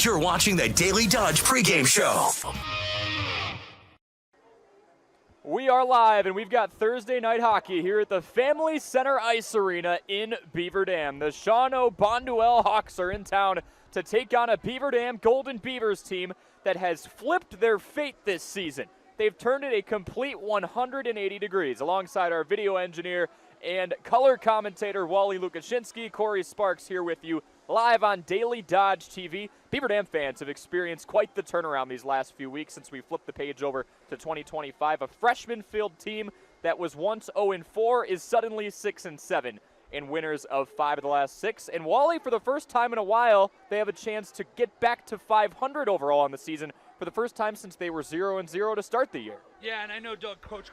You're watching the Daily Dodge pregame show. We are live, and we've got Thursday night hockey here at the Family Center Ice Arena in Beaver Dam. The Shawano Bonduelle Hawks are in town to take on a Beaver Dam Golden Beavers team that has flipped their fate this season. They've turned it a complete 180 degrees. Alongside our video engineer and color commentator Wally Lukashinsky, Corey Sparks here with you live on Daily Dodge TV. Beaver Dam fans have experienced quite the turnaround these last few weeks since we flipped the page over to 2025. A freshman-filled team that was once 0-4 is suddenly 6-7 and winners of 5 of the last 6. And Wally, for the first time in a while, they have a chance to get back to 500 overall in the season for the first time since they were 0-0 to start the year. Yeah, and I know Coach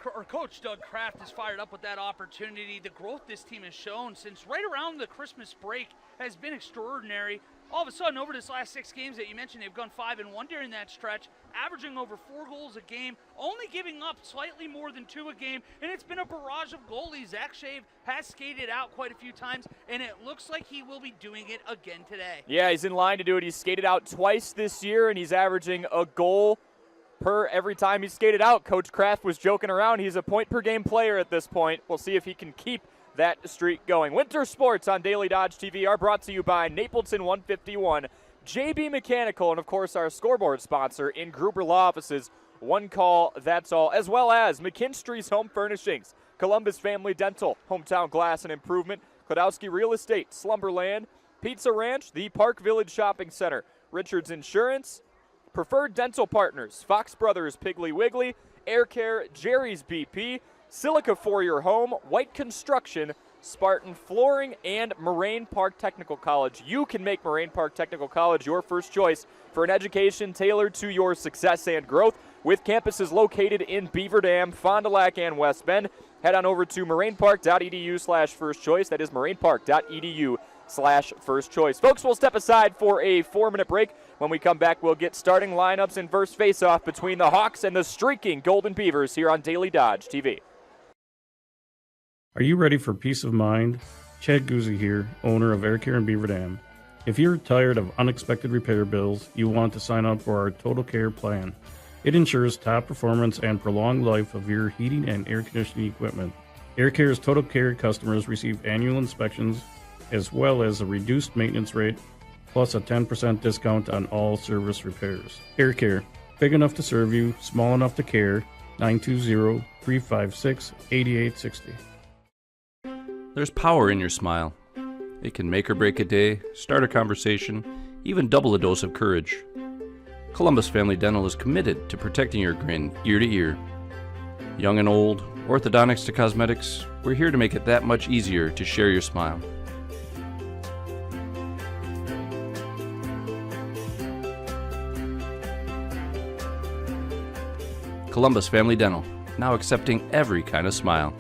Doug Kraft is fired up with that opportunity. The growth this team has shown since right around the Christmas break has been extraordinary. All of a sudden, over this last 6 games that you mentioned, they've gone 5-1 during that stretch, averaging over 4 goals a game, only giving up slightly more than 2 a game, and it's been a barrage of goalies. Zach Shave has skated out quite a few times, and it looks like he will be doing it again today. Yeah, he's in line to do it. He's skated out twice this year, and he's averaging a goal per every time he's skated out. Coach Kraft was joking around. He's a point-per-game player at this point. We'll see if he can keep that streak going. Winter sports on Daily Dodge TV are brought to you by Napleton 151, JB Mechanical, and of course our scoreboard sponsor in Gruber Law Offices. One call, that's all, as well as McKinstry's Home Furnishings, Columbus Family Dental, Hometown Glass and Improvement, Klodowski Real Estate, Slumberland, Pizza Ranch, the Park Village Shopping Center, Richards Insurance, Preferred Dental Partners, Fox Brothers Piggly Wiggly, Air Care, Jerry's BP, Silica for your home, White Construction, Spartan Flooring, and Moraine Park Technical College. You can make Moraine Park Technical College your first choice for an education tailored to your success and growth, with campuses located in Beaver Dam, Fond du Lac, and West Bend. Head on over to morainpark.edu/first choice. That is morainpark.edu/first choice. Folks, we'll step aside for a 4-minute break. When we come back, we'll get starting lineups and first face-off between the Hawks and the streaking Golden Beavers here on Daily Dodge TV. Are you ready for peace of mind? Chad Guzzi here, owner of Air Care in Beaver Dam. If you're tired of unexpected repair bills, you want to sign up for our Total Care plan. It ensures top performance and prolonged life of your heating and air conditioning equipment. Air Care's Total Care customers receive annual inspections as well as a reduced maintenance rate, plus a 10% discount on all service repairs. Air Care, big enough to serve you, small enough to care. 920-356-8860. There's power in your smile. It can make or break a day, start a conversation, even double a dose of courage. Columbus Family Dental is committed to protecting your grin ear to ear. Young and old, orthodontics to cosmetics, we're here to make it that much easier to share your smile. Columbus Family Dental, now accepting every kind of smile.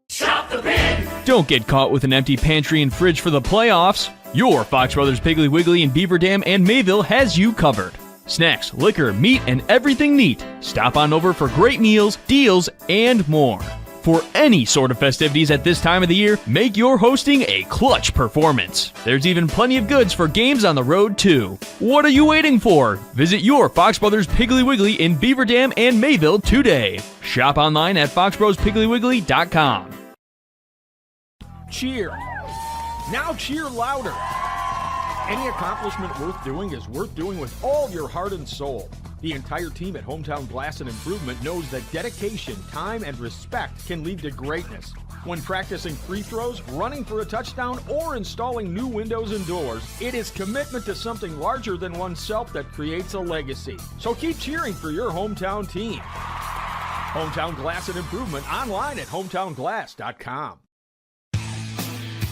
Shop the bin! Don't get caught with an empty pantry and fridge for the playoffs. Your Fox Brothers Piggly Wiggly in Beaver Dam and Mayville has you covered. Snacks, liquor, meat, and everything neat. Stop on over for great meals, deals, and more. For any sort of festivities at this time of the year, make your hosting a clutch performance. There's even plenty of goods for games on the road, too. What are you waiting for? Visit your Fox Brothers Piggly Wiggly in Beaver Dam and Mayville today. Shop online at foxbrospigglywiggly.com. Cheer. Now cheer louder. Any accomplishment worth doing is worth doing with all your heart and soul. The entire team at Hometown Glass and Improvement knows that dedication, time, and respect can lead to greatness. When practicing free throws, running for a touchdown, or installing new windows and doors, it is commitment to something larger than oneself that creates a legacy. So keep cheering for your hometown team. Hometown Glass and Improvement online at hometownglass.com.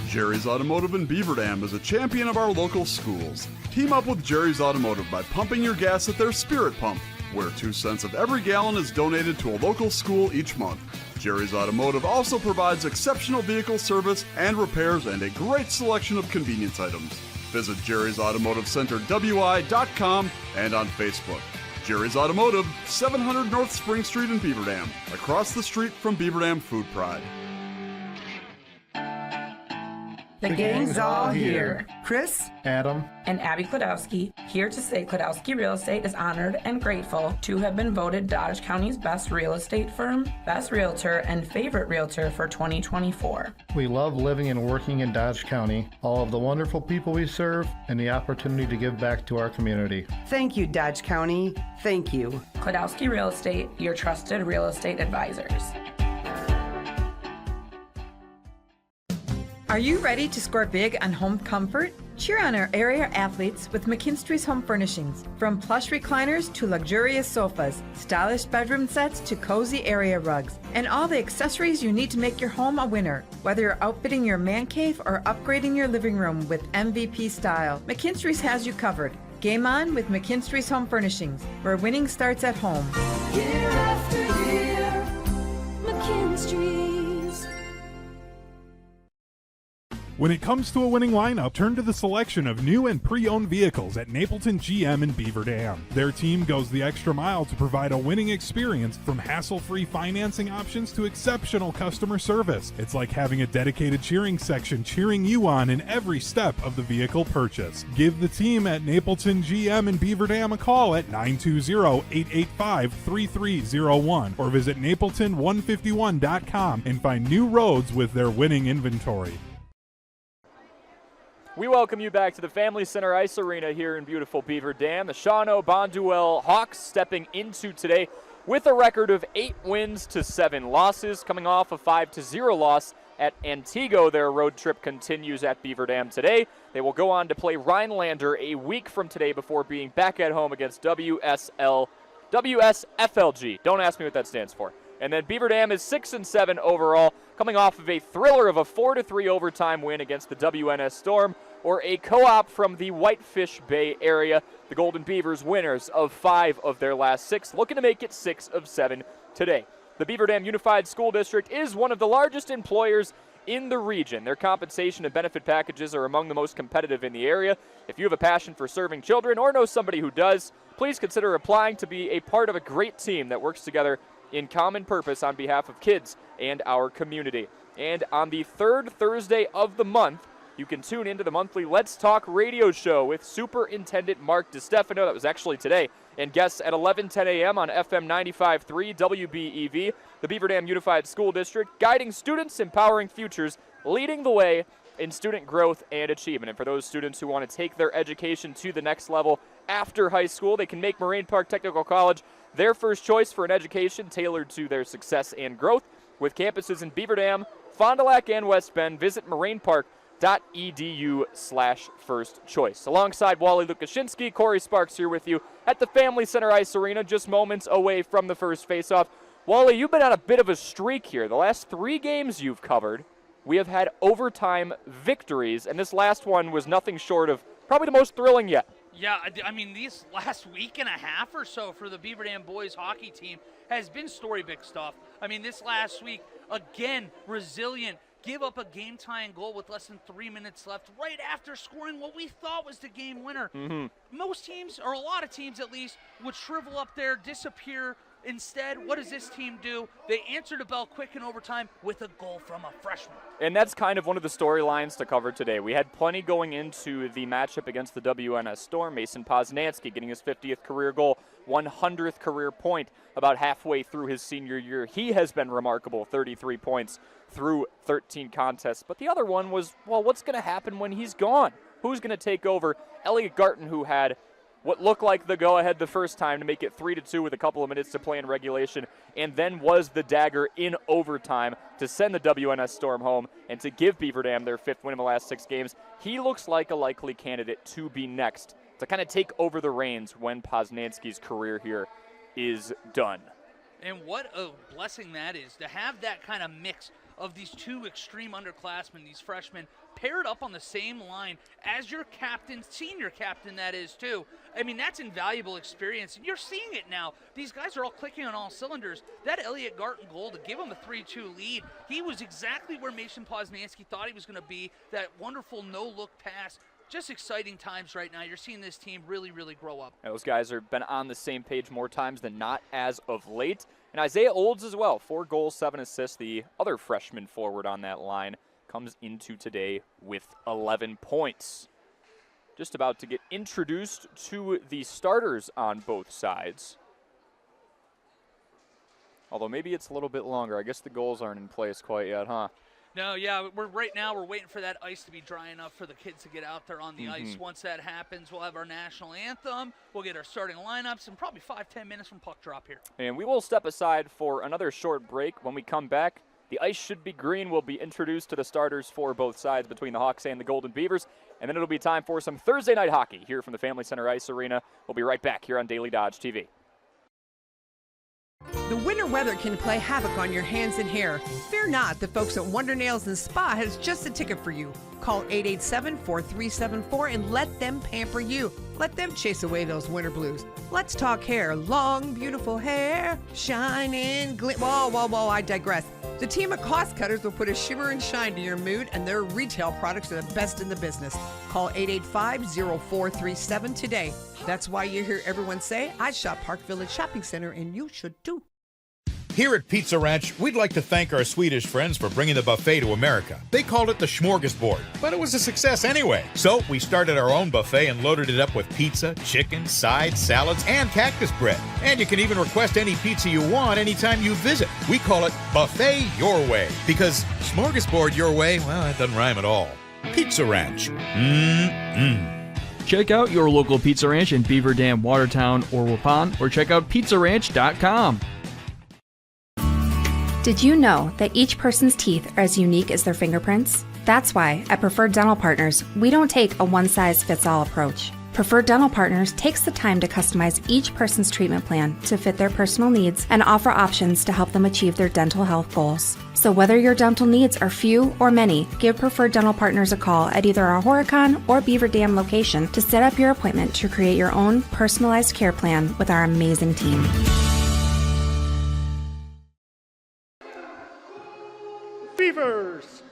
Jerry's Automotive in Beaver Dam is a champion of our local schools. Team up with Jerry's Automotive by pumping your gas at their Spirit Pump, where 2 cents of every gallon is donated to a local school each month. Jerry's Automotive also provides exceptional vehicle service and repairs and a great selection of convenience items. Visit Jerry's Automotive Center WI.com and on Facebook. Jerry's Automotive, 700 North Spring Street in Beaver Dam, across the street from Beaver Dam Food Pride. The gang's all here. Chris, Adam, and Abby Klodowski here to say Klodowski Real Estate is honored and grateful to have been voted Dodge County's best real estate firm, best realtor, and favorite realtor for 2024. we love living and working in Dodge County, all of the wonderful people we serve, and the opportunity to give back to our community. Thank you, Dodge County. Thank you. Klodowski Real Estate, your trusted real estate advisors. Are you ready to score big on home comfort? Cheer on our area athletes with McKinstry's Home Furnishings. From plush recliners to luxurious sofas, stylish bedroom sets to cozy area rugs, and all the accessories you need to make your home a winner. Whether you're outfitting your man cave or upgrading your living room with MVP style, McKinstry's has you covered. Game on with McKinstry's Home Furnishings, where winning starts at home. Year after year, McKinstry's. When it comes to a winning lineup, turn to the selection of new and pre-owned vehicles at Napleton GM in Beaver Dam. Their team goes the extra mile to provide a winning experience, from hassle-free financing options to exceptional customer service. It's like having a dedicated cheering section cheering you on in every step of the vehicle purchase. Give the team at Napleton GM in Beaver Dam a call at 920-885-3301 or visit napleton151.com and find new roads with their winning inventory. We welcome you back to the Family Center Ice Arena here in beautiful Beaver Dam. The Shawano Bonduelle Hawks stepping into today with a record of 8 wins to 7 losses, coming off a 5-0 loss at Antigo. Their road trip continues at Beaver Dam today. They will go on to play Rhinelander a week from today before being back at home against WSFLG. Don't ask me what that stands for. And then Beaver Dam is 6-7 overall, coming off of a thriller of a 4-3 overtime win against the WNS Storm, or a co-op from the Whitefish Bay area. The Golden Beavers winners of 5 of their last 6, looking to make it 6 of 7 today. The Beaver Dam Unified School District is one of the largest employers in the region. Their compensation and benefit packages are among the most competitive in the area. If you have a passion for serving children or know somebody who does, please consider applying to be a part of a great team that works together in common purpose on behalf of kids and our community. And on the 3rd Thursday of the month, you can tune into the monthly Let's Talk radio show with Superintendent Mark DiStefano. That was actually today. And guests at 11:10 a.m. on FM 95.3 WBEV, the Beaver Dam Unified School District, guiding students, empowering futures, leading the way in student growth and achievement. And for those students who want to take their education to the next level after high school, they can make Moraine Park Technical College their first choice for an education tailored to their success and growth. With campuses in Beaver Dam, Fond du Lac, and West Bend, visit morainpark.edu/first choice. Alongside Wally Lukashinsky, Corey Sparks here with you at the Family Center Ice Arena, just moments away from the first faceoff. Wally, you've been on a bit of a streak here. The last 3 games you've covered, we have had overtime victories, and this last one was nothing short of probably the most thrilling yet. Yeah, I mean, these last week and a half or so for the Beaver Dam boys hockey team has been storybook stuff. I mean, this last week, again, resilient, give up a game-tying goal with less than 3 minutes left right after scoring what we thought was the game winner. Most teams, or a lot of teams at least, would shrivel up there, disappear. Instead, what does this team do? They answer the bell quick in overtime with a goal from a freshman. And that's kind of one of the storylines to cover today. We had plenty going into the matchup against the WNS Storm. Mason Poznansky getting his 50th career goal, 100th career point about halfway through his senior year. He has been remarkable, 33 points through 13 contests. But the other one was, well, what's going to happen when he's gone? Who's going to take over? Elliot Garton, who had what looked like the go-ahead the first time to make it 3-2 with a couple of minutes to play in regulation, and then was the dagger in overtime to send the WNS Storm home and to give Beaver Dam their 5th win in the last 6 games. He looks like a likely candidate to be next, to kind of take over the reins when Poznansky's career here is done. And what a blessing that is, to have that kind of mix of these 2 extreme underclassmen, these freshmen, paired up on the same line as your captain, senior captain that is too. I mean, that's invaluable experience, and you're seeing it now. These guys are all clicking on all cylinders. That Elliot Garton goal to give him a 3-2 lead, he was exactly where Mason Poznansky thought he was going to be, that wonderful no-look pass. Just exciting times right now. You're seeing this team really, really grow up. Those guys have been on the same page more times than not as of late. And Isaiah Olds as well, 4 goals, 7 assists, the other freshman forward on that line, comes into today with 11 points. Just about to get introduced to the starters on both sides. Although maybe it's a little bit longer. I guess the goals aren't in place quite yet, huh? No, yeah, we're waiting for that ice to be dry enough for the kids to get out there on the ice. Once that happens, we'll have our national anthem. We'll get our starting lineups in probably 5-10 minutes from puck drop here. And we will step aside for another short break. When we come back, the ice should be green. We'll be introduced to the starters for both sides between the Hawks and the Golden Beavers. And then it'll be time for some Thursday night hockey here from the Family Center Ice Arena. We'll be right back here on Daily Dodge TV. The winter weather can play havoc on your hands and hair. Fear not, the folks at Wonder Nails and Spa has just the ticket for you. Call 887-4374 and let them pamper you. Let them chase away those winter blues. Let's talk hair. Long, beautiful hair, shining, whoa, I digress. The team at Cost Cutters will put a shimmer and shine to your mood, and their retail products are the best in the business. Call 885-0437 today. That's why you hear everyone say, I shop Park Village Shopping Center, and you should too. Here at Pizza Ranch, we'd like to thank our Swedish friends for bringing the buffet to America. They called it the smorgasbord, but it was a success anyway. So we started our own buffet and loaded it up with pizza, chicken, sides, salads, and cactus bread. And you can even request any pizza you want anytime you visit. We call it Buffet Your Way, because smorgasbord your way, well, that doesn't rhyme at all. Pizza Ranch. Check out your local Pizza Ranch in Beaver Dam, Watertown, or Waupun, or check out pizzaranch.com. Did you know that each person's teeth are as unique as their fingerprints? That's why at Preferred Dental Partners, we don't take a one-size-fits-all approach. Preferred Dental Partners takes the time to customize each person's treatment plan to fit their personal needs and offer options to help them achieve their dental health goals. So whether your dental needs are few or many, give Preferred Dental Partners a call at either our Horicon or Beaver Dam location to set up your appointment to create your own personalized care plan with our amazing team. Beavers.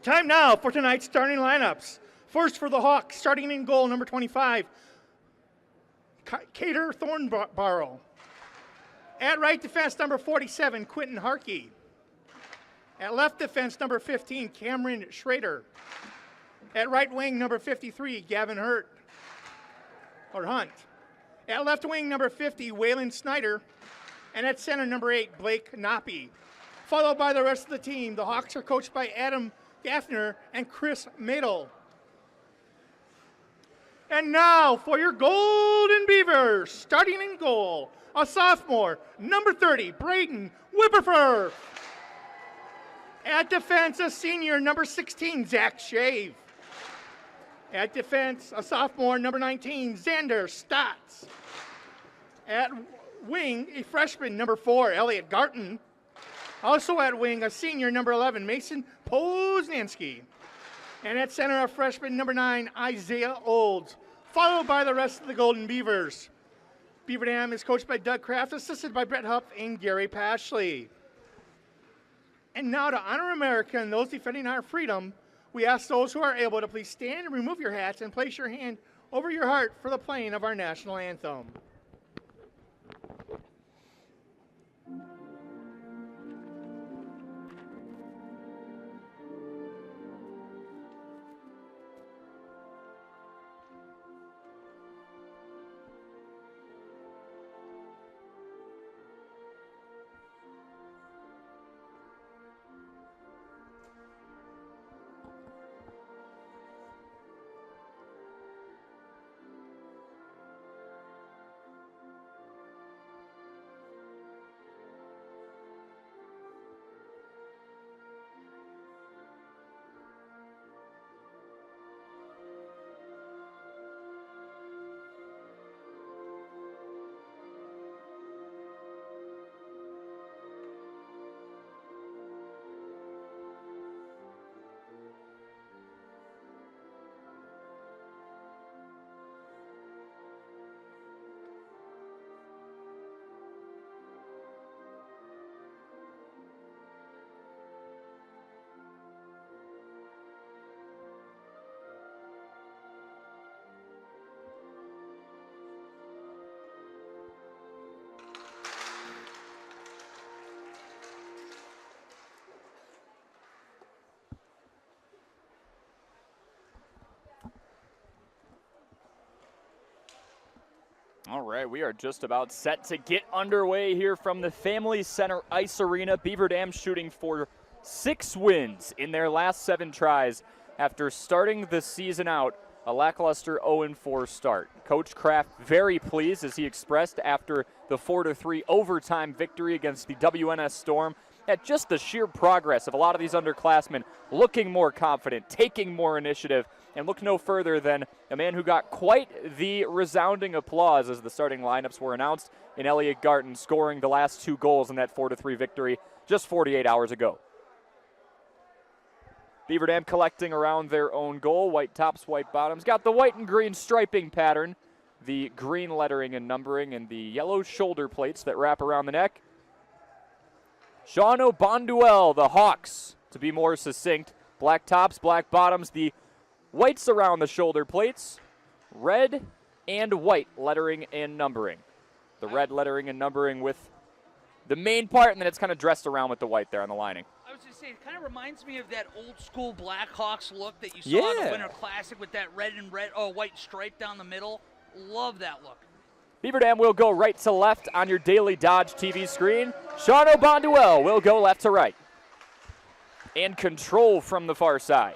Time now for tonight's starting lineups. First for the Hawks, starting in goal, number 25, Cater Thornborough. At right defense, number 47, Quentin Harkey. At left defense, number 15, Cameron Schrader. At right wing, number 53, Gavin Hunt. At left wing, number 50, Waylon Snyder. And at center, number 8, Blake Knoppe. Followed by the rest of the team, the Hawks are coached by Adam Gaffner and Chris Madel. And now for your Golden Beavers, starting in goal, a sophomore, number 30, Braden Whipperfer. At defense, a senior, number 16, Zach Shave. At defense, a sophomore, number 19, Xander Stotts. At wing, a freshman, number 4, Elliot Garton. Also at wing, a senior, number 11, Mason Poznansky. And at center, a freshman, number 9, Isaiah Olds. Followed by the rest of the Golden Beavers. Beaver Dam is coached by Doug Kraft, assisted by Brett Huff and Gary Pashley. And now to honor America and those defending our freedom, we ask those who are able to please stand and remove your hats and place your hand over your heart for the playing of our national anthem. All right, we are just about set to get underway here from the Family Center Ice Arena. Beaver Dam shooting for 6 wins in their last 7 tries after starting the season out a lackluster 0-4 start. Coach Kraft very pleased, as he expressed after the 4-3 overtime victory against the WNS Storm, at just the sheer progress of a lot of these underclassmen looking more confident, taking more initiative, and look no further than a man who got quite the resounding applause as the starting lineups were announced in Elliot Garton, scoring the last 2 goals in that 4-3 victory just 48 hours ago. Beaver Dam collecting around their own goal. White tops, white bottoms. Got the white and green striping pattern, the green lettering and numbering, and the yellow shoulder plates that wrap around the neck. Shawano Bonduel, the Hawks, to be more succinct. Black tops, black bottoms, the whites around the shoulder plates, red and white lettering and numbering. The red lettering and numbering with the main part, and then it's kind of dressed around with the white there on the lining. I was going to say, it kind of reminds me of that old school Blackhawks look that you saw in the Winter Classic with that white stripe down the middle. Love that look. Beaver Dam will go right to left on your Daily Dodge TV screen. Shawano Bonduel will go left to right. And control from the far side.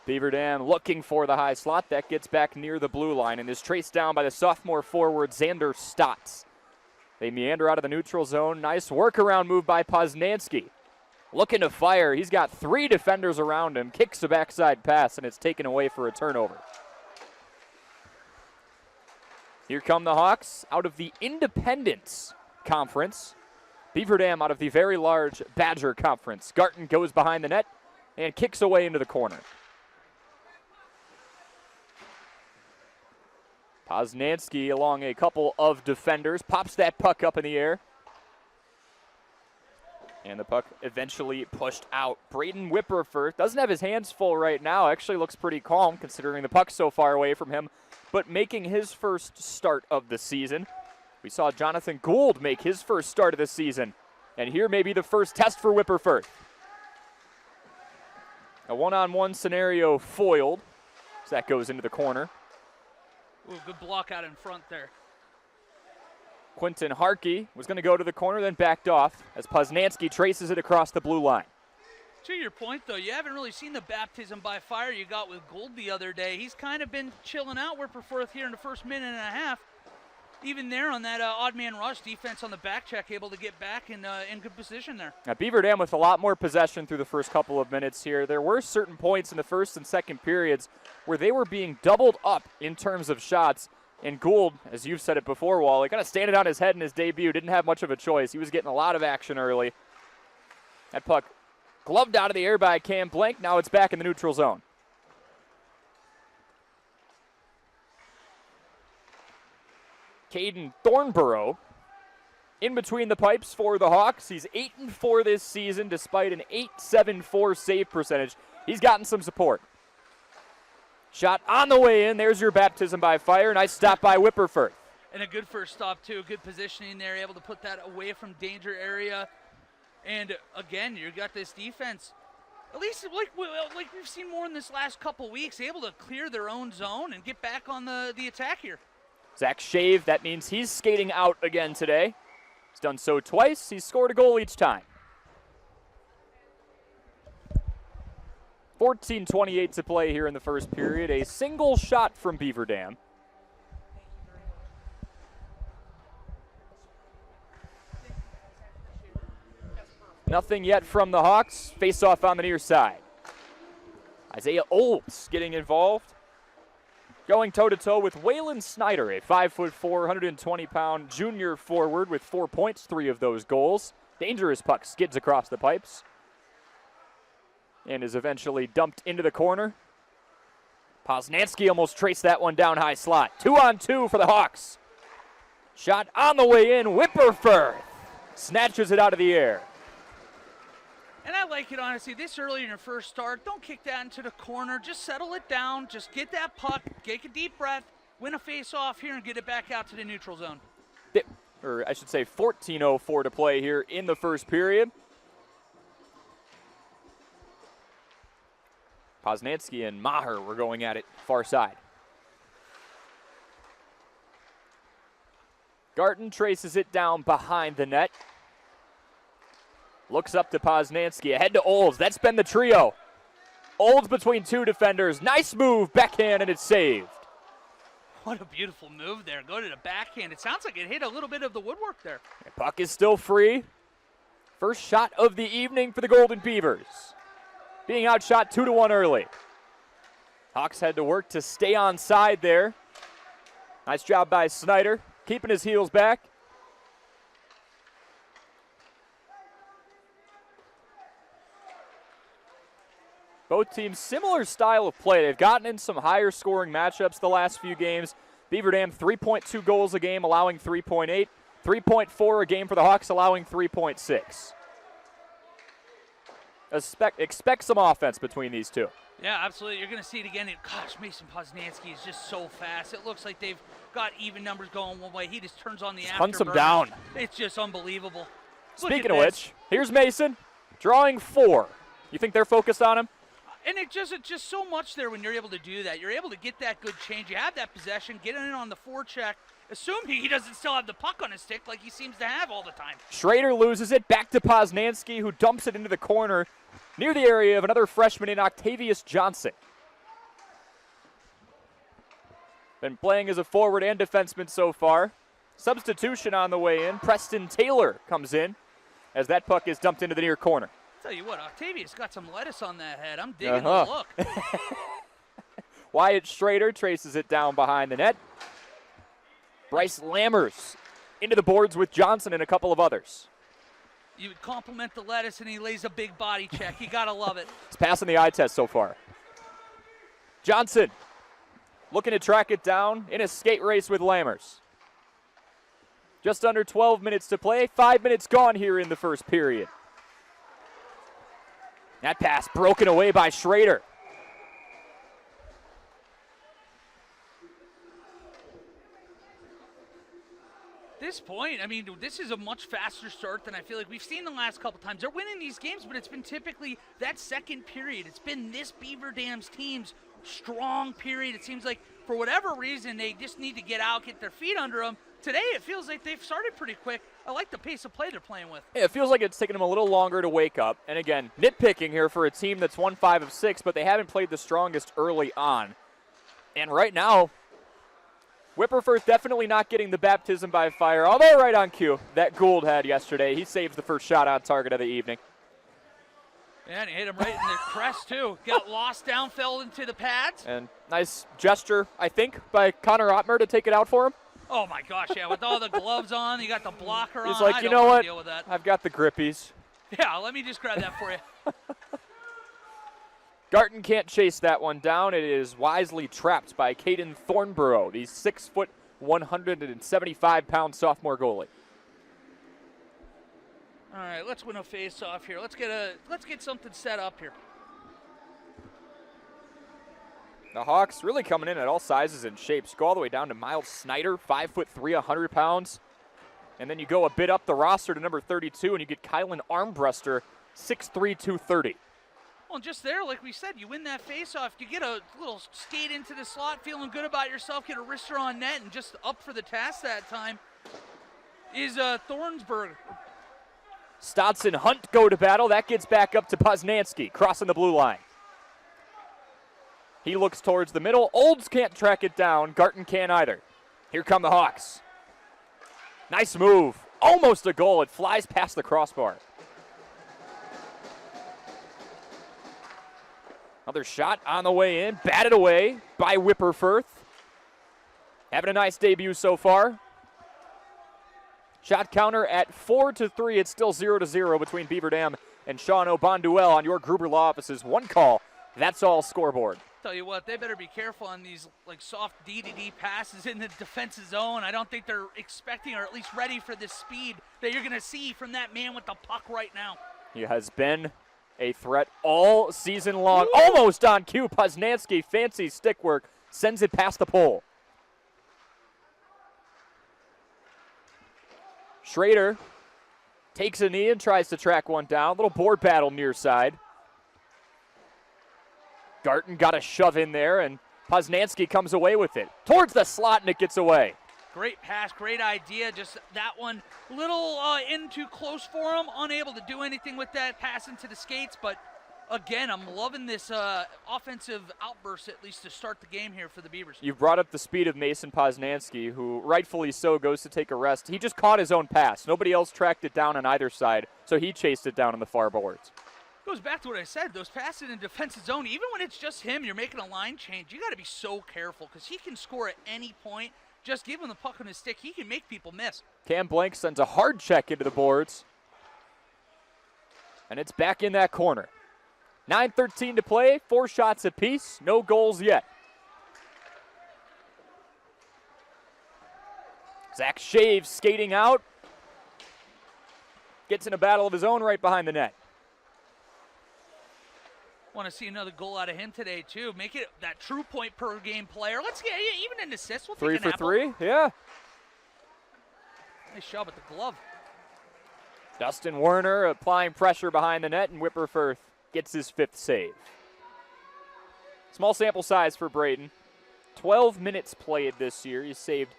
Beaver Dam looking for the high slot. That gets back near the blue line and is traced down by the sophomore forward, Xander Stotts. They meander out of the neutral zone. Nice workaround move by Poznansky. Looking to fire. He's got 3 defenders around him. Kicks a backside pass, and it's taken away for a turnover. Here come the Hawks out of the Independence Conference. Beaver Dam out of the very large Badger Conference. Garton goes behind the net and kicks away into the corner. Poznansky along a couple of defenders, pops that puck up in the air. And the puck eventually pushed out. Braden Whipperfer doesn't have his hands full right now. Actually looks pretty calm considering the puck's so far away from him, but making his first start of the season. We saw Jonathan Gould make his first start of the season. And here may be the first test for Whipperfer. A one-on-one scenario foiled as that goes into the corner. Ooh, good block out in front there. Quentin Harkey was going to go to the corner, then backed off as Poznansky traces it across the blue line. To your point, though, you haven't really seen the baptism by fire you got with Gould the other day. He's kind of been chilling out Whipperforth here in the first minute and a half. Even there on that odd man rush, defense on the back check, able to get back in good position there. Now, Beaver Dam with a lot more possession through the first couple of minutes here. There were certain points in the first and second periods where they were being doubled up in terms of shots. And Gould, as you've said it before, Wally, kind of standing on his head in his debut, didn't have much of a choice. He was getting a lot of action early. That puck gloved out of the air by Cam Blank. Now it's back in the neutral zone. Caden Thornborough in between the pipes for the Hawks. He's 8-4 this season despite an .874 save percentage. He's gotten some support. Shot on the way in. There's your baptism by fire. Nice stop by Whipperfer. And a good first stop, too. Good positioning there. Able to put that away from danger area. And, again, you got this defense, at least like we've seen more in this last couple weeks, able to clear their own zone and get back on the attack here. Zach Shave, that means he's skating out again today. He's done so twice. He's scored a goal each time. 14:28 to play here in the first period. A single shot from Beaver Dam. Nothing yet from the Hawks. Face off on the near side. Isaiah Olds getting involved. Going toe-to-toe with Waylon Snyder, a 5'4", 120-pound junior forward with 4 points, 3 of those goals. Dangerous puck skids across the pipes and is eventually dumped into the corner. Poznansky almost traced that one down high slot. 2-on-2 for the Hawks. Shot on the way in. Whipperfer snatches it out of the air. And I like it, honestly, this early in your first start. Don't kick that into the corner. Just settle it down. Just get that puck, take a deep breath, win a face-off here, and get it back out to the neutral zone. Or I should say 14:04 to play here in the first period. Poznansky and Maher were going at it far side. Garten traces it down behind the net. Looks up to Poznanski, ahead to Olds. That's been the trio. Olds between two defenders. Nice move, backhand, and it's saved. What a beautiful move there. Go to the backhand. It sounds like it hit a little bit of the woodwork there. The puck is still free. First shot of the evening for the Golden Beavers. Being outshot 2-1 early. Hawks had to work to stay on side there. Nice job by Snyder, keeping his heels back. Both teams similar style of play. They've gotten in some higher scoring matchups the last few games. Beaver Dam 3.2 goals a game, allowing 3.8. 3.4 a game for the Hawks, allowing 3.6. Expect some offense between these two. Yeah, absolutely. You're going to see it again. Gosh, Mason Poznanski is just so fast. It looks like they've got even numbers going one way. He just turns on the afterburner. Hunts him down. It's just unbelievable. Speaking of which, here's Mason drawing 4. You think they're focused on him? And it's just so much there when you're able to do that. You're able to get that good change. You have that possession, get in on the forecheck, assuming he doesn't still have the puck on his stick like he seems to have all the time. Schrader loses it back to Poznanski, who dumps it into the corner near the area of another freshman in Octavius Johnson. Been playing as a forward and defenseman so far. Substitution on the way in. Preston Taylor comes in as that puck is dumped into the near corner. Tell you what, Octavius got some lettuce on that head. I'm digging the look. Wyatt Schrader traces it down behind the net. Bryce Lammers into the boards with Johnson and a couple of others. You would compliment the lettuce, and he lays a big body check. You got to love it. He's passing the eye test so far. Johnson looking to track it down in a skate race with Lammers. Just under 12 minutes to play. 5 minutes gone here in the first period. That pass broken away by Schrader. This point, I mean, this is a much faster start than I feel like we've seen the last couple times. They're winning these games, but it's been typically that second period. It's been this Beaver Dam's team's strong period. It seems like for whatever reason, they just need to get out, get their feet under them. Today, it feels like they've started pretty quick. I like the pace of play they're playing with. Yeah, it feels like it's taken them a little longer to wake up. And again, nitpicking here for a team that's won 5 of 6, but they haven't played the strongest early on. And right now, Whipperfirth definitely not getting the baptism by fire, although right on cue, that Gould had yesterday. He saves the first shot on target of the evening. Yeah, and he hit him right in the crest, too. Got lost down, fell into the pads. And nice gesture, I think, by Connor Ottmer to take it out for him. Oh, my gosh, yeah, with all the gloves on, you got the blocker on. He's like, you know what, I've got the grippies. Yeah, let me just grab that for you. Garten can't chase that one down. It is wisely trapped by Caden Thornborough, the 6-foot, 175-pound sophomore goalie. All right, let's win a face-off here. Let's get something set up here. The Hawks really coming in at all sizes and shapes. Go all the way down to Miles Snyder, 5'3", 100 pounds. And then you go a bit up the roster to number 32, and you get Kylan Armbruster, 6'3", 230. Well, just there, like we said, you win that face-off. You get a little skate into the slot, feeling good about yourself, get a wrister on net, and just up for the task that time is Thornsberg. Stotts and Hunt go to battle. That gets back up to Poznanski, crossing the blue line. He looks towards the middle. Olds can't track it down. Garten can't either. Here come the Hawks. Nice move. Almost a goal. It flies past the crossbar. Another shot on the way in. Batted away by Whipperfirth. Having a nice debut so far. Shot counter at 4-3. It's still 0-0 between Beaver Dam and Shawano. Bonduel on your Gruber Law Office's one call. That's all scoreboard. Tell you what, they better be careful on these like soft D-to-D passes in the defensive zone. I don't think they're expecting or at least ready for the speed that you're going to see from that man with the puck right now. He has been a threat all season long. Woo! Almost on cue. Poznanski, fancy stick work, sends it past the pole. Schrader takes a knee and tries to track one down. Little board battle near side. Garten got a shove in there, and Poznanski comes away with it. Towards the slot, and it gets away. Great pass, great idea. Just that one little in too close for him. Unable to do anything with that pass into the skates. But again, I'm loving this offensive outburst, at least to start the game here for the Beavers. You've brought up the speed of Mason Poznansky, who rightfully so goes to take a rest. He just caught his own pass. Nobody else tracked it down on either side, so he chased it down on the far boards. Goes back to what I said. Those passes in defensive zone, even when it's just him, you're making a line change. You got to be so careful because he can score at any point. Just give him the puck on his stick. He can make people miss. Cam Blank sends a hard check into the boards. And it's back in that corner. 9:13 to play, 4 shots apiece, no goals yet. Zach Shaves skating out. Gets in a battle of his own right behind the net. Want to see another goal out of him today, too. Make it that true point per game player. Let's get even an assist. We'll 3 take an for apple. 3, yeah. Nice shot with the glove. Dustin Werner applying pressure behind the net, and Whipperfirth gets his 5th save. Small sample size for Braden. 12 minutes played this year. He's saved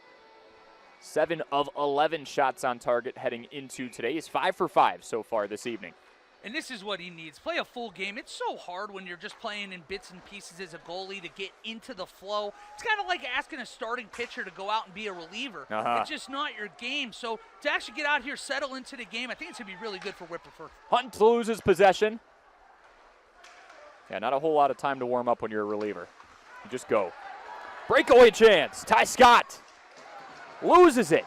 7 of 11 shots on target heading into today. He's 5 for 5 so far this evening. And this is what he needs. Play a full game. It's so hard when you're just playing in bits and pieces as a goalie to get into the flow. It's kind of like asking a starting pitcher to go out and be a reliever. It's just not your game. So to actually get out here, settle into the game, I think it's going to be really good for Whipperford. Hunt loses possession. Yeah, not a whole lot of time to warm up when you're a reliever. You just go. Breakaway chance. Ty Scott loses it.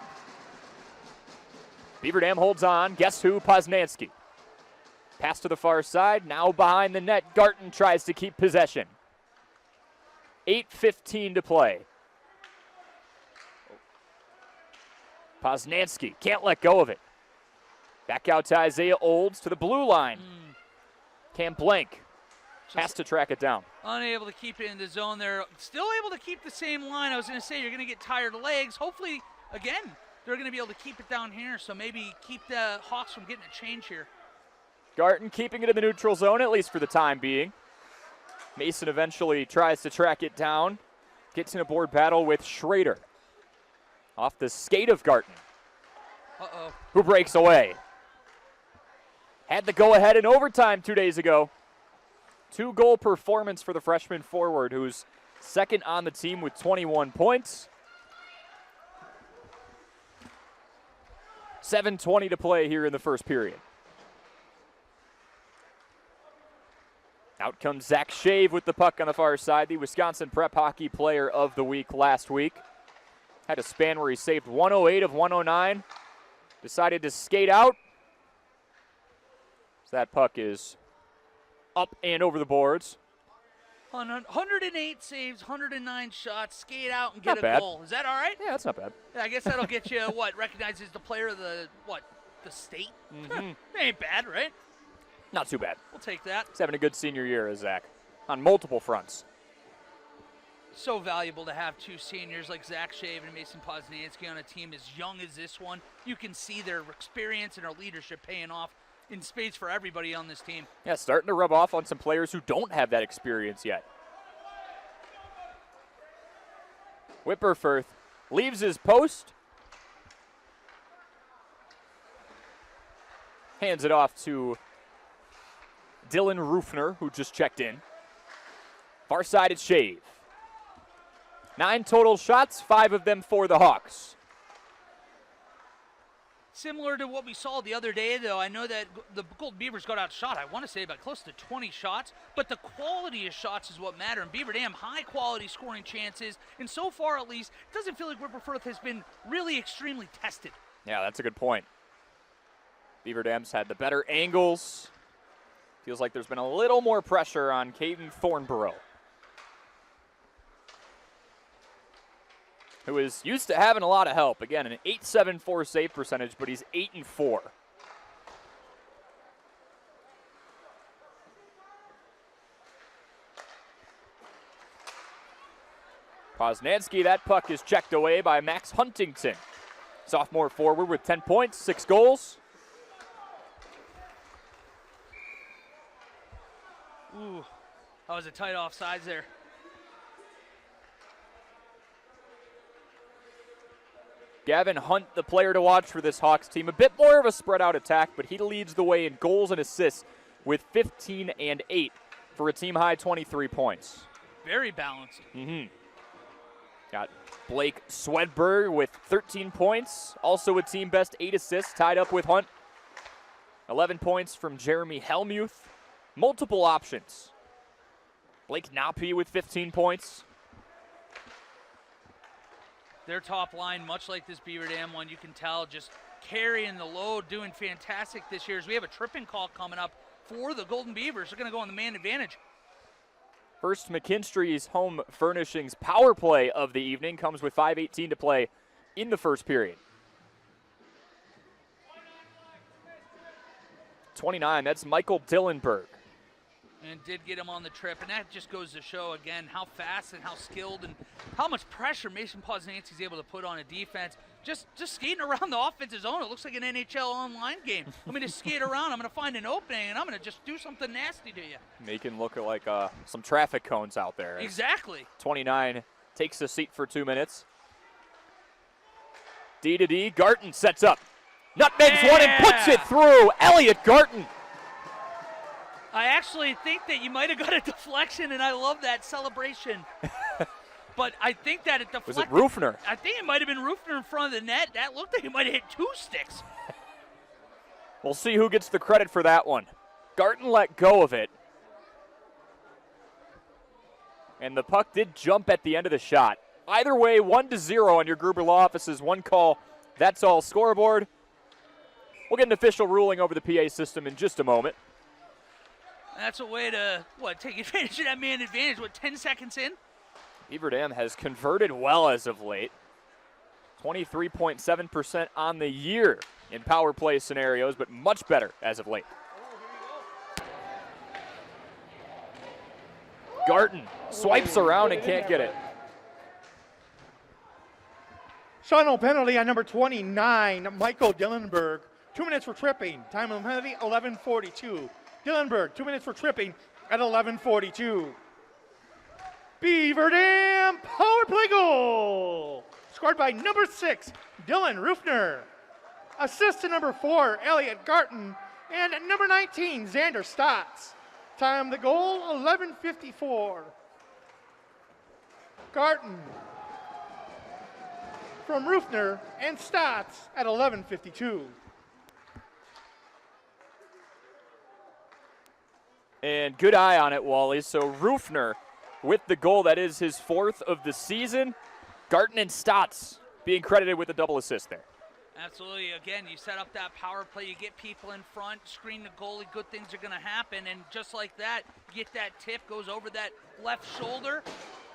Beaver Dam holds on. Guess who? Poznansky. Pass to the far side. Now behind the net. Garton tries to keep possession. 8:15 to play. Poznansky can't let go of it. Back out to Isaiah Olds to the blue line. Cam Blank has to track it down. Unable to keep it in the zone there. Still able to keep the same line. I was going to say you're going to get tired legs. Hopefully, again, they're going to be able to keep it down here. So maybe keep the Hawks from getting a change here. Garton keeping it in the neutral zone, at least for the time being. Mason eventually tries to track it down. Gets in a board battle with Schrader. Off the skate of Garton. Who breaks away. Had the go-ahead in overtime 2 days ago. 2-goal performance for the freshman forward, who's second on the team with 21 points. 7:20 to play here in the first period. Out comes Zach Shave with the puck on the far side, the Wisconsin Prep Hockey Player of the Week last week. Had a span where he saved 108 of 109. Decided to skate out. So that puck is up and over the boards. 108 saves, 109 shots, skate out and get Not a bad. goal. Is that all right? Yeah, that's not bad. Yeah, I guess that'll get you, recognized as the player of the state? Ain't bad, right? Not too bad. We'll take that. He's having a good senior year, Zach, on multiple fronts. So valuable to have 2 seniors like Zach Shave and Mason Poznansky on a team as young as this one. You can see their experience and their leadership paying off in spades for everybody on this team. Yeah, starting to rub off on some players who don't have that experience yet. Whipperfirth leaves his post. Hands it off to Dylan Rufner, who just checked in. Far side, it's Shave. 9 total shots, 5 of them for the Hawks. Similar to what we saw the other day, though, I know that the Gold Beavers got outshot, I want to say about close to 20 shots, but the quality of shots is what matter. And Beaver Dam, high-quality scoring chances, and so far, at least, it doesn't feel like Whipperfirth has been really extremely tested. Yeah, that's a good point. Beaver Dam's had the better angles. Feels like there's been a little more pressure on Caden Thornborough, who is used to having a lot of help. Again, an .874 save percentage, but he's 8-4. Poznansky, that puck is checked away by Max Huntington. Sophomore forward with 10 points, 6 goals. Ooh, that was a tight offsides there. Gavin Hunt, the player to watch for this Hawks team. A bit more of a spread out attack, but he leads the way in goals and assists with 15 and 8 for a team high 23 points. Very balanced. Got Blake Swedberg with 13 points, also a team best 8 assists, tied up with Hunt. 11 points from Jeremy Helmuth. Multiple options. Blake Napi with 15 points. Their top line, much like this Beaver Dam one, you can tell just carrying the load, doing fantastic this year. As we have a tripping call coming up for the Golden Beavers. They're going to go on the man advantage. First McKinstry's Home Furnishings power play of the evening comes with 5:18 to play in the first period. 29, that's Michael Dillenberg. And did get him on the trip, and that just goes to show, again, how fast and how skilled and how much pressure Mason Poznanski's able to put on a defense. Just skating around the offensive zone. It looks like an NHL online game. I'm going to skate around. I'm going to find an opening, and I'm going to just do something nasty to you. Making look like some traffic cones out there. Exactly. 29 takes a seat for 2 minutes. D to D. Garton sets up. Nutmegs one and puts it through. Elliot Garton. I actually think that you might have got a deflection, and I love that celebration. But I think that it deflected. Was it Rufner? I think it might have been Rufner in front of the net. That looked like it might have hit 2 sticks. We'll see who gets the credit for that one. Garton let go of it. And the puck did jump at the end of the shot. Either way, 1-0 on your Gruber Law Office's one call. That's all scoreboard. We'll get an official ruling over the PA system in just a moment. That's a way to, take advantage of that man advantage, 10 seconds in? Beaver Dam has converted well as of late. 23.7% on the year in power play scenarios, but much better as of late. Garton swipes around and can't get it. Shawano penalty on number 29, Michael Dillenberg. 2 minutes for tripping. Time of penalty, 11:42. Dillenberg, 2 minutes for tripping at 11:42. Beaver Dam power play goal. Scored by number 6, Dylan Rufner. Assist to number 4, Elliot Garton. And number 19, Xander Stotts. Time of the goal, 11:54. Garton from Rufner and Stotts at 11:52. And good eye on it, Wally. So Rufner with the goal. That is his 4th of the season. Garton and Stotts being credited with a double assist there. Absolutely. Again, you set up that power play. You get people in front, screen the goalie. Good things are going to happen. And just like that, you get that tip, goes over that left shoulder,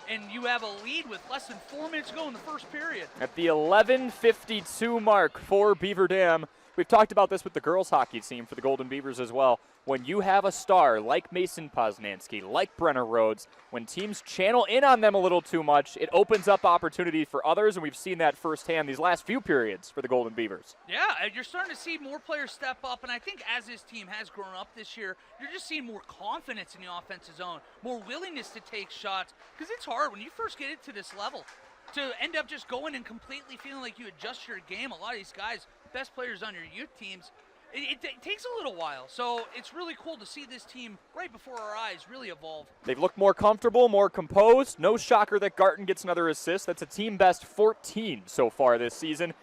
and you have a lead with less than 4 minutes to go in the first period. At the 11:52 mark for Beaver Dam, we've talked about this with the girls hockey team for the Golden Beavers as well. When you have a star like Mason Poznanski, like Brenner Rhodes, when teams channel in on them a little too much, it opens up opportunity for others, and we've seen that firsthand these last few periods for the Golden Beavers. Yeah, and you're starting to see more players step up, and I think as this team has grown up this year, you're just seeing more confidence in the offensive zone, more willingness to take shots, because it's hard when you first get into this level to end up just going and completely feeling like you adjust your game. A lot of these guys, best players on your youth teams, it takes a little while. So it's really cool to see this team right before our eyes really evolve. They've looked more comfortable, more composed. No shocker that Garton gets another assist. That's a team best 14 so far this season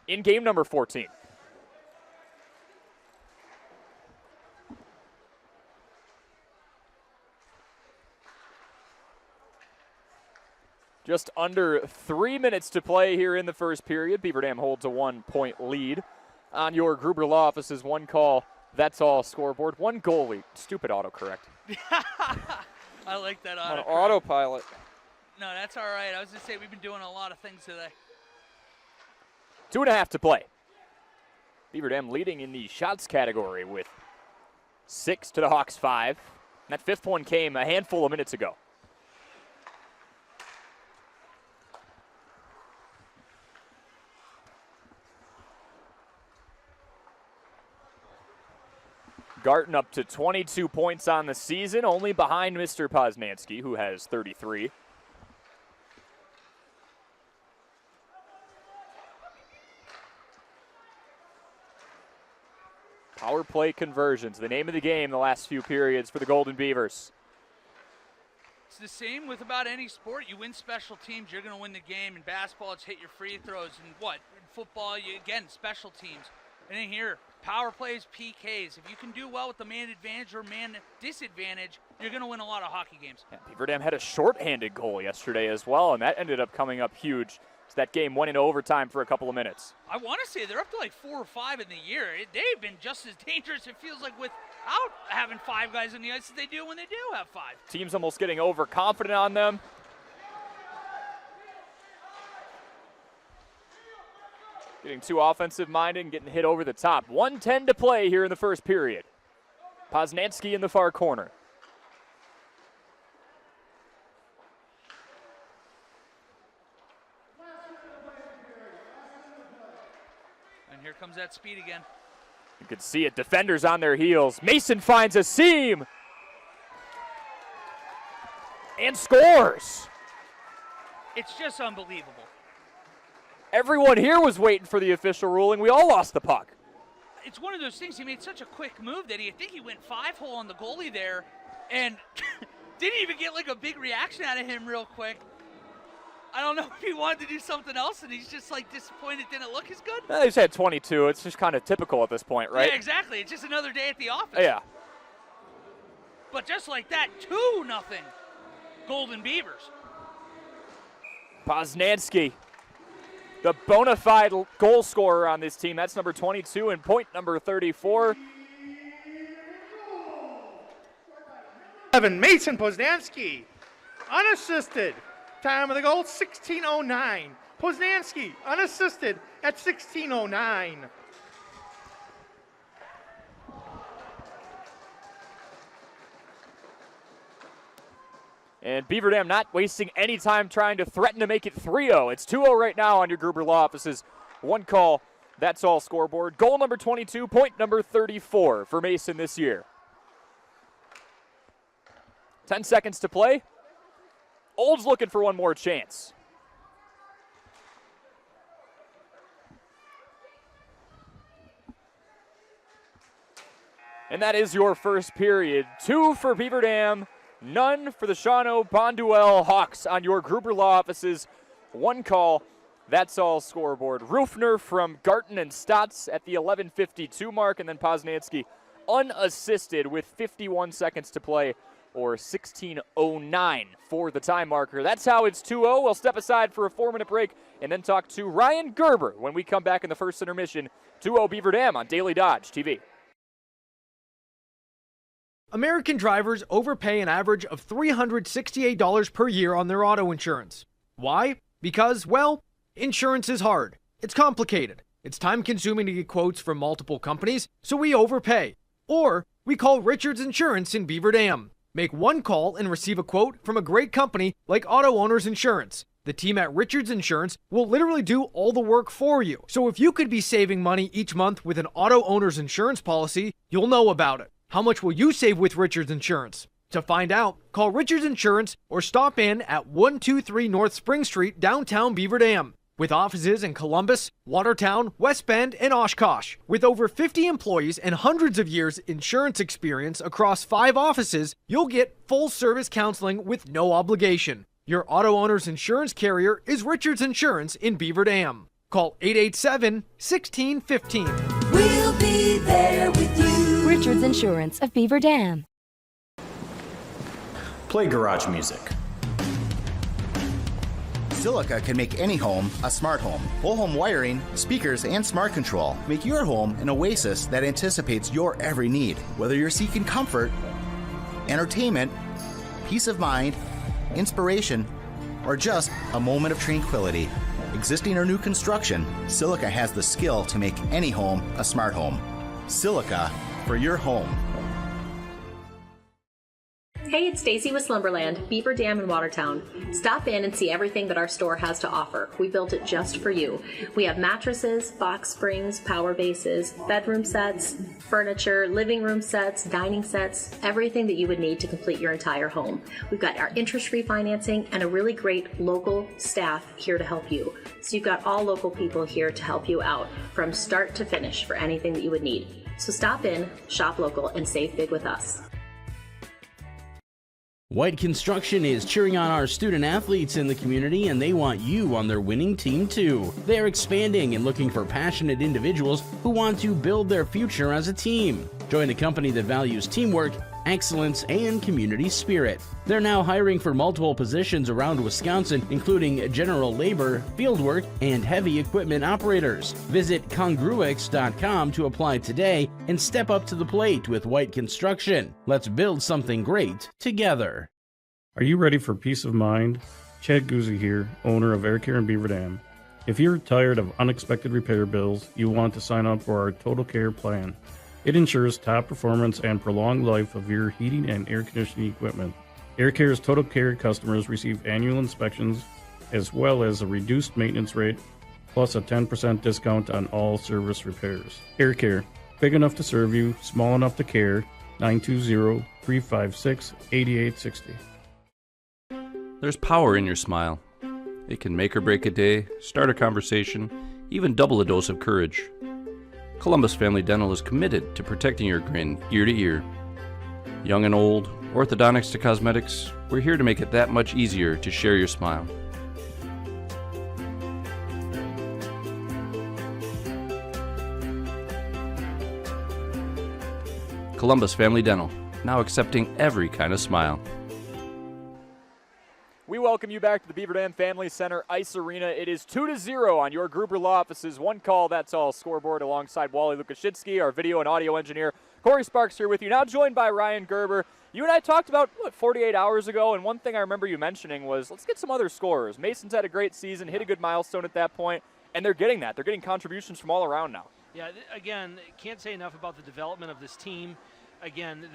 in game number 14. Just under 3 minutes to play here in the first period. Beaver Dam holds a 1-point lead on your Gruber Law Office's one call. That's all scoreboard. One goalie. Stupid autocorrect. I like that On autocorrect. autopilot. No, that's all right. I was going to say we've been doing a lot of things today. 2.5 to play. Beaver Dam leading in the shots category with 6 to the Hawks 5. And that 5th one came a handful of minutes ago. Garton up to 22 points on the season, only behind Mr. Poznanski, who has 33. Power play conversions, the name of the game the last few periods for the Golden Beavers. It's the same with about any sport. You win special teams, you're going to win the game. In basketball, it's hit your free throws. And what? In football, again, special teams. And in here, power plays, PKs. If you can do well with the man advantage or man disadvantage, you're going to win a lot of hockey games. Yeah, Beaver Dam had a shorthanded goal yesterday as well, and that ended up coming up huge. So that game went into overtime for a couple of minutes. I want to say they're up to like 4 or 5 in the year. They've been just as dangerous, it feels like, without having 5 guys on the ice as they do when they do have 5. Team's almost getting overconfident on them. Getting too offensive-minded and getting hit over the top. 1:10 to play here in the first period. Poznansky in the far corner. And here comes that speed again. You can see it. Defenders on their heels. Mason finds a seam. And scores. It's just unbelievable. Everyone here was waiting for the official ruling. We all lost the puck. It's one of those things. He made such a quick move that I think he went 5-hole on the goalie there and didn't even get like a big reaction out of him real quick. I don't know if he wanted to do something else and he's just like disappointed it didn't look as good. He's had 22. It's just kind of typical at this point, right? Yeah, exactly. It's just another day at the office. Yeah. But just like that, 2-0 Golden Beavers. Poznansky, the bona fide goal scorer on this team. That's number 22 and point number 34. Mason Poznansky, unassisted. Time of the goal, 16:09. Poznansky, unassisted at 16:09. And Beaver Dam not wasting any time trying to threaten to make it 3-0. It's 2-0 right now on your Gruber Law Office's one call. That's all scoreboard. Goal number 22, point number 34 for Mason this year. 10 seconds to play. Old's looking for one more chance. And that is your first period. 2 for Beaver Dam, none for the Shawano Bonduelle Hawks on your Gruber Law Office's one call. That's all scoreboard. Rufner from Garten and Stotts at the 11:52 mark, and then Poznansky unassisted with 51 seconds to play, or 16:09 for the time marker. That's how it's 2-0. We'll step aside for a 4-minute break and then talk to Ryan Gerber when we come back in the first intermission. 2-0 Beaver Dam on Daily Dodge TV. American drivers overpay an average of $368 per year on their auto insurance. Why? Because, well, insurance is hard. It's complicated. It's time-consuming to get quotes from multiple companies, so we overpay. Or we call Richards Insurance in Beaver Dam. Make one call and receive a quote from a great company like Auto Owners Insurance. The team at Richards Insurance will literally do all the work for you. So if you could be saving money each month with an Auto Owners Insurance policy, you'll know about it. How much will you save with Richards Insurance? To find out, call Richards Insurance or stop in at 123 North Spring Street, downtown Beaver Dam. With offices in Columbus, Watertown, West Bend, and Oshkosh. With over 50 employees and hundreds of years insurance experience across 5 offices, you'll get full-service counseling with no obligation. Your auto owner's insurance carrier is Richards Insurance in Beaver Dam. Call 887-1615. We'll be there with you. Richards Insurance of Beaver Dam. Play garage music. Silica can make any home a smart home. Whole home wiring, speakers, and smart control make your home an oasis that anticipates your every need. Whether you're seeking comfort, entertainment, peace of mind, inspiration, or just a moment of tranquility. Existing or new construction, Silica has the skill to make any home a smart home. Silica for your home. Hey, it's Stacy with Slumberland, Beaver Dam in Watertown. Stop in and see everything that our store has to offer. We built it just for you. We have mattresses, box springs, power bases, bedroom sets, furniture, living room sets, dining sets, everything that you would need to complete your entire home. We've got our interest-free financing and a really great local staff here to help you. So you've got all local people here to help you out from start to finish for anything that you would need. So stop in, shop local, and save big with us. White Construction is cheering on our student athletes in the community, and they want you on their winning team too. They're expanding and looking for passionate individuals who want to build their future as a team. Join a company that values teamwork, excellence, and community spirit. They're now hiring for multiple positions around Wisconsin, including general labor, fieldwork, and heavy equipment operators. Visit congruix.com to apply today and step up to the plate with White Construction. Let's build something great together. Are you ready for peace of mind? Chad Guzzi here, owner of Air Care in Beaver Dam. If you're tired of unexpected repair bills, you want to sign up for our Total Care plan. It ensures top performance and prolonged life of your heating and air conditioning equipment. Air Care's Total Care customers receive annual inspections as well as a reduced maintenance rate plus a 10% discount on all service repairs. Air Care, big enough to serve you, small enough to care. 920-356-8860. There's power in your smile. It can make or break a day, start a conversation, even double a dose of courage. Columbus Family Dental is committed to protecting your grin ear to ear. Young and old, orthodontics to cosmetics, we're here to make it that much easier to share your smile. Columbus Family Dental, now accepting every kind of smile. We welcome you back to the Beaver Dam Family Center Ice Arena. It is 2-0 on your Gruber Law Office's One Call, That's All scoreboard alongside Wally Lukashitsky, our video and audio engineer. Corey Sparks here with you, now joined by Ryan Gerber. You and I talked about, 48 hours ago, and one thing I remember you mentioning was, let's get some other scorers. Mason's had a great season, hit a good milestone at that point, and they're getting that. They're getting contributions from all around now. Yeah, again, can't say enough about the development of this team. Again,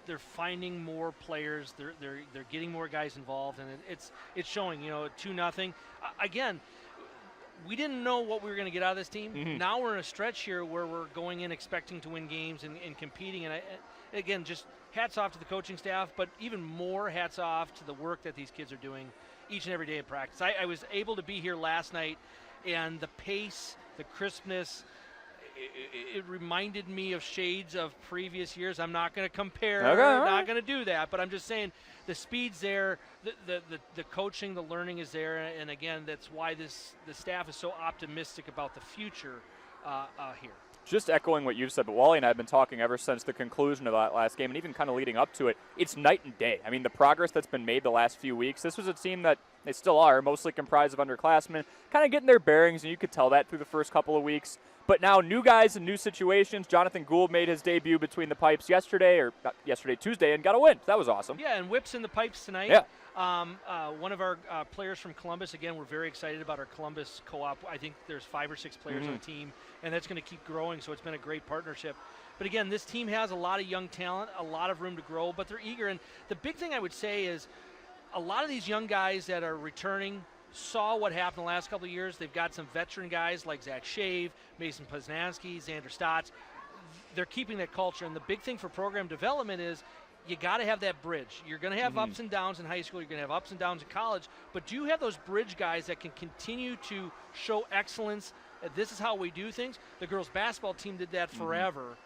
they're finding more players. They're getting more guys involved, and it's showing. 2-0. Again, we didn't know what we were going to get out of this team. Mm-hmm. Now we're in a stretch here where we're going in expecting to win games and competing. And again, just hats off to the coaching staff, but even more hats off to the work that these kids are doing each and every day in practice. I was able to be here last night, and the pace, the crispness. It reminded me of shades of previous years. I'm not going to compare. Okay, I'm not going to do that. But I'm just saying the speed's there, the coaching, the learning is there. And, again, that's why the staff is so optimistic about the future here. Just echoing what you've said, but Wally and I have been talking ever since the conclusion of that last game and even kind of leading up to it. It's night and day. I mean, the progress that's been made the last few weeks, this was a team that they still are, mostly comprised of underclassmen, kind of getting their bearings, and you could tell that through the first couple of weeks. But now new guys and new situations. Jonathan Gould made his debut between the pipes Tuesday, and got a win. That was awesome. Yeah, and Whip's in the pipes tonight. Yeah. One of our players from Columbus, again, we're very excited about our Columbus co-op. I think there's 5 or 6 players on the team, and that's going to keep growing, so it's been a great partnership. But again, this team has a lot of young talent, a lot of room to grow, but they're eager. And the big thing I would say is a lot of these young guys that are returning saw what happened the last couple of years. They've got some veteran guys like Zach Shave, Mason Poznansky, Xander Stotts. They're keeping that culture, and the big thing for program development is you got to have that bridge. You're going to have ups and downs in high school. You're going to have ups and downs in college. But do you have those bridge guys that can continue to show excellence? This is how we do things. The girls' basketball team did that forever.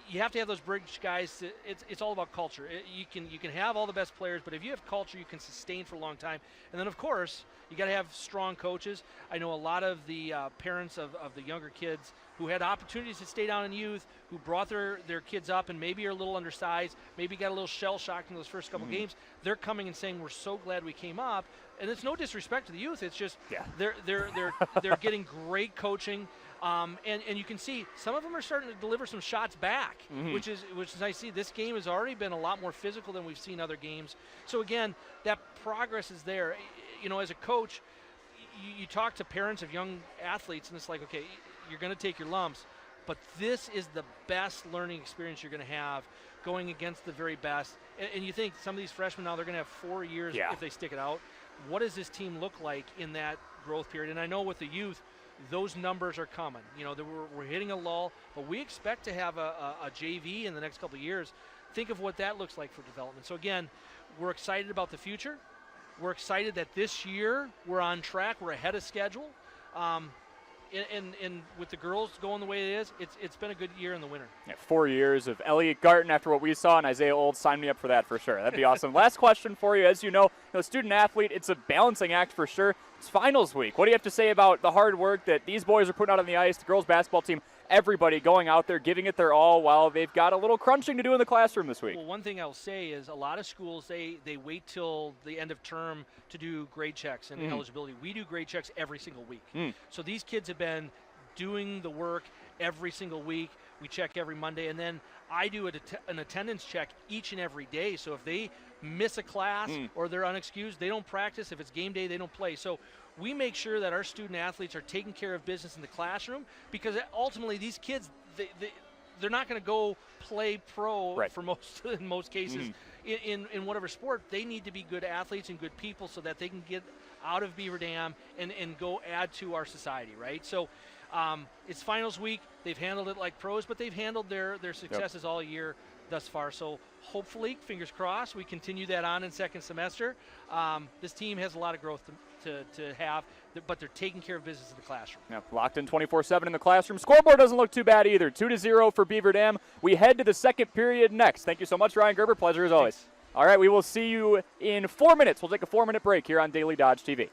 You have to have those bridge guys. It's all about culture. You can have all the best players, but if you have culture, you can sustain for a long time. And then, of course, you got to have strong coaches. I know a lot of the parents of the younger kids who had opportunities to stay down in youth, who brought their kids up and maybe are a little undersized, maybe got a little shell-shocked in those first couple games. They're coming and saying, we're so glad we came up. And it's no disrespect to the youth. It's just they're getting great coaching. And you can see some of them are starting to deliver some shots back, which is nice to see. This game has already been a lot more physical than we've seen other games. So again, that progress is there. As a coach, you talk to parents of young athletes, and it's like, okay, you're going to take your lumps, but this is the best learning experience you're going to have going against the very best. And you think some of these freshmen now, they're going to have 4 years if they stick it out. What does this team look like in that growth period? And I know with the youth, those numbers are coming. We're hitting a lull, but we expect to have a JV in the next couple of years. Think of what that looks like for development. So again, we're excited about the future. We're excited that this year we're on track. We're ahead of schedule. and with the girls going the way it is, it's been a good year in the winter. Yeah, 4 years of Elliot Garten after what we saw, and Isaiah Old, sign me up for that for sure. That'd be awesome. Last question for you. As you know, student athlete, it's a balancing act for sure. It's finals week. What do you have to say about the hard work that these boys are putting out on the ice, the girls basketball team, everybody going out there, giving it their all while they've got a little crunching to do in the classroom this week? Well, one thing I'll say is a lot of schools, they wait till the end of term to do grade checks and eligibility. We do grade checks every single week. So these kids have been doing the work every single week. We check every Monday, and then I do an attendance check each and every day. So if they miss a class or they're unexcused, they don't practice. If it's game day, they don't play. So we make sure that our student athletes are taking care of business in the classroom, because ultimately these kids, they're not going to go play pro for in most cases in whatever sport. They need to be good athletes and good people so that they can get out of Beaver Dam and go add to our society, right? So it's finals week. They've handled it like pros, but they've handled their successes all year thus far. So hopefully, fingers crossed, we continue that on in second semester. This team has a lot of growth to have, but they're taking care of business in the classroom. Yeah, locked in 24/7 in the classroom. Scoreboard doesn't look too bad either. 2-0 for Beaver Dam. We head to the second period next. Thank you so much, Ryan Gerber. Pleasure as always. Thanks. All right, we will see you in 4 minutes. We'll take a 4-minute break here on Daily Dodge TV.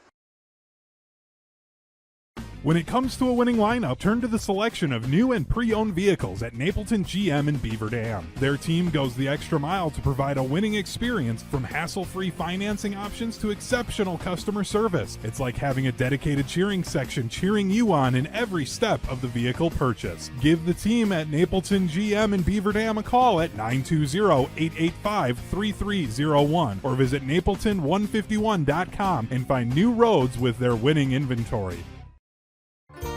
When it comes to a winning lineup, turn to the selection of new and pre-owned vehicles at Napleton GM in Beaver Dam. Their team goes the extra mile to provide a winning experience, from hassle-free financing options to exceptional customer service. It's like having a dedicated cheering section cheering you on in every step of the vehicle purchase. Give the team at Napleton GM in Beaver Dam a call at 920-885-3301 or visit napleton151.com and find new roads with their winning inventory.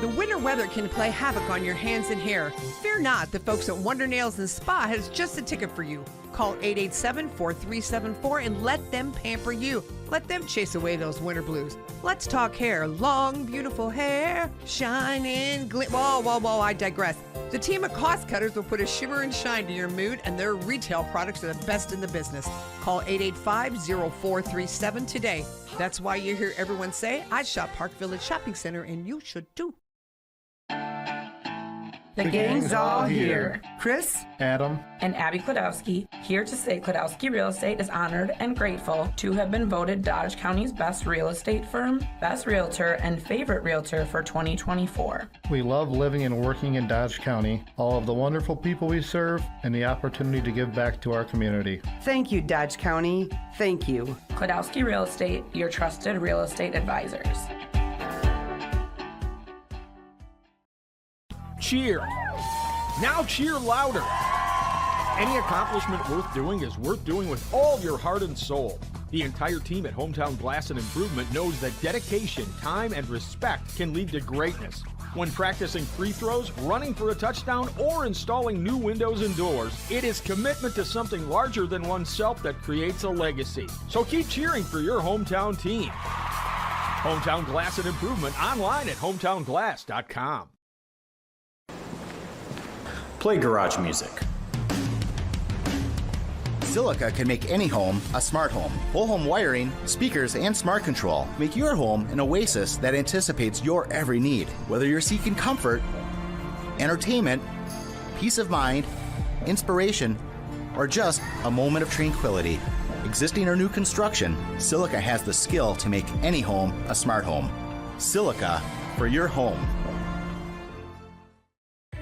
The winter weather can play havoc on your hands and hair. Fear not, the folks at Wonder Nails and Spa has just a ticket for you. Call 887-4374 and let them pamper you. Let them chase away those winter blues. Let's talk hair. Long, beautiful hair, shining, Whoa, I digress. The team of cost cutters will put a shimmer and shine to your mood, and their retail products are the best in the business. Call 885-0437 today. That's why you hear everyone say, I shop Park Village Shopping Center, and you should too. The gang's all here. Chris, Adam, and Abby Klodowski, here to say Klodowski Real Estate is honored and grateful to have been voted Dodge County's best real estate firm, best realtor, and favorite realtor for 2024. We love living and working in Dodge County, all of the wonderful people we serve, and the opportunity to give back to our community. Thank you, Dodge County. Thank you. Klodowski Real Estate, your trusted real estate advisors. Cheer. Now cheer louder. Any accomplishment worth doing is worth doing with all your heart and soul. The entire team at Hometown Glass and Improvement knows that dedication, time, and respect can lead to greatness. When practicing free throws, running for a touchdown, or installing new windows and doors, it is commitment to something larger than oneself that creates a legacy. So keep cheering for your hometown team. Hometown Glass and Improvement, online at hometownglass.com. Play garage music. Silica can make any home a smart home. Whole home wiring, speakers, and smart control make your home an oasis that anticipates your every need. Whether you're seeking comfort, entertainment, peace of mind, inspiration, or just a moment of tranquility. Existing or new construction, Silica has the skill to make any home a smart home. Silica for your home.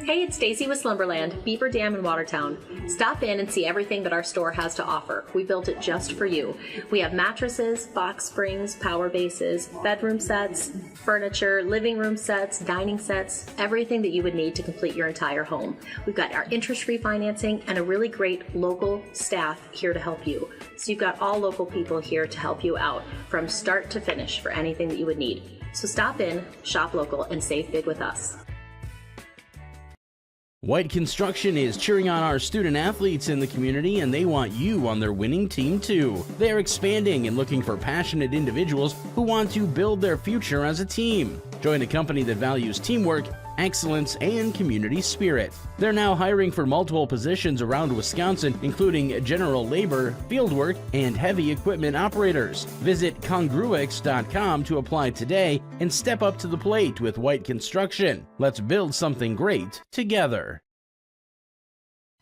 Hey, it's Stacy with Slumberland, Beaver Dam in Watertown. Stop in and see everything that our store has to offer. We built it just for you. We have mattresses, box springs, power bases, bedroom sets, furniture, living room sets, dining sets, everything that you would need to complete your entire home. We've got our interest-free financing and a really great local staff here to help you. So you've got all local people here to help you out from start to finish for anything that you would need. So stop in, shop local, and save big with us. White Construction is cheering on our student athletes in the community, and they want you on their winning team too. They're expanding and looking for passionate individuals who want to build their future as a team. Join a company that values teamwork, excellence, and community spirit. They're now hiring for multiple positions around Wisconsin, including general labor, fieldwork, and heavy equipment operators. Visit congruix.com to apply today and step up to the plate with White Construction. Let's build something great together.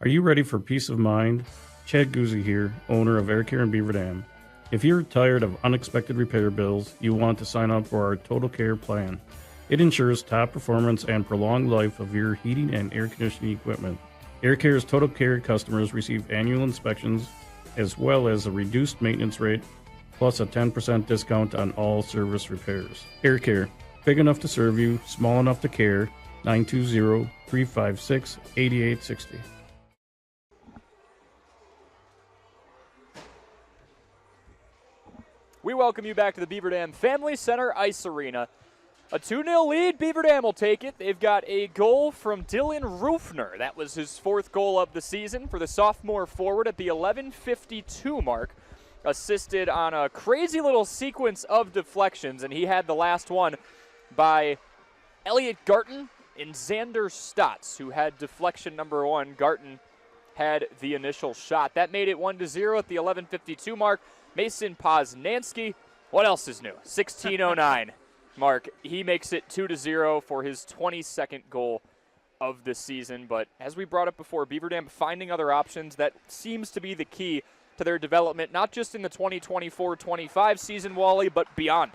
Are you ready for peace of mind? Chad Guzzi here, owner of Air Care in Beaver Dam. If you're tired of unexpected repair bills, you want to sign up for our Total Care plan. It ensures top performance and prolonged life of your heating and air conditioning equipment. Air Care's Total Care customers receive annual inspections as well as a reduced maintenance rate plus a 10% discount on all service repairs. Air Care, big enough to serve you, small enough to care. 920-356-8860. We welcome you back to the Beaver Dam Family Center Ice Arena. A 2-0 lead, Beaver Dam will take it. They've got a goal from Dylan Rufner. That was his 4th goal of the season for the sophomore forward at the 11:52 mark. Assisted on a crazy little sequence of deflections, and he had the last one by Elliot Garton and Xander Stotts, who had deflection number 1. Garton had the initial shot. That made it 1-0 at the 11:52 mark. Mason Poznansky, what else is new? 16:09 mark. He makes it 2-0 for his 22nd goal of the season. But as we brought up before, Beaver Dam finding other options, that seems to be the key to their development, not just in the 2024-25 season, Wally, but beyond.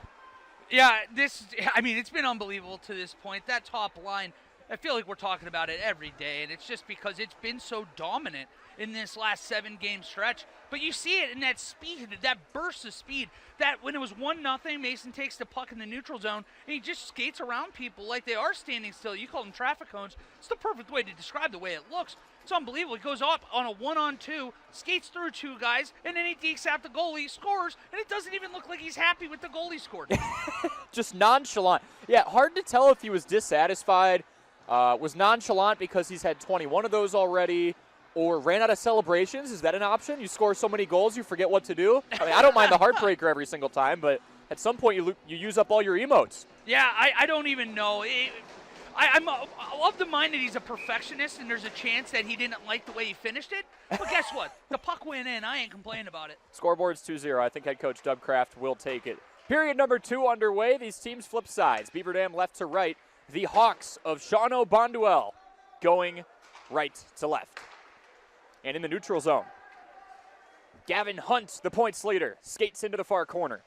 Yeah, it's been unbelievable to this point. That top line, I feel like we're talking about it every day, and it's just because it's been so dominant in this last 7-game stretch. But you see it in that speed, that burst of speed, that when it was 1-0, Mason takes the puck in the neutral zone, and he just skates around people like they are standing still. You call them traffic cones. It's the perfect way to describe the way it looks. It's unbelievable. He goes up on a 1-on-2, skates through 2 guys, and then he dekes out the goalie, scores, and it doesn't even look like he's happy with the goal he scored. Just nonchalant. Yeah, hard to tell if he was dissatisfied, was nonchalant because he's had 21 of those already, or ran out of celebrations. Is that an option? You score so many goals, you forget what to do? I mean, I don't mind the heartbreaker every single time, but at some point you use up all your emotes. Yeah, I don't even know. I'm of the mind that he's a perfectionist, and there's a chance that he didn't like the way he finished it. But guess what? The puck went in. I ain't complaining about it. Scoreboard's 2-0. I think head coach Doug Kraft will take it. Period number 2 underway. These teams flip sides. Beaver Dam left to right. The Hawks of Shawano Bonduel going right to left. And in the neutral zone, Gavin Hunt, the points leader, skates into the far corner.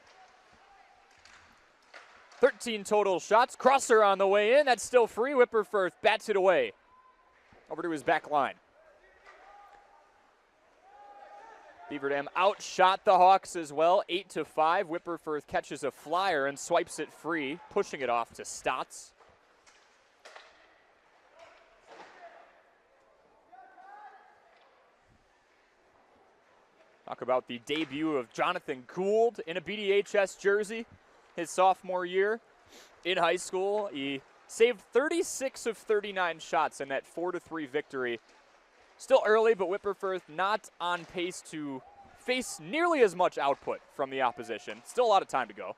13 total shots. Crosser on the way in. That's still free. Whipperfirth bats it away over to his back line. Beaver Dam outshot the Hawks as well, 8-5. Whipperfirth catches a flyer and swipes it free, pushing it off to Stotts. Talk about the debut of Jonathan Gould in a BDHS jersey his sophomore year in high school. He saved 36 of 39 shots in that 4-3 victory. Still early, but Whipperfirth not on pace to face nearly as much output from the opposition. Still a lot of time to go.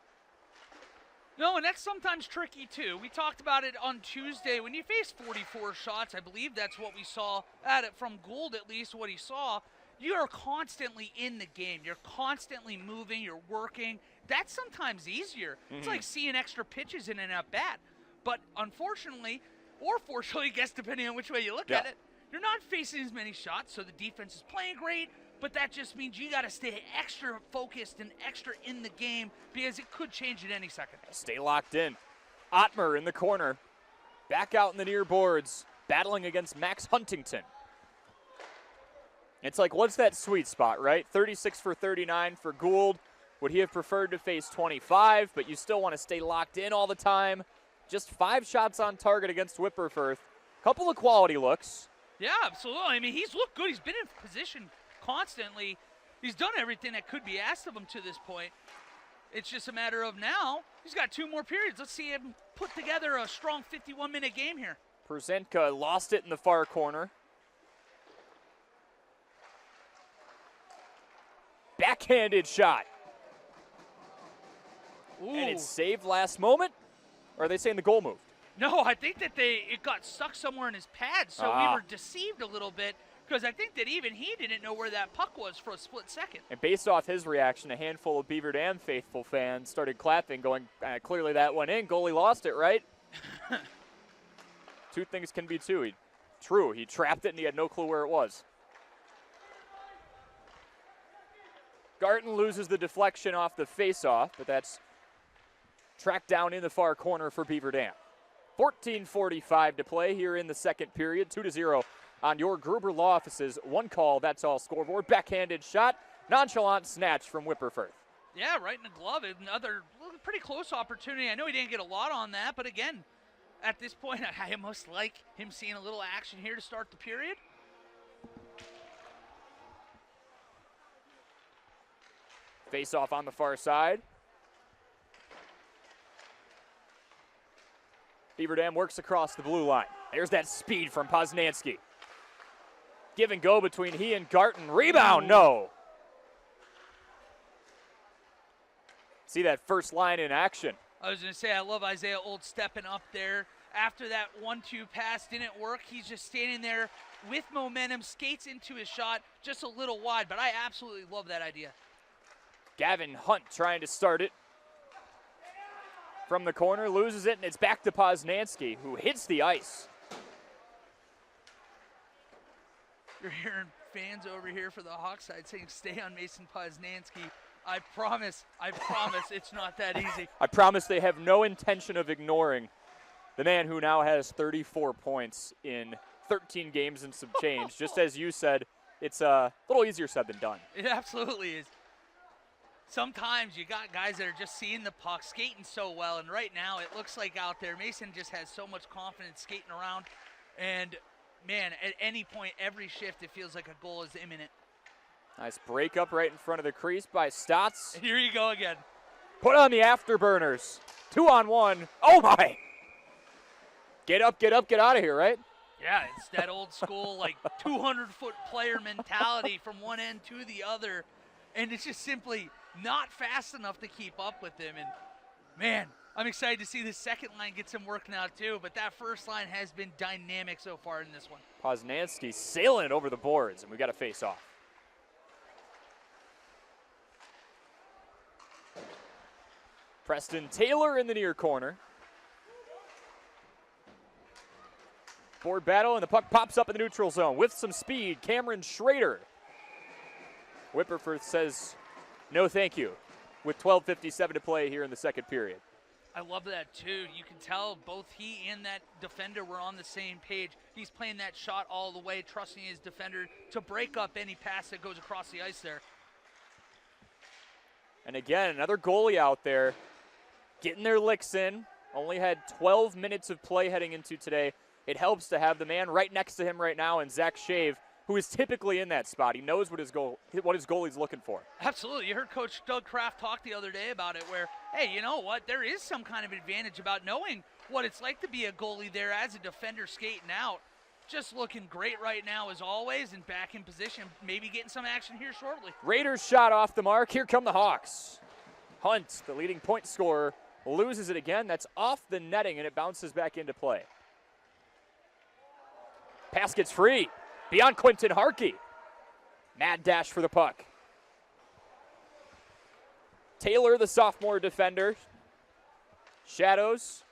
No, and that's sometimes tricky too. We talked about it on Tuesday. When you face 44 shots, I believe that's what we saw at it from Gould, at least what he saw. You are constantly in the game. You're constantly moving. You're working. That's sometimes easier. It's like seeing extra pitches in an at-bat. But unfortunately, or fortunately, I guess depending on which way you look at it, you're not facing as many shots, so the defense is playing great, but that just means you got to stay extra focused and extra in the game because it could change at any second. Stay locked in. Ottmer in the corner. Back out in the near boards, battling against Max Huntington. It's like, what's that sweet spot, right? 36 for 39 for Gould. Would he have preferred to face 25, but you still want to stay locked in all the time? Just 5 shots on target against Whipperfirth. Couple of quality looks. Yeah, absolutely. I mean, he's looked good. He's been in position constantly. He's done everything that could be asked of him to this point. It's just a matter of now, he's got 2 more periods. Let's see him put together a strong 51-minute game here. Przenka lost it in the far corner. Backhanded shot. Ooh. And it's saved last moment? Or are they saying the goal moved? No, I think that it got stuck somewhere in his pad, so we were deceived a little bit because I think that even he didn't know where that puck was for a split second. And based off his reaction, a handful of Beaver Dam faithful fans started clapping, going, clearly that went in. Goalie lost it, right? Two things can be true. He trapped it and he had no clue where it was. Garton loses the deflection off the face-off, but that's tracked down in the far corner for Beaver Dam. 14:45 to play here in the second period. 2-0 on your Gruber Law Office's one call, that's all scoreboard. Backhanded shot, nonchalant snatch from Whipperfirth. Yeah, right in the glove. Another pretty close opportunity. I know he didn't get a lot on that, but again, at this point, I almost like him seeing a little action here to start the period. Face off on the far side. Beaver Dam works across the blue line. There's that speed from Poznanski. Give and go between he and Garton. Rebound, no. See that first line in action. I was going to say, I love Isaiah Old stepping up there. After that 1-2 pass didn't work, he's just standing there with momentum, skates into his shot, just a little wide, but I absolutely love that idea. Gavin Hunt trying to start it. From the corner, loses it, and it's back to Poznanski, who hits the ice. You're hearing fans over here for the Hawk side saying, stay on Mason Poznanski. I promise, it's not that easy. I promise they have no intention of ignoring the man who now has 34 points in 13 games and some change. Just as you said, it's a little easier said than done. It absolutely is. Sometimes you got guys that are just seeing the puck, skating so well, and right now it looks like out there Mason just has so much confidence skating around, and man, at any point, every shift, it feels like a goal is imminent. Nice breakup right in front of the crease by Stotts. And here you go again. Put on the afterburners. 2-on-1. Oh my! Get up, get out of here, right? Yeah, it's that old school, like 200-foot player mentality from one end to the other, and it's just simply not fast enough to keep up with him. And man, I'm excited to see the second line get some work now too, but that first line has been dynamic so far in this one. Poznanski sailing it over the boards, and we got a face off. Preston Taylor in the near corner. Board battle, and the puck pops up in the neutral zone with some speed. Cameron Schrader. Whipperfirth says no thank you with 12:57 to play here in the second period. I love that too. You can tell both he and that defender were on the same page. He's playing that shot all the way, trusting his defender to break up any pass that goes across the ice there. And again, another goalie out there getting their licks in. Only had 12 minutes of play heading into today. It helps to have the man right next to him right now, and Zach Shave, who is typically in that spot. He knows what his goalie's looking for. Absolutely. You heard Coach Doug Kraft talk the other day about it where, hey, you know what? There is some kind of advantage about knowing what it's like to be a goalie there as a defender skating out. Just looking great right now as always and back in position. Maybe getting some action here shortly. Raiders shot off the mark. Here come the Hawks. Hunt, the leading point scorer, loses it again. That's off the netting, and it bounces back into play. Pass gets free. Beyond Quentin Harkey. Mad dash for the puck. Taylor, the sophomore defender. Shadows.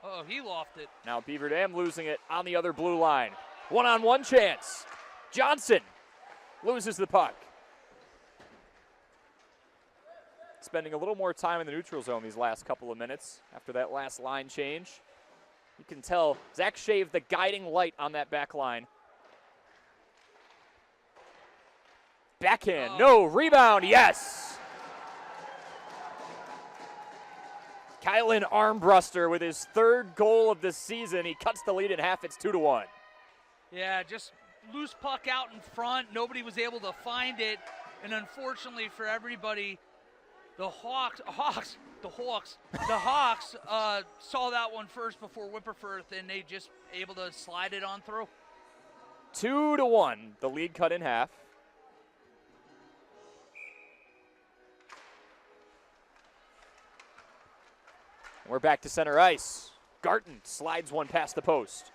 Oh, he lofted it. Now Beaver Dam losing it on the other blue line. One-on-one chance. Johnson loses the puck. Spending a little more time in the neutral zone these last couple of minutes after that last line change. You can tell Zach Shave, the guiding light on that back line. Backhand, no, rebound, yes. Kylan Armbruster with his third goal of the season. He cuts the lead in half, it's 2-1. Yeah, just loose puck out in front. Nobody was able to find it. And unfortunately for everybody, the Hawks saw that one first before Whipperfirth, and they just able to slide it on through. 2-1, the lead cut in half. We're back to center ice. Garten slides one past the post.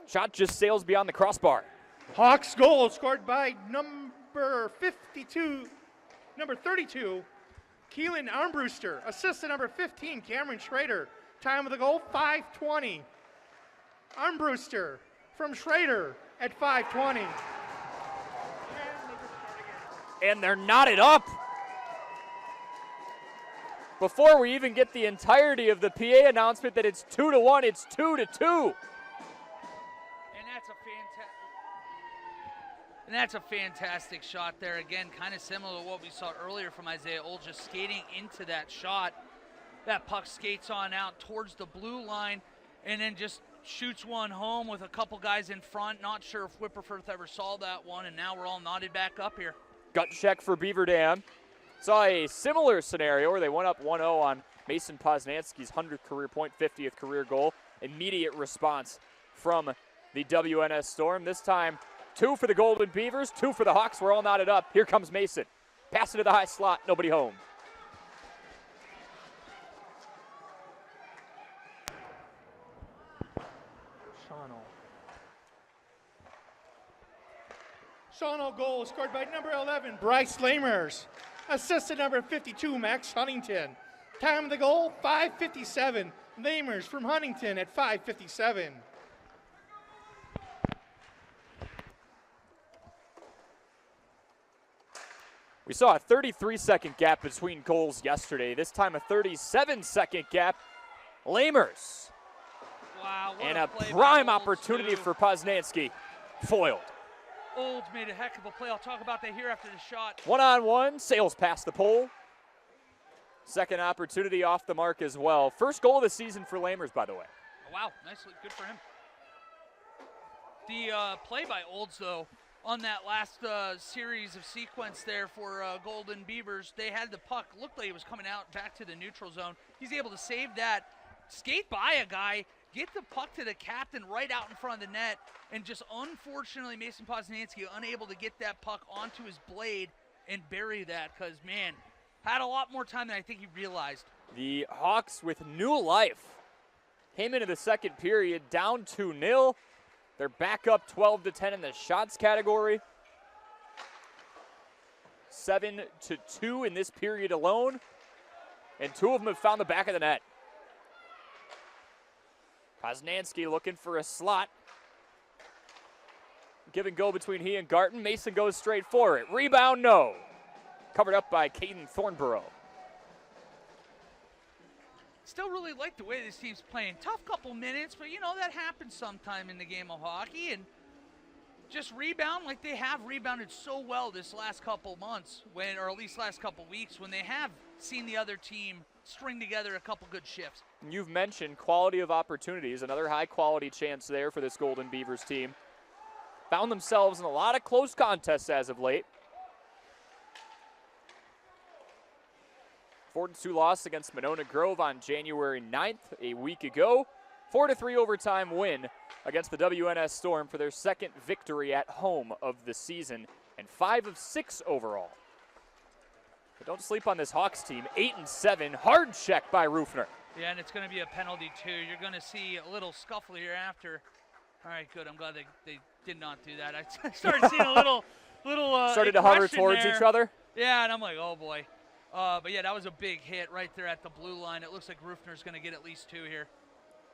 Shot just sails beyond the crossbar. Hawks goal scored by number 32, Keelan Armbruster. Assist to number 15, Cameron Schrader. Time of the goal, 5:20. Armbruster from Schrader at 5:20. And they're knotted up. Before we even get the entirety of the PA announcement that it's 2-1, it's 2-2. And that's a fantastic shot there. Again, kind of similar to what we saw earlier from Isaiah Old, just skating into that shot. That puck skates on out towards the blue line and then just shoots one home with a couple guys in front. Not sure if Whipperforth ever saw that one, and now we're all knotted back up here. Gut check for Beaver Dam. Saw a similar scenario where they went up 1-0 on Mason Poznanski's 100th career point, 50th career goal. Immediate response from the WNS Storm. This time, 2 for the Golden Beavers, 2 for the Hawks. We're all knotted up. Here comes Mason. Pass it to the high slot. Nobody home. Shawano goal scored by number 11, Bryce Lamers. Assist to number 52, Max Huntington. Time of the goal, 5:57. Lamers from Huntington at 5:57. We saw a 33-second gap between goals yesterday. This time a 37-second gap. Lamers. Wow, what and a a play prime by Olds, opportunity too. for Poznanski. Foiled. Olds made a heck of a play. I'll talk about that here after the shot. One-on-one, sails past the pole. Second opportunity off the mark as well. First goal of the season for Lamers, by the way. Oh, wow, nicely, good for him. The play by Olds, though, on that last series of sequence there for Golden Beavers, they had the puck, looked like it was coming out back to the neutral zone. He's able to save that, skate by a guy, get the puck to the captain right out in front of the net, and just unfortunately Mason Poznanski unable to get that puck onto his blade and bury that because, man, had a lot more time than I think he realized. The Hawks with new life came into the second period down 2-0. They're back up 12-10 in the shots category. 7-2 in this period alone. And 2 of them have found the back of the net. Poznanski looking for a slot. Give and go between he and Garten. Mason goes straight for it. Rebound, no. Covered up by Caden Thornborough. Still really like the way this team's playing. Tough couple minutes, but you know, that happens sometime in the game of hockey. And just rebound like they have rebounded so well this last couple months, or at least last couple weeks, when they have seen the other team string together a couple good shifts. You've mentioned quality of opportunities. Another high-quality chance there for this Golden Beavers team. Found themselves in a lot of close contests as of late. 4-2 loss against Monona Grove on January 9th, a week ago. 4-3 overtime win against the WNS Storm for their second victory at home of the season, and 5 of 6 overall. But don't sleep on this Hawks team. 8-7, hard check by Rufner. Yeah, and it's going to be a penalty too. You're going to see a little scuffle here after. All right, good. I'm glad they did not do that. I started seeing a little started to hover towards there. each other. Yeah, and I'm like, oh boy. But yeah, that was a big hit right there at the blue line. It looks like Rufner's going to get at least 2 here.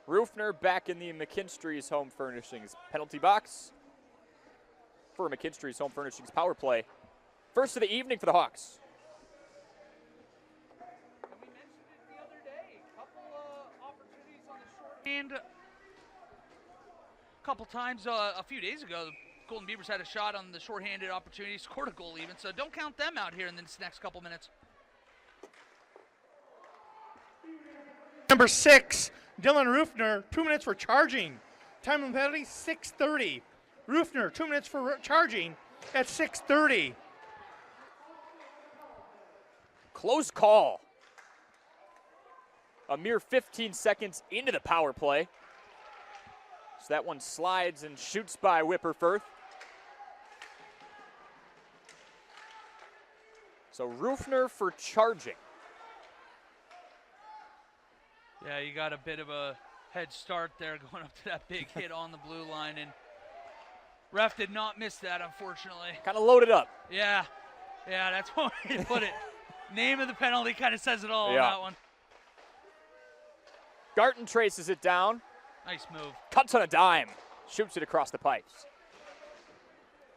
Rufner back in the McKinstry's Home Furnishings penalty box for McKinstry's Home Furnishings power play. First of the evening for the Hawks. And we mentioned it the other day. A couple opportunities on the short hand. A couple times a few days ago, the Golden Beavers had a shot on the shorthanded opportunity, scored a goal even. So don't count them out here in this next couple minutes. Number 6, Dylan Rufner, 2 minutes for charging. Time of penalty, 6:30. Rufner, 2 minutes for charging at 6:30. Close call. A mere 15 seconds into the power play. So that one slides and shoots by Whipperfirth. So Rufner for charging. Yeah, you got a bit of a head start there going up to that big hit on the blue line, and ref did not miss that, unfortunately. Kind of loaded up. Yeah, that's one way to put it. Name of the penalty kind of says it all on that one. Garton traces it down. Nice move. Cuts on a dime. Shoots it across the pipes.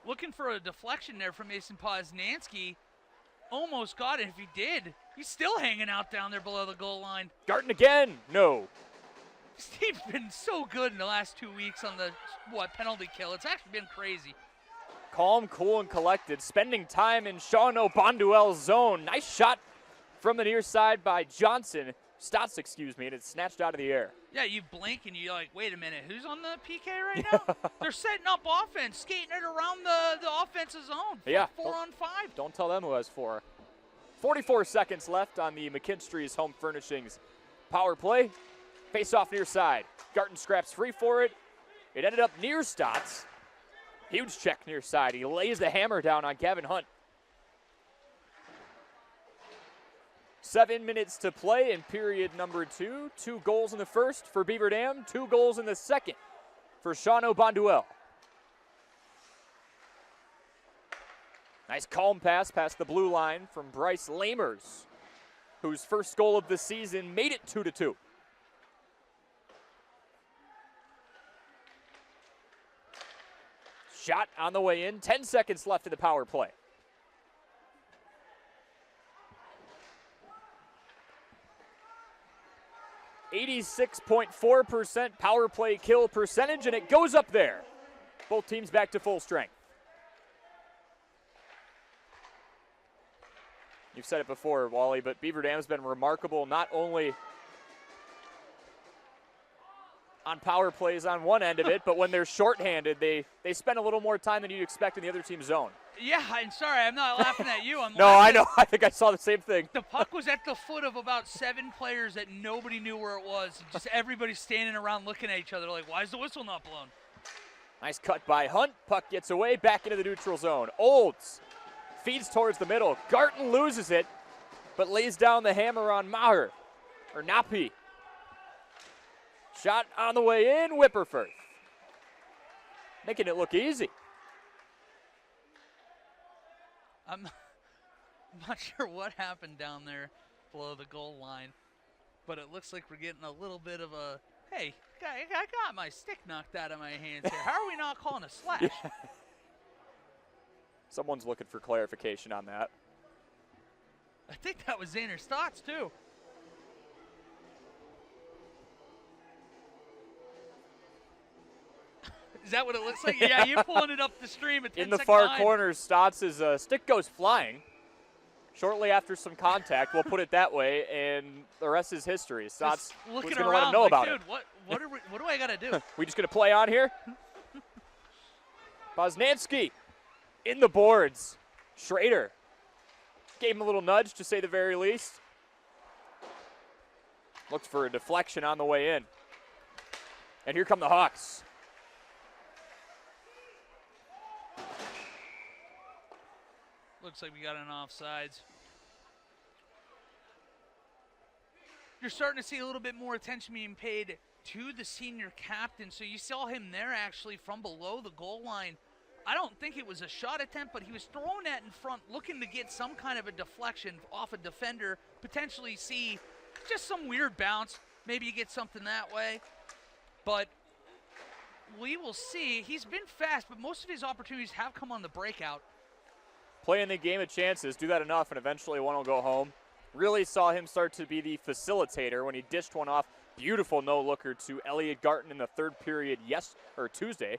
Looking for a deflection there from Mason Poznansky. Almost got it. If he did, he's still hanging out down there below the goal line. Garton again. No. This team's been so good in the last 2 weeks on the, penalty kill. It's actually been crazy. Calm, cool, and collected. Spending time in Shawano Bonduel's zone. Nice shot from the near side by Johnson. Stotts, and it's snatched out of the air. Yeah, you blink and you're like, wait a minute, who's on the PK right now? They're setting up offense, skating it around the offensive zone. Yeah. 4 on 5. Don't tell them who has 4. 44 seconds left on the McKinstry's Home Furnishings power play. Face off near side. Garton scraps free for it. It ended up near Stotts. Huge check near side. He lays the hammer down on Gavin Hunt. 7 minutes to play in period number 2. 2 goals in the first for Beaver Dam. 2 goals in the second for Shawano Bonduel. Nice calm pass past the blue line from Bryce Lamers, whose first goal of the season made it 2-2. Shot on the way in. 10 seconds left in the power play. .4% power play kill percentage, and it goes up there. Both teams back to full strength. You've said it before, Wally, but Beaver Dam's been remarkable not only on power plays on one end of it, but when they're shorthanded, they spend a little more time than you'd expect in the other team's zone. Yeah, I'm sorry, I'm not laughing at you. No, I know. I think I saw the same thing. The puck was at the foot of about 7 players that nobody knew where it was. Just everybody standing around looking at each other like, why is the whistle not blown? Nice cut by Hunt. Puck gets away, back into the neutral zone. Olds feeds towards the middle. Garton loses it, but lays down the hammer on Maher, or Napi. Shot on the way in, Whipperfirth. Making it look easy. I'm not sure what happened down there below the goal line, but it looks like we're getting a little bit of a, hey, I got my stick knocked out of my hands here. How are we not calling a slash? Someone's looking for clarification on that. I think that was Xander Stotts, too. Is that what it looks like? Yeah, you're pulling it up the stream at 10 In the far corner, Stotts' stick goes flying. Shortly after some contact, we'll put it that way, and the rest is history. Stotts was going to let him know like, about dude, it. What do I got to do? We just going to play on here? Poznansky in the boards. Schrader gave him a little nudge, to say the very least. Looked for a deflection on the way in. And here come the Hawks. Looks like we got an offsides. You're starting to see a little bit more attention being paid to the senior captain. So you saw him there actually from below the goal line. I don't think it was a shot attempt, but he was throwing that in front, looking to get some kind of a deflection off a defender, potentially see just some weird bounce. Maybe you get something that way. But we will see. He's been fast, but most of his opportunities have come on the breakout. Playing the game of chances, do that enough, and eventually one will go home. Really saw him start to be the facilitator when he dished one off. Beautiful no-looker to Elliot Garton in the third period Tuesday.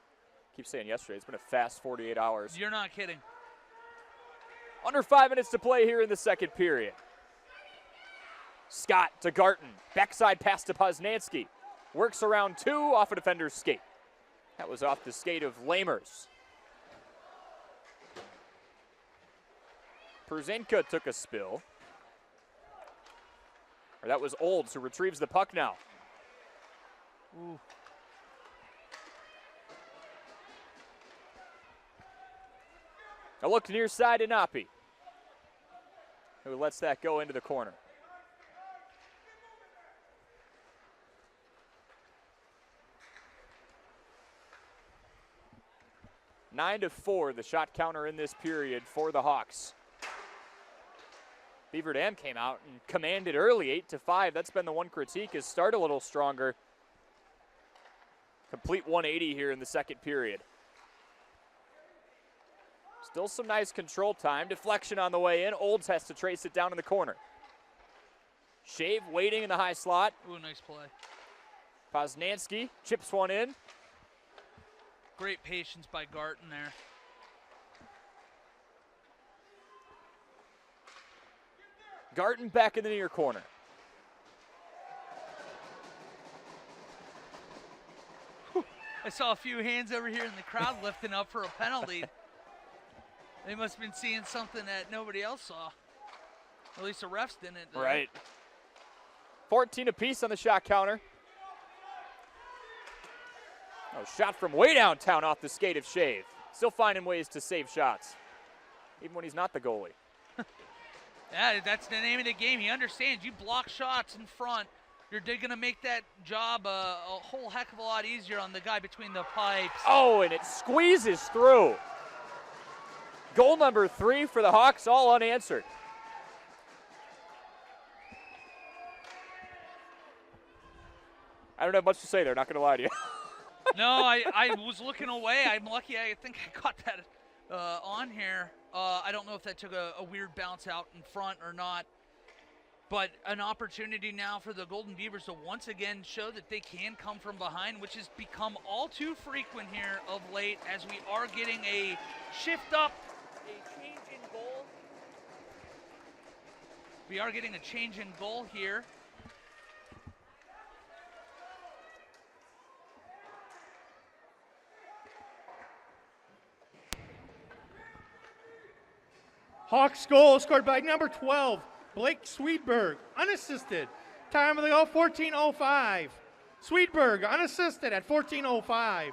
Keep saying yesterday. It's been a fast 48 hours. You're not kidding. Under 5 minutes to play here in the second period. Scott to Garton. Backside pass to Poznansky. Works around 2 off a defender's skate. That was off the skate of Lamers. Perzenka took a spill. Or that was Olds who retrieves the puck now. Ooh. A look near side to Napi, who lets that go into the corner. Nine to 4, the shot counter in this period for the Hawks. Beaver Dam came out and commanded early, 8 to 5. That's been the one critique, is start a little stronger. Complete 180 here in the second period. Still some nice control time. Deflection on the way in. Olds has to trace it down in the corner. Shave waiting in the high slot. Ooh, nice play. Poznanski chips one in. Great patience by Garton there. Garton back in the near corner. I saw a few hands over here in the crowd lifting up for a penalty. They must have been seeing something that nobody else saw. At least the refs didn't. Right. 14 apiece on the shot counter. Oh, shot from way downtown off the skate of Shave. Still finding ways to save shots, even when he's not the goalie. Yeah, that's the name of the game. He understands you block shots in front. You're going to make that job a whole heck of a lot easier on the guy between the pipes. Oh, and it squeezes through. Goal number 3 for the Hawks, all unanswered. I don't have much to say there, not going to lie to you. No, I was looking away. I'm lucky I think I got that on here. I don't know if that took a weird bounce out in front or not. But an opportunity now for the Golden Beavers to once again show that they can come from behind, which has become all too frequent here of late as we are getting a shift up, a change in goal. We are getting a change in goal here. Hawks goal scored by number 12, Blake Swedberg, unassisted. Time of the goal, 14:05. Swedberg unassisted at 14:05.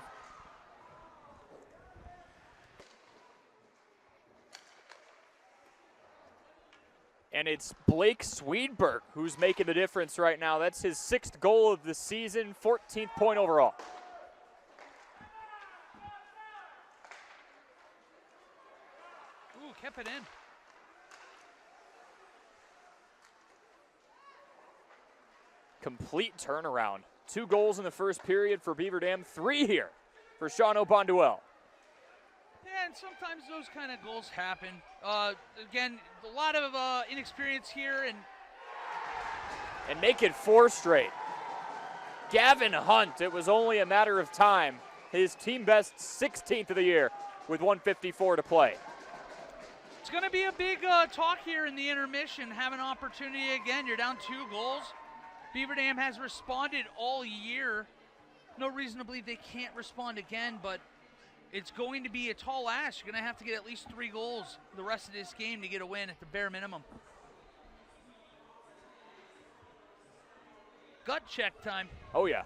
And it's Blake Swedberg who's making the difference right now. That's his 6th goal of the season, 14th point overall. Ooh, kept it in. Complete turnaround. 2 goals in the first period for Beaver Dam, 3 here for Shawano Bonduel. Yeah, and sometimes those kind of goals happen. Again, a lot of inexperience here. And make it 4 straight. Gavin Hunt, it was only a matter of time. His team best 16th of the year with 1:54 to play. It's going to be a big talk here in the intermission. Have an opportunity again. You're down 2 goals. Beaver Dam has responded all year. No reason to believe they can't respond again, but it's going to be a tall ask. You're going to have to get at least 3 goals the rest of this game to get a win at the bare minimum. Gut check time. Oh, yeah.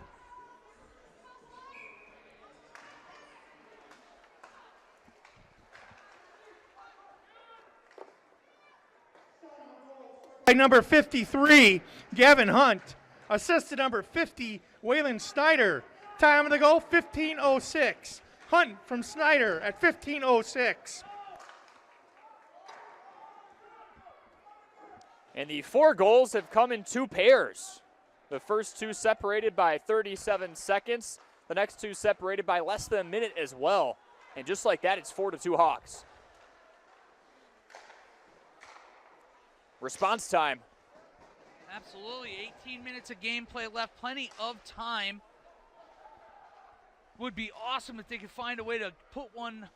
By number 53, Gavin Hunt. Assist to number 50, Waylon Snyder. Time of the goal, 15:06. Hunt from Snyder at 15:06. And the 4 goals have come in 2 pairs. The first 2 separated by 37 seconds. The next 2 separated by less than a minute as well. And just like that, it's 4-2 Hawks. Response time. Absolutely. 18 minutes of gameplay left. Plenty of time. Would be awesome if they could find a way to put one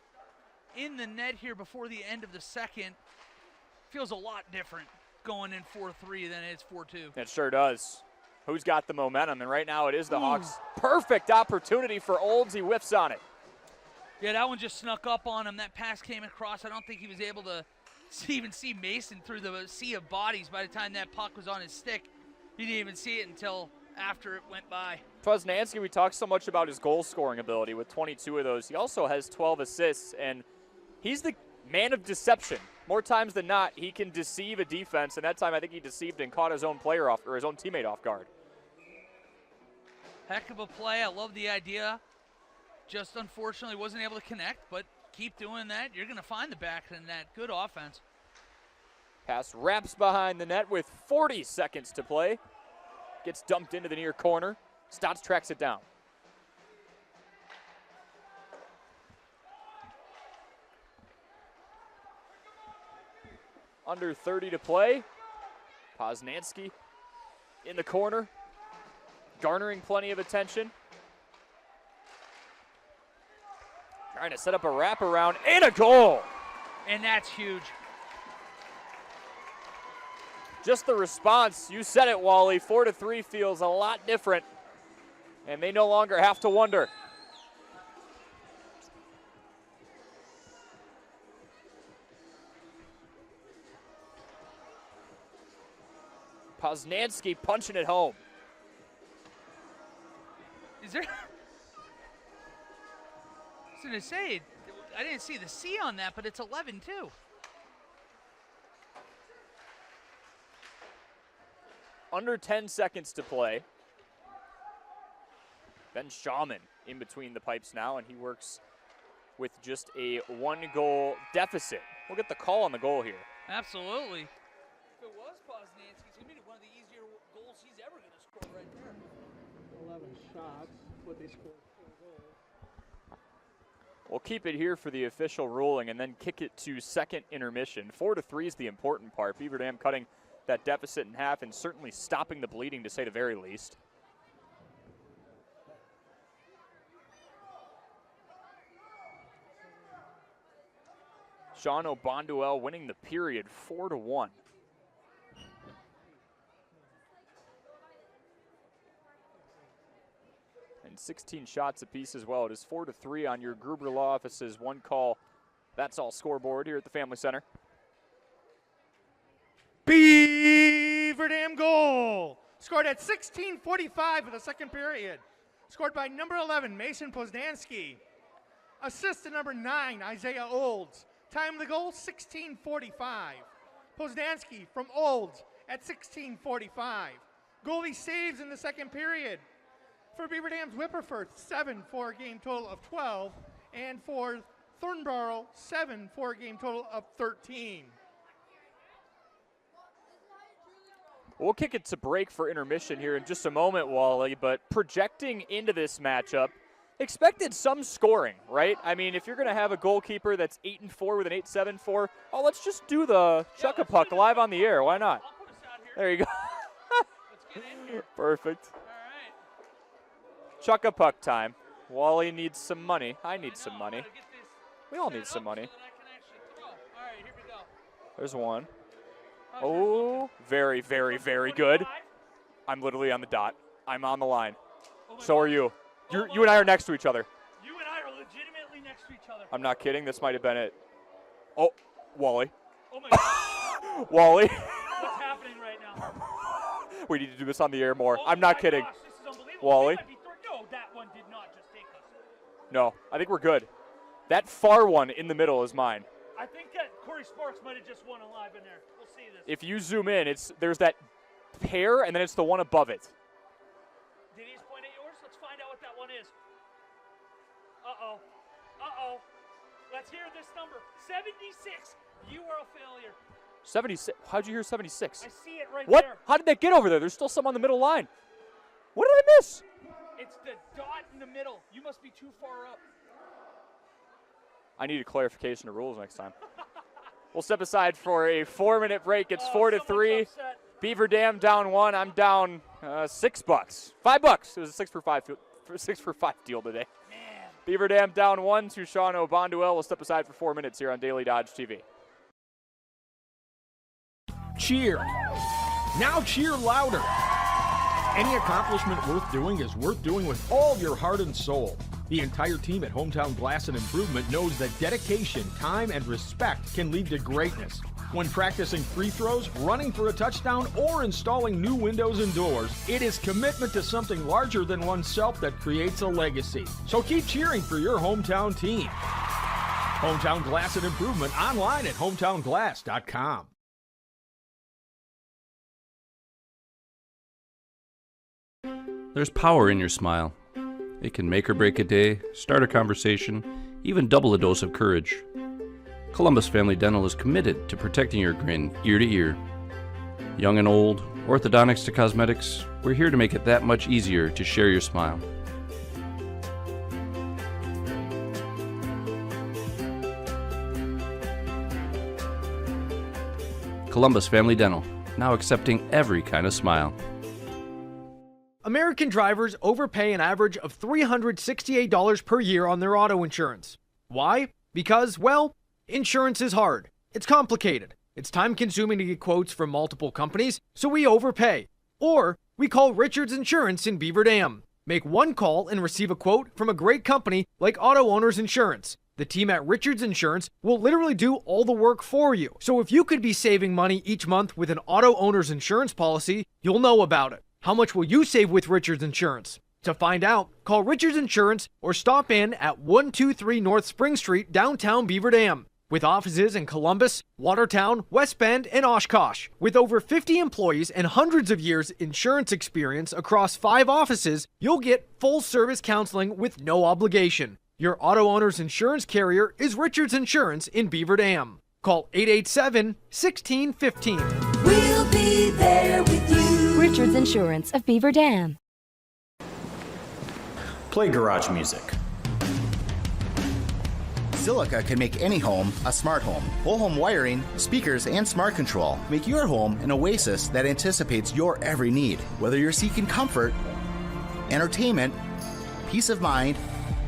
in the net here before the end of the second. Feels a lot different going in 4-3 than it is 4-2. It sure does. Who's got the momentum? And right now it is the Hawks. Perfect opportunity for Olds. He whiffs on it. Yeah, that one just snuck up on him. That pass came across. I don't think he was able to even see Mason through the sea of bodies by the time that puck was on his stick. He didn't even see it until after it went by. Poznanski, we talked so much about his goal scoring ability with 22 of those. He also has 12 assists, and he's the man of deception. More times than not, he can deceive a defense, and that time I think he deceived and caught his own player off, or his own teammate off guard. Heck of a play. I love the idea. Just unfortunately wasn't able to connect, but keep doing that. You're going to find the back of the net. Good offense. Pass wraps behind the net with 40 seconds to play. Gets dumped into the near corner. Stotts tracks it down. Under 30 to play. Poznansky in the corner, garnering plenty of attention. Trying to set up a wraparound and a goal. And that's huge. Just the response, you said it, Wally. 4-3 feels a lot different, and they no longer have to wonder. Poznansky punching it home. Is there? I was going to say, I didn't see the C on that, but it's 11-2. Under 10 seconds to play. Ben Shawman in between the pipes now, and he works with just a 1-goal deficit. We'll get the call on the goal here. Absolutely. If it was Poznansky, it's going to be one of the easier goals he's ever going to score right there. 11 shots, what they scored 4 goals. We'll keep it here for the official ruling and then kick it to second intermission. 4-3 is the important part. Beaver Dam cutting that deficit in half and certainly stopping the bleeding, to say the very least. Shawano Bonduel winning the period 4-1. And 16 shots apiece as well. It is 4-3 on your Gruber Law Office's one call. That's all scoreboard here at the Family Center. Beaver Dam goal. Scored at 16:45 of the second period. Scored by number 11, Mason Poznansky. Assist to number 9, Isaiah Olds. Time of the goal, 16:45. Poznansky from Olds at 16:45. Goalie saves in the second period. For Beaver Dam's Whipperford, 7 for a game total of 12. And for Thornborough, 7 for a game total of 13. We'll kick it to break for intermission here in just a moment, Wally, but projecting into this matchup, expected some scoring, right? I mean, if you're going to have a goalkeeper that's 8-4 with an 8.74, oh, let's just do the chuck-a-puck live on the air. Why not? There you go. Perfect. Chuck-a-puck time. Wally needs some money. I need some money. We all need some money. There's one. Oh, very, very, very good. I'm literally on the dot. I'm on the line. So are you. You and I are next to each other. You and I are legitimately next to each other. I'm not kidding. This might have been it. Oh, Wally. Oh my God. Wally. What's happening right now? We need to do this on the air more. I'm not kidding. Gosh, this is unbelievable. Wally. No, that one did not just take us. No, I think we're good. That far one in the middle is mine. I think that Corey Sparks might have just won a live in there. We'll see this. If you zoom in, there's that pair, and then it's the one above it. Did he just point at yours? Let's find out what that one is. Uh-oh. Uh-oh. Let's hear this number. 76. You are a failure. 76. How'd you hear 76? I see it right What? there. How did that get over there? There's still some on the middle line. What did I miss? It's the dot in the middle. You must be too far up. I need a clarification of rules next time. We'll step aside for a 4-minute break. It's 4-3. Beaver Dam down 1. I'm down $6. $5. It was a 6 for 5 deal today. Man. Beaver Dam down 1 to Shawano Bonduel. We'll step aside for 4 minutes here on Daily Dodge TV. Cheer. Now cheer louder. Any accomplishment worth doing is worth doing with all your heart and soul. The entire team at Hometown Glass and Improvement knows that dedication, time, and respect can lead to greatness. When practicing free throws, running for a touchdown, or installing new windows and doors, it is commitment to something larger than oneself that creates a legacy. So keep cheering for your hometown team. Hometown Glass and Improvement online at hometownglass.com. There's power in your smile. It can make or break a day, start a conversation, even double a dose of courage. Columbus Family Dental is committed to protecting your grin ear to ear. Young and old, orthodontics to cosmetics, we're here to make it that much easier to share your smile. Columbus Family Dental, now accepting every kind of smile. American drivers overpay an average of $368 per year on their auto insurance. Why? Because, well, insurance is hard. It's complicated. It's time-consuming to get quotes from multiple companies, so we overpay. Or we call Richards Insurance in Beaver Dam. Make one call and receive a quote from a great company like Auto Owners Insurance. The team at Richards Insurance will literally do all the work for you. So if you could be saving money each month with an Auto Owners Insurance policy, you'll know about it. How much will you save with Richards Insurance? To find out, call Richards Insurance or stop in at 123 North Spring Street, downtown Beaver Dam. With offices in Columbus, Watertown, West Bend, and Oshkosh. With over 50 employees and hundreds of years insurance experience across 5 offices, you'll get full-service counseling with no obligation. Your auto owner's insurance carrier is Richards Insurance in Beaver Dam. Call 887-1615. We'll be there with you. Richards Insurance of Beaver Dam. Play garage music. Silica can make any home a smart home. Whole home wiring, speakers, and smart control make your home an oasis that anticipates your every need. Whether you're seeking comfort, entertainment, peace of mind,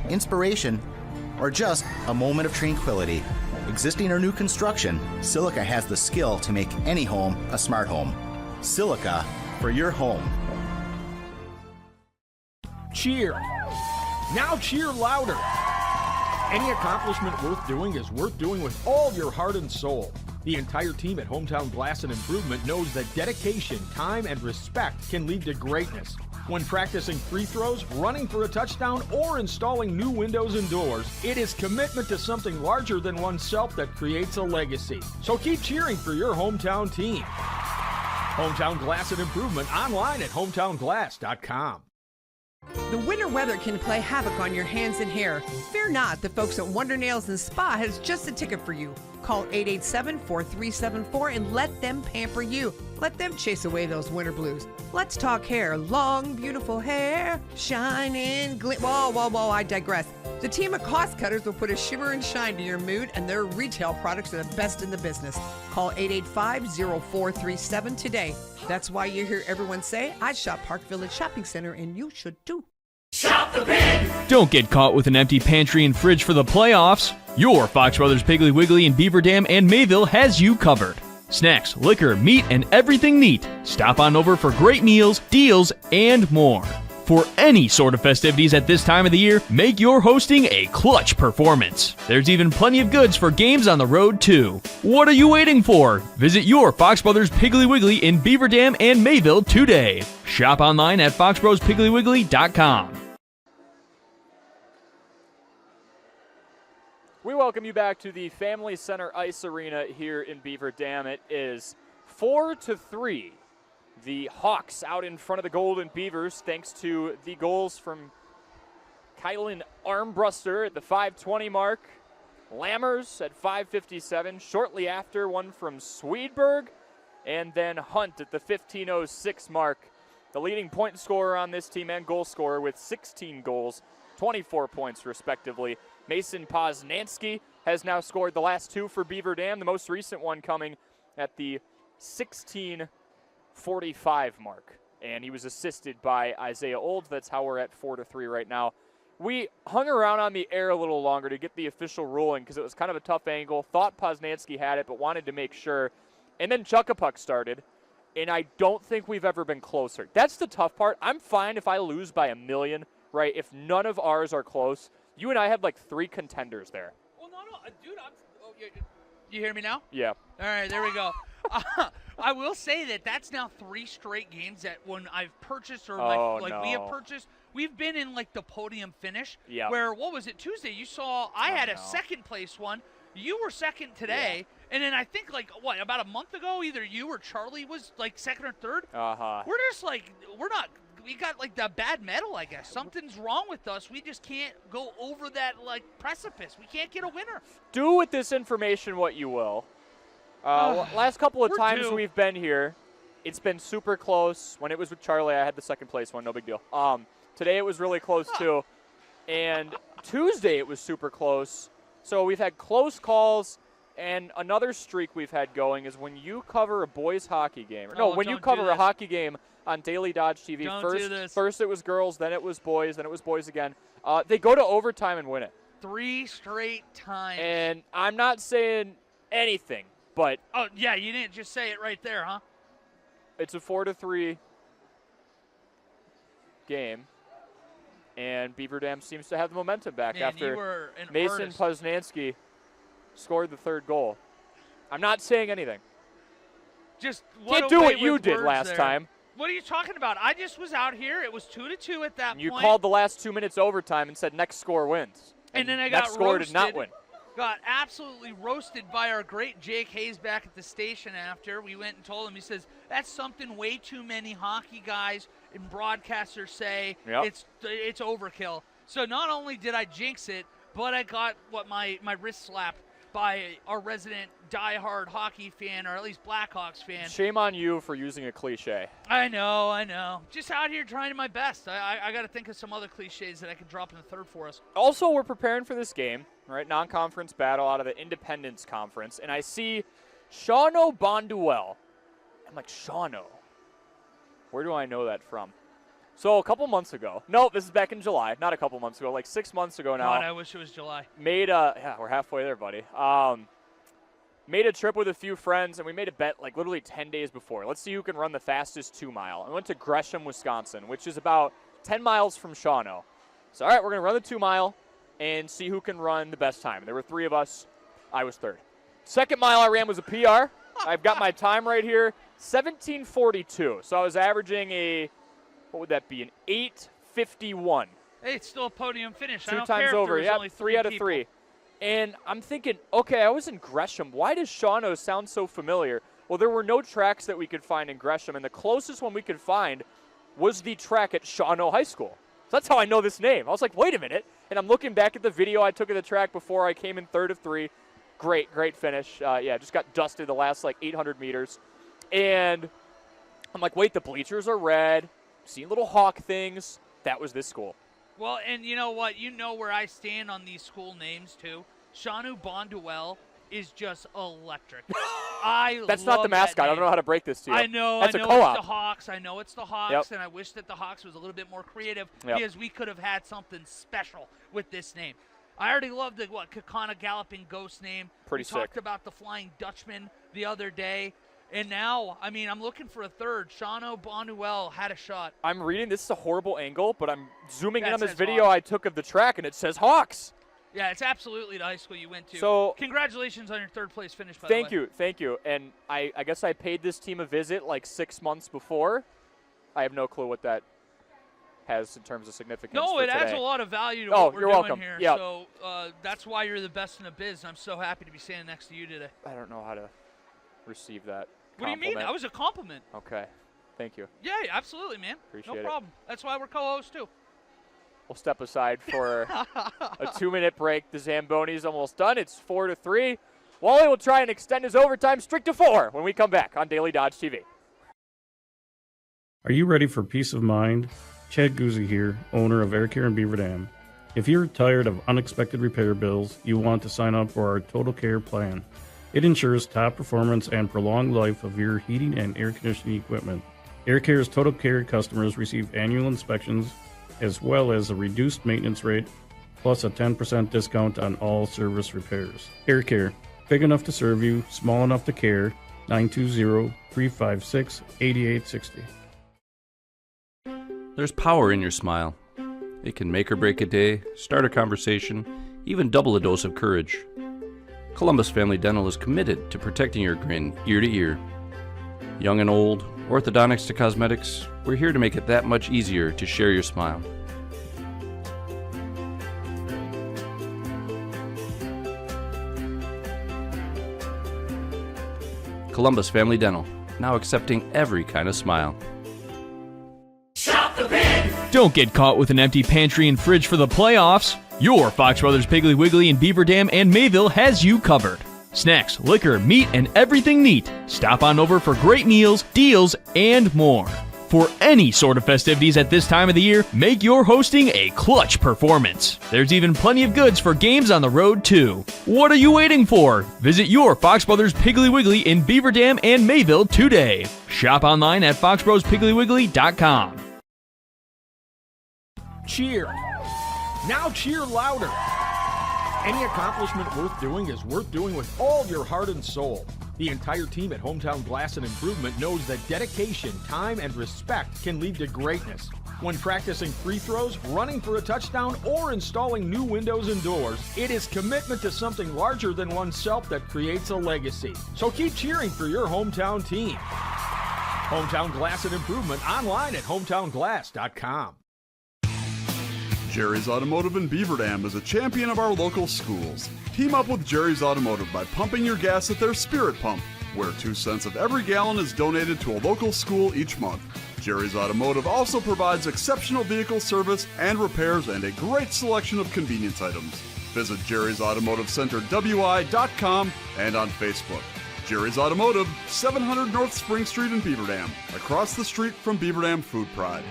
inspiration, or just a moment of tranquility. Existing or new construction, Silica has the skill to make any home a smart home. Silica for your home. Cheer. Now cheer louder. Any accomplishment worth doing is worth doing with all your heart and soul. The entire team at Hometown Glass and Improvement knows that dedication, time, and respect can lead to greatness. When practicing free throws, running for a touchdown, or installing new windows and doors, it is commitment to something larger than oneself that creates a legacy. So keep cheering for your hometown team. Hometown Glass and Improvement online at hometownglass.com. The winter weather can play havoc on your hands and hair. Fear not, the folks at Wonder Nails and Spa has just a ticket for you. Call 887-4374 and let them pamper you. Let them chase away those winter blues. Let's talk hair. Long, beautiful hair, shining, Whoa, I digress. The team of cost cutters will put a shimmer and shine to your mood, and their retail products are the best in the business. Call 885-0437 today. That's why you hear everyone say, I shop Park Village Shopping Center, and you should too. Shop the pig! Don't get caught with an empty pantry and fridge for the playoffs. Your Fox Brothers Piggly Wiggly in Beaver Dam and Mayville has you covered. Snacks, liquor, meat, and everything neat. Stop on over for great meals, deals, and more. For any sort of festivities at this time of the year, make your hosting a clutch performance. There's even plenty of goods for games on the road, too. What are you waiting for? Visit your Fox Brothers Piggly Wiggly in Beaver Dam and Mayville today. Shop online at foxbrospigglywwiggly.com. We welcome you back to the Family Center Ice Arena here in Beaver Dam. It is 4-3. The Hawks out in front of the Golden Beavers thanks to the goals from Kylan Armbruster at the 5:20 mark, Lammers at 5:57, shortly after one from Swedberg, and then Hunt at the 15:06 mark. The leading point scorer on this team and goal scorer with 16 goals, 24 points respectively. Mason Poznansky has now scored the last 2 for Beaver Dam, the most recent one coming at the 16:45 mark. And he was assisted by Isaiah Old. That's how we're at 4-3 right now. We hung around on the air a little longer to get the official ruling because it was kind of a tough angle. Thought Poznansky had it, but wanted to make sure. And then Chuckapuck started, and I don't think we've ever been closer. That's the tough part. I'm fine if I lose by a million, right? If none of ours are close. You and I had like 3 contenders there. Well, no, dude, you hear me now? Yeah. All right, there we go. I will say that's now 3 straight games that when I've purchased or we have purchased, we've been in like the podium finish. Yep. Where, what was it, Tuesday? You saw I had a second place one. You were second today. And then I think like, what, about a month ago, either you or Charlie was like second or third. We're just like, we got like the bad medal, I guess. Something's wrong with us. We just can't go over that like precipice. We can't get a winner. Do with this information what you will. Last couple of times we've been here, it's been super close. When it was with Charlie, I had the second place one, no big deal. Today it was really close too. And Tuesday it was super close. So we've had close calls. And another streak we've had going is when you cover a boys hockey game. When you cover a hockey game on Daily Dodge TV. First it was girls, then it was boys again. They go to overtime and win it. 3 straight times. And I'm not saying anything, but oh yeah, you didn't just say it right there, huh? It's a 4-3 game. And Beaver Dam seems to have the momentum back after Mason Poznansky scored the third goal. I'm not saying anything. Just can't do what you did last time. What are you talking about? I just was out here. It was 2-2 at that point. You called the last 2 minutes overtime and said next score wins. And then I got roasted. Score did not win. Got absolutely roasted by our great Jake Hayes back at the station after. We went and told him, he says, that's something way too many hockey guys and broadcasters say. It's overkill. So not only did I jinx it, but I got my wrist slapped by our resident diehard hockey fan, or at least Blackhawks fan. Shame on you for using a cliche. I know. Just out here trying my best. I got to think of some other cliches that I can drop in the third for us. Also, we're preparing for this game, right? Non-conference battle out of the Independence Conference, and I see Shawano Bonduel. I'm like, Shawano? Where do I know that from? So a couple months ago. No, this is back in July. Not a couple months ago. Like 6 months ago now. God, I wish it was July. We're halfway there, buddy. Made a trip with a few friends, and we made a bet like literally 10 days before. Let's see who can run the fastest 2 mile. I went to Gresham, Wisconsin, which is about 10 miles from Shawano. So, all right, we're going to run the 2 mile and see who can run the best time. There were 3 of us. I was third. Second mile I ran was a PR. I've got my time right here, 17:42. So I was averaging what would that be, an 8:51. Hey, it's still a podium finish. 2 times over, only 3 out of 3. And I'm thinking, okay, I was in Gresham. Why does Shawano sound so familiar? Well, there were no tracks that we could find in Gresham, and the closest one we could find was the track at Shawano High School. So that's how I know this name. I was like, wait a minute. And I'm looking back at the video I took of the track before I came in third of 3. Great finish. Just got dusted the last, 800 meters. And I'm like, wait, the bleachers are red. Seeing little hawk things. That was this school. Well, and you know what? You know where I stand on these school names, too. Shawano Bonduel is just electric. That's not the mascot. I don't know how to break this to you. I know. That's I know a co-op. It's the Hawks. I know it's the Hawks, and I wish that the Hawks was a little bit more creative because we could have had something special with this name. I already love the Kakana Galloping Ghost name. Pretty sick. We talked about the Flying Dutchman the other day. And now, I'm looking for a third. Shawano Bonduel had a shot. I'm reading. This is a horrible angle, but I'm zooming in on this video I took of the track, and it says Hawks. Yeah, it's absolutely the high school you went to. So congratulations on your third place finish, by the way. Thank you. And I guess I paid this team a visit 6 months before. I have no clue what that has in terms of significance. No, it adds a lot of value to what we're doing welcome. here. Yep. So that's why you're the best in the biz. I'm so happy to be standing next to you today. I don't know how to receive that. What do you mean? That was a compliment. Okay. Thank you. Yeah, absolutely, man. Appreciate it. No problem. That's why we're co-hosts, too. We'll step aside for a 2-minute break. The Zamboni's almost done. It's 4-3. Wally will try and extend his overtime streak to 4 when we come back on Daily Dodge TV. Are you ready for peace of mind? Chad Guzzi here, owner of Air Care in Beaver Dam. If you're tired of unexpected repair bills, you want to sign up for our Total Care plan. It ensures top performance and prolonged life of your heating and air conditioning equipment. Air Care's Total Care customers receive annual inspections, as well as a reduced maintenance rate, plus a 10% discount on all service repairs. Air Care, big enough to serve you, small enough to care. 920-356-8860. There's power in your smile. It can make or break a day, start a conversation, even double a dose of courage. Columbus Family Dental is committed to protecting your grin ear to ear. Young and old, orthodontics to cosmetics, we're here to make it that much easier to share your smile. Columbus Family Dental, now accepting every kind of smile. Shop the Pig! Don't get caught with an empty pantry and fridge for the playoffs. Your Fox Brothers Piggly Wiggly in Beaver Dam and Mayville has you covered. Snacks, liquor, meat, and everything neat. Stop on over for great meals, deals, and more. For any sort of festivities at this time of the year, make your hosting a clutch performance. There's even plenty of goods for games on the road, too. What are you waiting for? Visit your Fox Brothers Piggly Wiggly in Beaver Dam and Mayville today. Shop online at foxbrospigglywiggley.com. Cheer. Now cheer louder. Any accomplishment worth doing is worth doing with all your heart and soul. The entire team at Hometown Glass and Improvement knows that dedication, time, and respect can lead to greatness. When practicing free throws, running for a touchdown, or installing new windows and doors, it is commitment to something larger than oneself that creates a legacy. So keep cheering for your hometown team. Hometown Glass and Improvement online at hometownglass.com. Jerry's Automotive in Beaver Dam is a champion of our local schools. Team up with Jerry's Automotive by pumping your gas at their Spirit Pump, where 2 cents of every gallon is donated to a local school each month. Jerry's Automotive also provides exceptional vehicle service and repairs and a great selection of convenience items. Visit Jerry's Automotive Center WI.com and on Facebook. Jerry's Automotive, 700 North Spring Street in Beaver Dam, across the street from Beaver Dam Food Pride.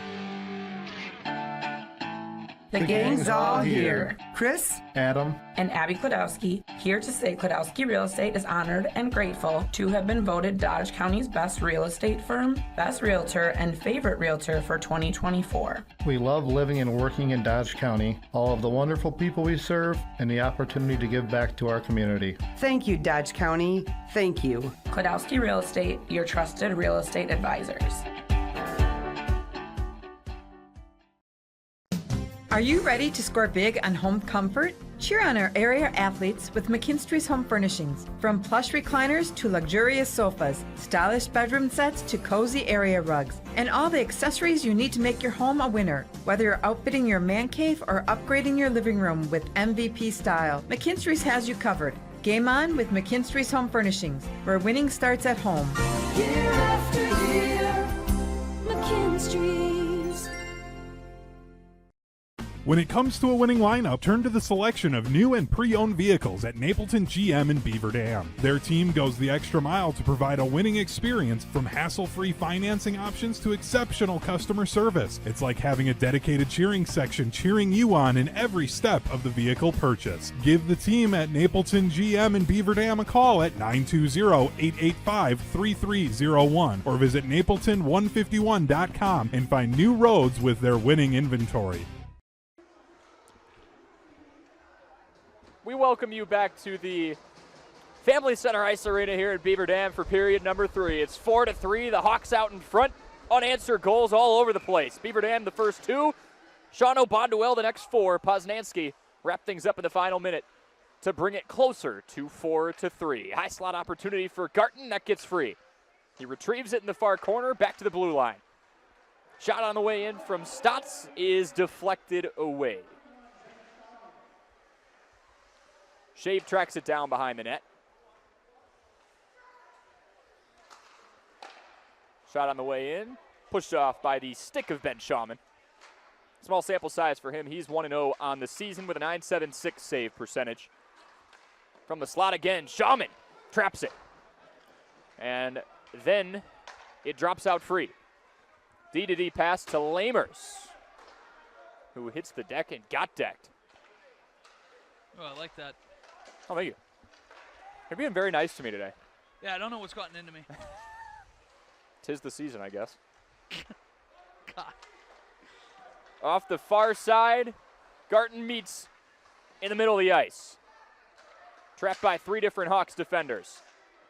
The gang's all here. Chris, Adam, and Abby Klodowski, here to say Klodowski Real Estate is honored and grateful to have been voted Dodge County's best real estate firm, best realtor, and favorite realtor for 2024. we love living and working in Dodge County, all of the wonderful people we serve, and the opportunity to give back to our community. thank you, Dodge County. Thank you. Klodowski Real Estate, your trusted real estate advisors. Are you ready to score big on home comfort? Cheer on our area athletes with McKinstry's Home Furnishings. From plush recliners to luxurious sofas, stylish bedroom sets to cozy area rugs, and all the accessories you need to make your home a winner. Whether you're outfitting your man cave or upgrading your living room with MVP style, McKinstry's has you covered. Game on with McKinstry's Home Furnishings, where winning starts at home. Year after year, McKinstry's. When it comes to a winning lineup, turn to the selection of new and pre-owned vehicles at Napleton GM in Beaver Dam. Their team goes the extra mile to provide a winning experience, from hassle-free financing options to exceptional customer service. It's like having a dedicated cheering section cheering you on in every step of the vehicle purchase. Give the team at Napleton GM in Beaver Dam a call at 920-885-3301 or visit napleton151.com and find new roads with their winning inventory. We welcome you back to the Family Center Ice Arena here at Beaver Dam for period number 3. It's 4-3. The Hawks out in front. Unanswered goals all over the place. Beaver Dam the first 2. Shawano Bonduel the next 4. Poznansky wrap things up in the final minute to bring it closer to 4-3. High slot opportunity for Garton. That gets free. He retrieves it in the far corner. Back to the blue line. Shot on the way in from Stotts is deflected away. Shave tracks it down behind the net. Shot on the way in. Pushed off by the stick of Ben Shawman. Small sample size for him. He's 1-0 on the season with a .976 save percentage. From the slot again, Shawman traps it. And then it drops out free. D-to-D pass to Lamers, who hits the deck and got decked. Oh, I like that. Oh, thank you. You're being very nice to me today. Yeah, I don't know what's gotten into me. 'Tis the season, I guess. God. Off the far side, Garton meets in the middle of the ice. Trapped by 3 different Hawks defenders.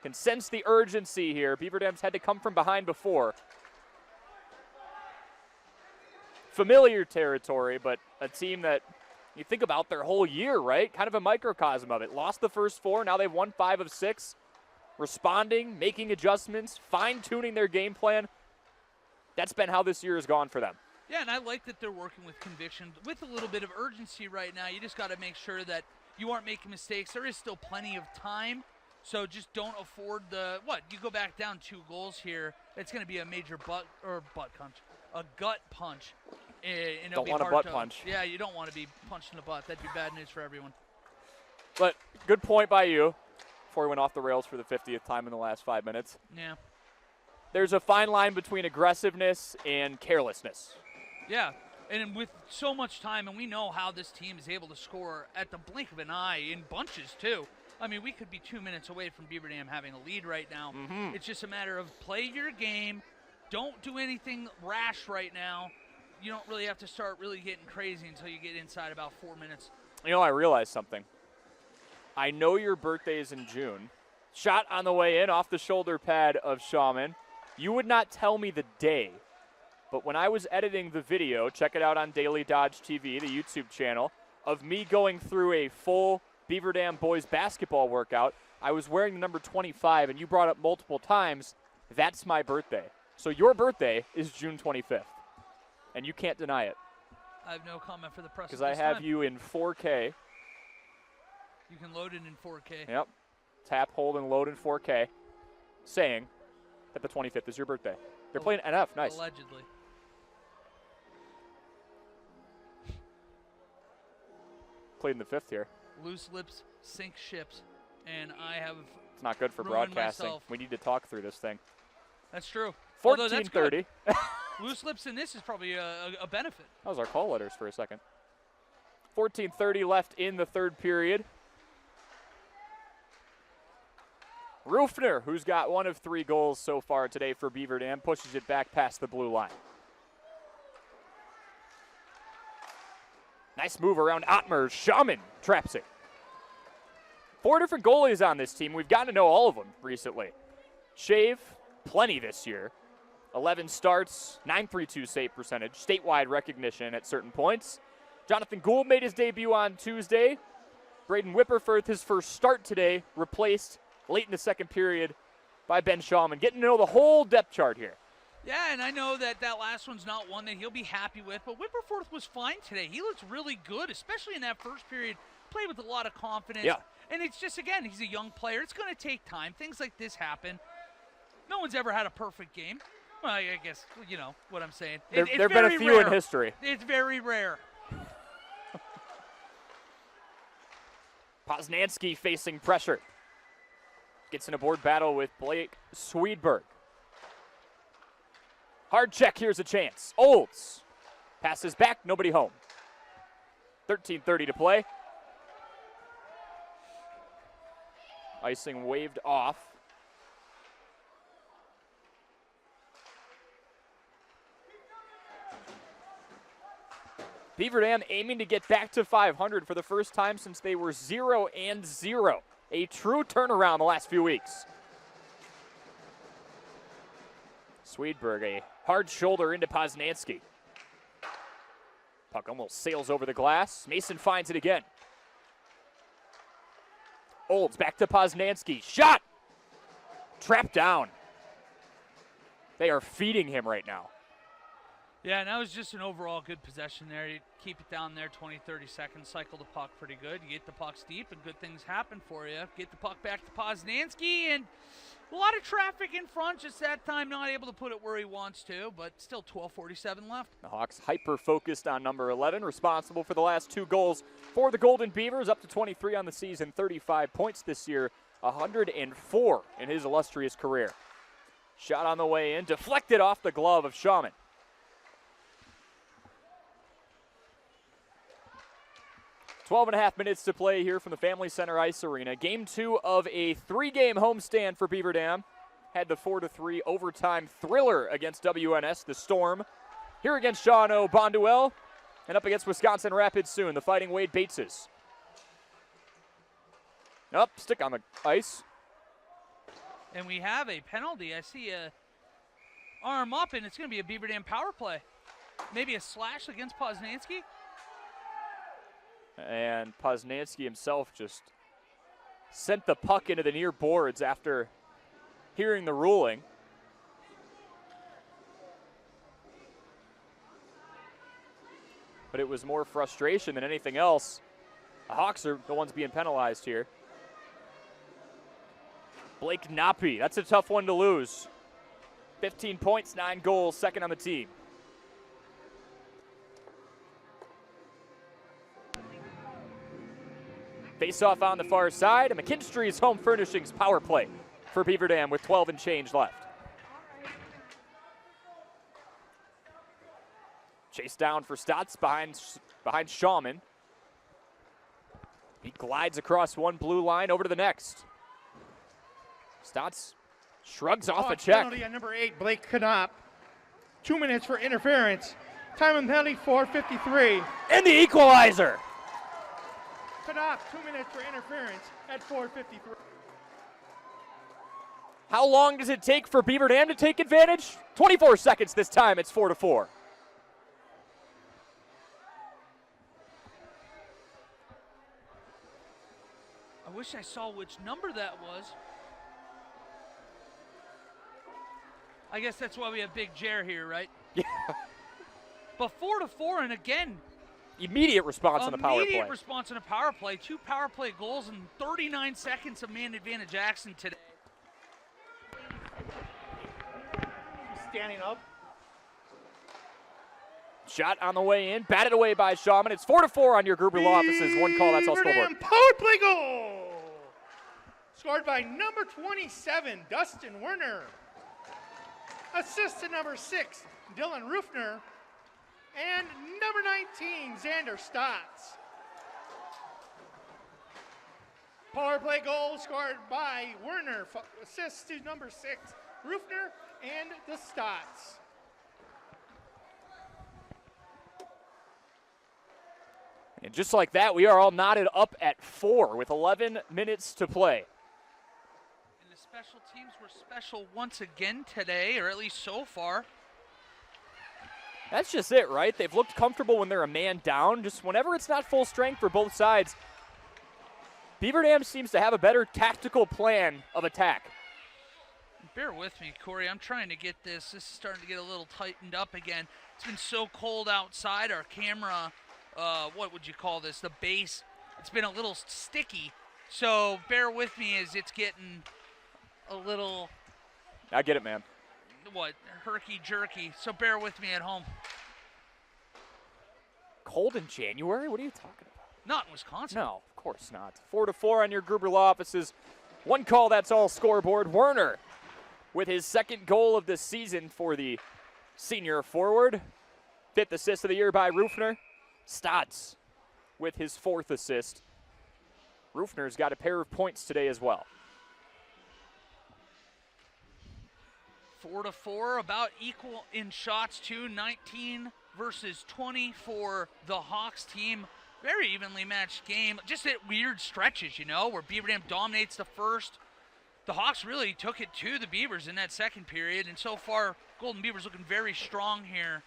Can sense the urgency here. Beaver Dam's had to come from behind before. Familiar territory, but a team that you think about their whole year, right? Kind of a microcosm of it. Lost the first 4. Now they've won 5 of 6. Responding, making adjustments, fine-tuning their game plan. That's been how this year has gone for them. Yeah, and I like that they're working with conviction, with a little bit of urgency right now. You just got to make sure that you aren't making mistakes. There is still plenty of time, So just don't afford you go back down 2 goals here. It's going to be a major gut punch. And Don't want a butt punch. Yeah, you don't want to be punched in the butt. That'd be bad news for everyone. But good point by you before we went off the rails for the 50th time in the last 5 minutes. Yeah. There's a fine line between aggressiveness and carelessness. Yeah, and with so much time, and we know how this team is able to score at the blink of an eye in bunches, too. I mean, we could be 2 minutes away from Beaver Dam having a lead right now. Mm-hmm. It's just a matter of play your game. Don't do anything rash right now. You don't really have to start really getting crazy until you get inside about 4 minutes. You know, I realized something. I know your birthday is in June. Shot on the way in off the shoulder pad of Shaman. You would not tell me the day, but when I was editing the video, check it out on Daily Dodge TV, the YouTube channel, of me going through a full Beaver Dam boys basketball workout, I was wearing the number 25, and you brought up multiple times, that's my birthday. So your birthday is June 25th, and you can't deny it. I have no comment for the press. Because I have you in 4K. You can load it in 4K. Yep. Tap, hold, and load in 4K, saying that the 25th is your birthday. They're playing NF. Nice. Allegedly. Played in the 5th here. Loose lips sink ships, and I have. It's not good for ruined broadcasting. myself. We need to talk through this thing. That's true. 14:30. Loose lips in this is probably a benefit. That was our call letters for a second. 14:30 left in the third period. Rufner, who's got 1 of 3 goals so far today for Beaver Dam, pushes it back past the blue line. Nice move around Ottmer. Shaman traps it. 4 different goalies on this team. We've gotten to know all of them recently. Shave, plenty this year. 11 starts, .932 save percentage, statewide recognition at certain points. Jonathan Gould made his debut on Tuesday. Braden Whipperforth, his first start today, replaced late in the second period by Ben Shawman. Getting to know the whole depth chart here. Yeah, and I know that last one's not one that he'll be happy with, but Whipperforth was fine today. He looked really good, especially in that first period. Played with a lot of confidence. Yeah. And it's just, again, he's a young player. It's going to take time. Things like this happen. No one's ever had a perfect game. Well, I guess, you know what I'm saying. There have been a few rare. in history. It's very rare. Poznansky facing pressure. Gets in a board battle with Blake Swedberg. Hard check, here's a chance. Olds passes back, nobody home. 13:30 to play. Icing waved off. Beaver Dam aiming to get back to 500 for the first time since they were 0-0. A true turnaround the last few weeks. Swedberg, a hard shoulder into Poznansky. Puck almost sails over the glass. Mason finds it again. Olds back to Poznansky. Shot! Trapped down. They are feeding him right now. Yeah, and that was just an overall good possession there. You keep it down there 20, 30 seconds, cycle the puck pretty good. You get the pucks deep, and good things happen for you. Get the puck back to Poznansky, and a lot of traffic in front. Just that time not able to put it where he wants to, but still 12:47 left. The Hawks hyper-focused on number 11, responsible for the last 2 goals for the Golden Beavers, up to 23 on the season, 35 points this year, 104 in his illustrious career. Shot on the way in, deflected off the glove of Shaman. Twelve and a half minutes to play here from the Family Center Ice Arena. Game 2 of a 3-game homestand for Beaver Dam. Had the 4-3 overtime thriller against WNS, the Storm. Here against Shawano, Bonduel. And up against Wisconsin Rapids soon, the Fighting Wade Bateses. Up, stick on the ice. And we have a penalty. I see a arm up, and it's going to be a Beaver Dam power play. Maybe a slash against Poznansky. And Poznansky himself just sent the puck into the near boards after hearing the ruling. But it was more frustration than anything else. The Hawks are the ones being penalized here. Blake Knoppe, that's a tough one to lose. 15 points, 9 goals, second on the team. Face-off on the far side, and McKinstry's Home Furnishings power play for Beaver Dam with 12 and change left. Chase down for Stotts behind Shawman. He glides across one blue line over to the next. Stotts shrugs off a check. Penalty on number 8, Blake Knopp. 2 minutes for interference. Time and penalty 4:53. And the equalizer. Knopp, 2 minutes for interference at 4:53. How long does it take for Beaver Dam to take advantage? 24 seconds this time. It's 4-4. I wish I saw which number that was. I guess that's why we have Big Jer here, right? Yeah. But 4-4, and again, immediate response on the power play. Immediate response on a power play. 2 power play goals in 39 seconds of man advantage action today. Standing up. Shot on the way in, batted away by Shawman. It's 4-4 on your Gruber Law Offices. One call, that's all scoreboard. Power play goal! Scored by number 27, Dustin Werner. Assist to number 6, Dylan Rufner. And number 19, Xander Stotts. Power play goal scored by Werner. Assist to number 6, Rufner and the Stotts. And just like that, we are all knotted up at 4 with 11 minutes to play. And the special teams were special once again today, or at least so far. That's just it, right? They've looked comfortable when they're a man down. Just whenever it's not full strength for both sides, Beaver Dam seems to have a better tactical plan of attack. Bear with me, Corey. I'm trying to get this. This is starting to get a little tightened up again. It's been so cold outside. Our camera, what would you call this? The base, it's been a little sticky. So bear with me as it's getting a little... I get it, man. What, herky-jerky. So bear with me at home. Cold in January? What are you talking about? Not in Wisconsin. No, of course not. 4-4 on your Gruber Law Offices. One call, that's all scoreboard. Werner with his second goal of the season for the senior forward. 5th assist of the year by Rufner. Stotts with his 4th assist. Rufner's got a pair of points today as well. 4-4, about equal in shots too. 19 versus 20 for the Hawks team. Very evenly matched game. Just at weird stretches, you know, where Beaver Dam dominates the first. The Hawks really took it to the Beavers in that second period, and so far, Golden Beavers looking very strong here.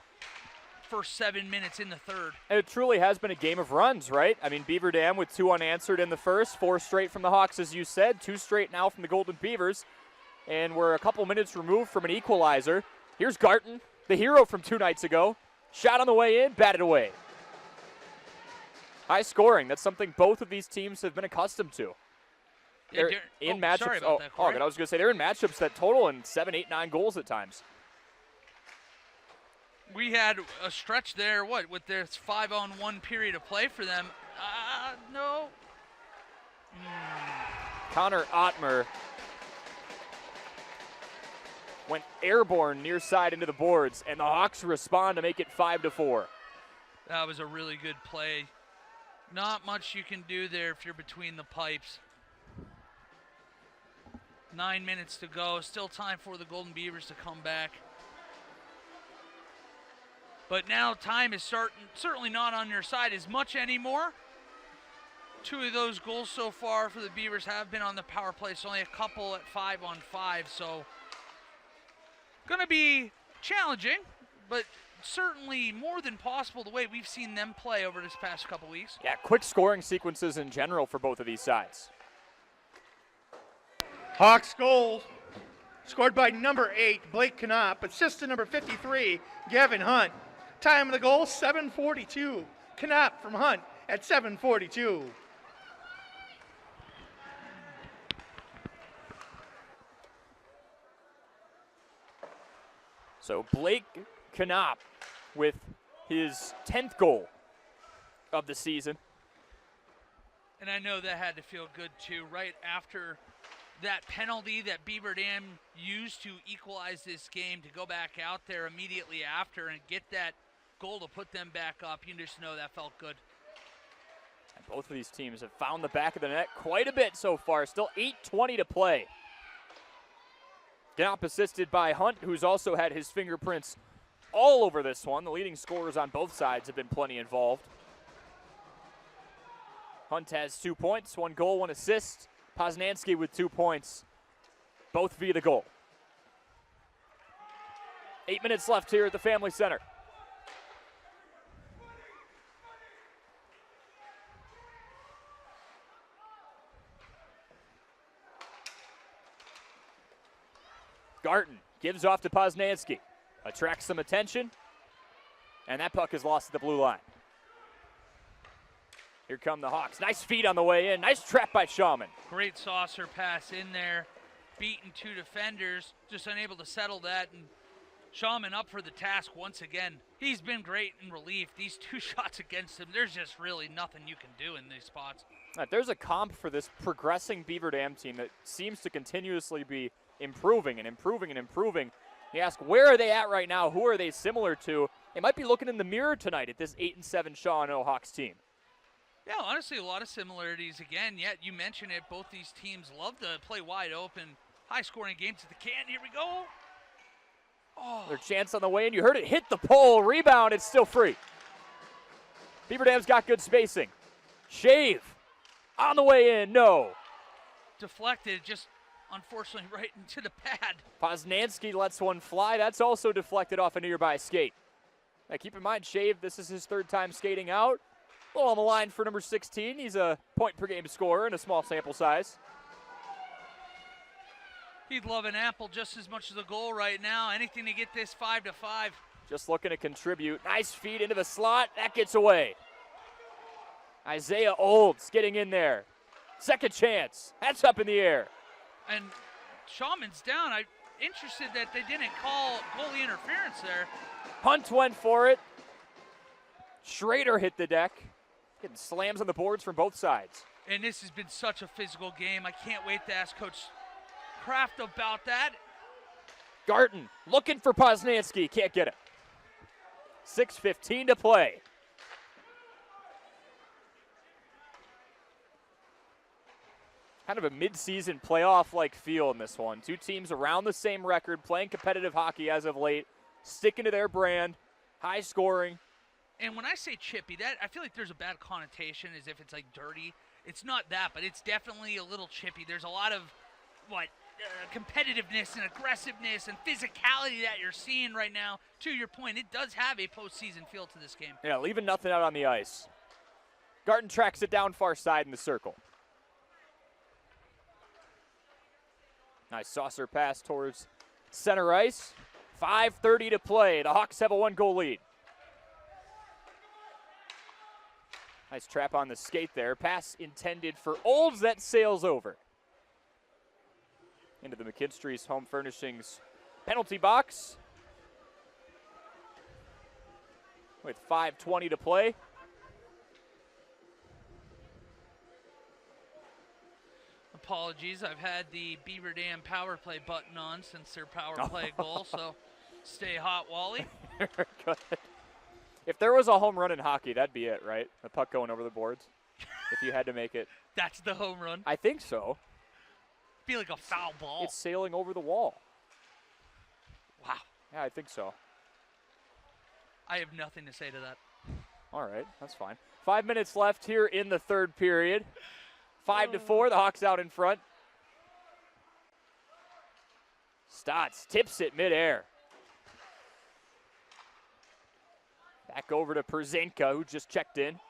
First 7 minutes in the third. And it truly has been a game of runs, right? I mean, Beaver Dam with 2 unanswered in the first, 4 straight from the Hawks, as you said, 2 straight now from the Golden Beavers. And we're a couple minutes removed from an equalizer. Here's Garton, the hero from 2 nights ago. Shot on the way in, batted away. High scoring, that's something both of these teams have been accustomed to. Yeah, they're in matchups. Sorry about that, Corey. I was going to say they're in matchups that total in 7, 8, 9 goals at times. We had a stretch there, with this 5-on-1 period of play for them. No. Connor Ottmer went airborne near side into the boards, and the Hawks respond to make it 5-4. That was a really good play. Not much you can do there if you're between the pipes. 9 minutes to go. Still time for the Golden Beavers to come back. But now time is certainly not on your side as much anymore. 2 of those goals so far for the Beavers have been on the power play, so only a couple at 5-on-5. So going to be challenging, but certainly more than possible the way we've seen them play over this past couple weeks. Yeah, quick scoring sequences in general for both of these sides. Hawks goal scored by number 8, Blake Knopp. Assist to number 53, Gavin Hunt. Time of the goal, 7:42. Knopp from Hunt at 7:42. So Blake Knopp with his 10th goal of the season. And I know that had to feel good too, right after that penalty that Beaver Dam used to equalize this game, to go back out there immediately after and get that goal to put them back up. You just know that felt good. And both of these teams have found the back of the net quite a bit so far. Still 8:20 to play. Knopp assisted by Hunt, who's also had his fingerprints all over this one. The leading scorers on both sides have been plenty involved. Hunt has 2 points, 1 goal, 1 assist. Poznansky with 2 points, both via the goal. 8 minutes left here at the Family Center. Garten gives off to Poznansky, attracts some attention, and that puck is lost at the blue line. Here come the Hawks. Nice feed on the way in. Nice trap by Shawman. Great saucer pass in there. Beaten 2 defenders. Just unable to settle that. And Shawman up for the task once again. He's been great in relief. These 2 shots against him, there's just really nothing you can do in these spots. There's a comp for this progressing Beaver Dam team that seems to continuously be improving and improving and improving. You ask, where are they at right now? Who are they similar to? They might be looking in the mirror tonight at this 8-7 Shawano Hawks team. Yeah, honestly, a lot of similarities again. Yet you mentioned it, both these teams love to play wide open, high-scoring games at the can. Here we go. Oh. Their chance on the way in. You heard it hit the pole. Rebound. It's still free. Beaver Dam's got good spacing. Shave on the way in. No. Deflected, just unfortunately right into the pad. Poznansky lets one fly. That's also deflected off a nearby skate. Now keep in mind, Shave, this is his 3rd time skating out. A little on the line for number 16. He's a point-per-game scorer in a small sample size. He'd love an apple just as much as a goal right now. Anything to get this 5-5. Just looking to contribute. Nice feed into the slot. That gets away. Isaiah Olds getting in there. Second chance. That's up in the air. And Shawman's down. I'm interested that they didn't call goalie interference there. Hunt went for it. Schrader hit the deck. Getting slams on the boards from both sides. And this has been such a physical game. I can't wait to ask Coach Kraft about that. Garten looking for Poznansky. Can't get it. 6:15 to play. Kind of a mid-season playoff-like feel in this one. 2 teams around the same record, playing competitive hockey as of late, sticking to their brand, high scoring. And when I say chippy, that I feel like there's a bad connotation as if it's like dirty. It's not that, but it's definitely a little chippy. There's a lot of competitiveness and aggressiveness and physicality that you're seeing right now. To your point, it does have a postseason feel to this game. Yeah, leaving nothing out on the ice. Garten tracks it down far side in the circle. Nice saucer pass towards center ice. 5:30 to play. The Hawks have a 1-goal lead. Nice trap on the skate there. Pass intended for Olds that sails over. Into the McKinstry's Home Furnishings penalty box. With 5:20 to play. Apologies, I've had the Beaver Dam power play button on since their power play goal, so stay hot, Wally. Good. If there was a home run in hockey, that'd be it, right? The puck going over the boards. If you had to make it. That's the home run. I think so. Be like a foul ball. It's sailing over the wall. Wow. Yeah, I think so. I have nothing to say to that. All right, that's fine. 5 minutes left here in the 3rd period. 5-4, the Hawks out in front. Stotts tips it midair. Back over to Przanka, who just checked in.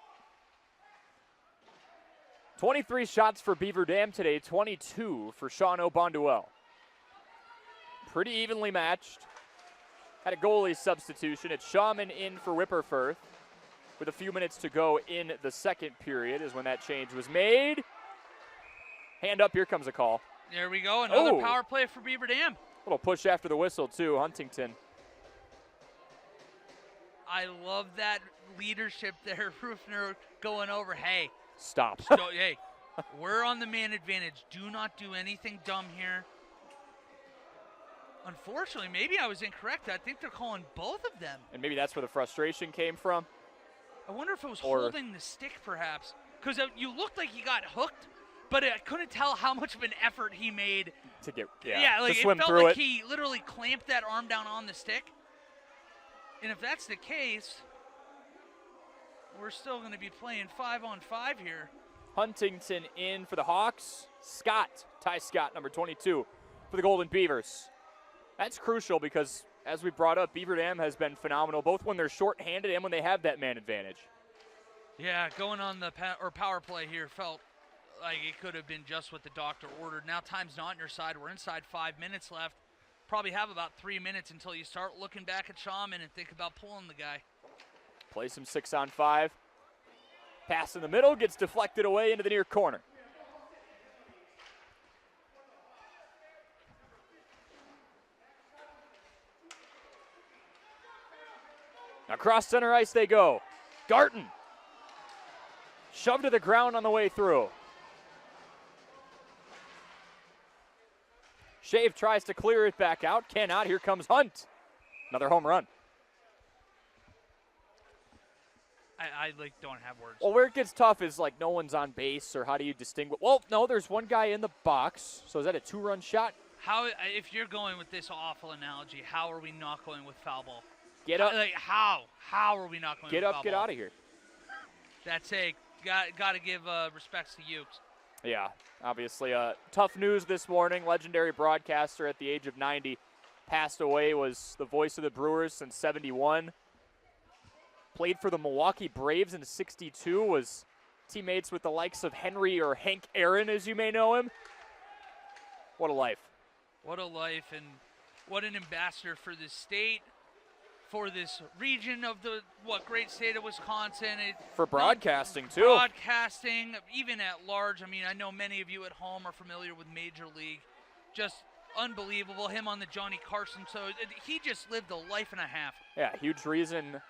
23 shots for Beaver Dam today, 22 for Shawano Bonduelle. Pretty evenly matched. Had a goalie substitution. It's Shawman in for Whipperfirth. With a few minutes to go in the 2nd period is when that change was made. Hand up, here comes a call. There we go, another power play for Beaver Dam. Little push after the whistle, too. Huntington I love that leadership there. Rufner going over. Hey. Stop. Hey, we're on the man advantage. Do not do anything dumb here. Unfortunately, maybe I was incorrect. I think they're calling both of them. And maybe that's where the frustration came from. I wonder if it was holding the stick, perhaps. Because you looked like he got hooked, but I couldn't tell how much of an effort he made. To get, like to swim it felt through like it. he literally clamped that arm down on the stick. And if that's the case, we're still going to be playing 5-on-5 here. Huntington in for the Hawks. Ty Scott, number 22 for the Golden Beavers. That's crucial because, as we brought up, Beaver Dam has been phenomenal, both when they're shorthanded and when they have that man advantage. Yeah, going on the power play here felt like it could have been just what the doctor ordered. Now time's not on your side. We're inside 5 minutes left. Probably have about 3 minutes until you start looking back at Shaman and think about pulling the guy. Play some 6-on-5. Pass in the middle, gets deflected away into the near corner. Across center ice they go. Garten. Shoved to the ground on the way through. Shave tries to clear it back out. Cannot. Here comes Hunt. Another home run. I don't have words. Well, where it gets tough is like no one's on base, or how do you distinguish? Well, no, there's one guy in the box. So is that a 2-run shot? How, if you're going with this awful analogy, how are we not going with foul ball? Get up. Like how? How are we not going with foul ball? Get out of here. That's got to give respects to Ukes. Yeah, obviously. Tough news this morning. Legendary broadcaster at the age of 90 passed away, was the voice of the Brewers since 71. Played for the Milwaukee Braves in 62, was teammates with the likes of Henry or Hank Aaron, as you may know him. What a life. What a life, and what an ambassador for this state, for this region of the great state of Wisconsin. For broadcasting, too. Broadcasting, even at large. I mean, I know many of you at home are familiar with Major League. Just unbelievable. Him on the Johnny Carson. So he just lived a life and a half. Yeah, huge reason.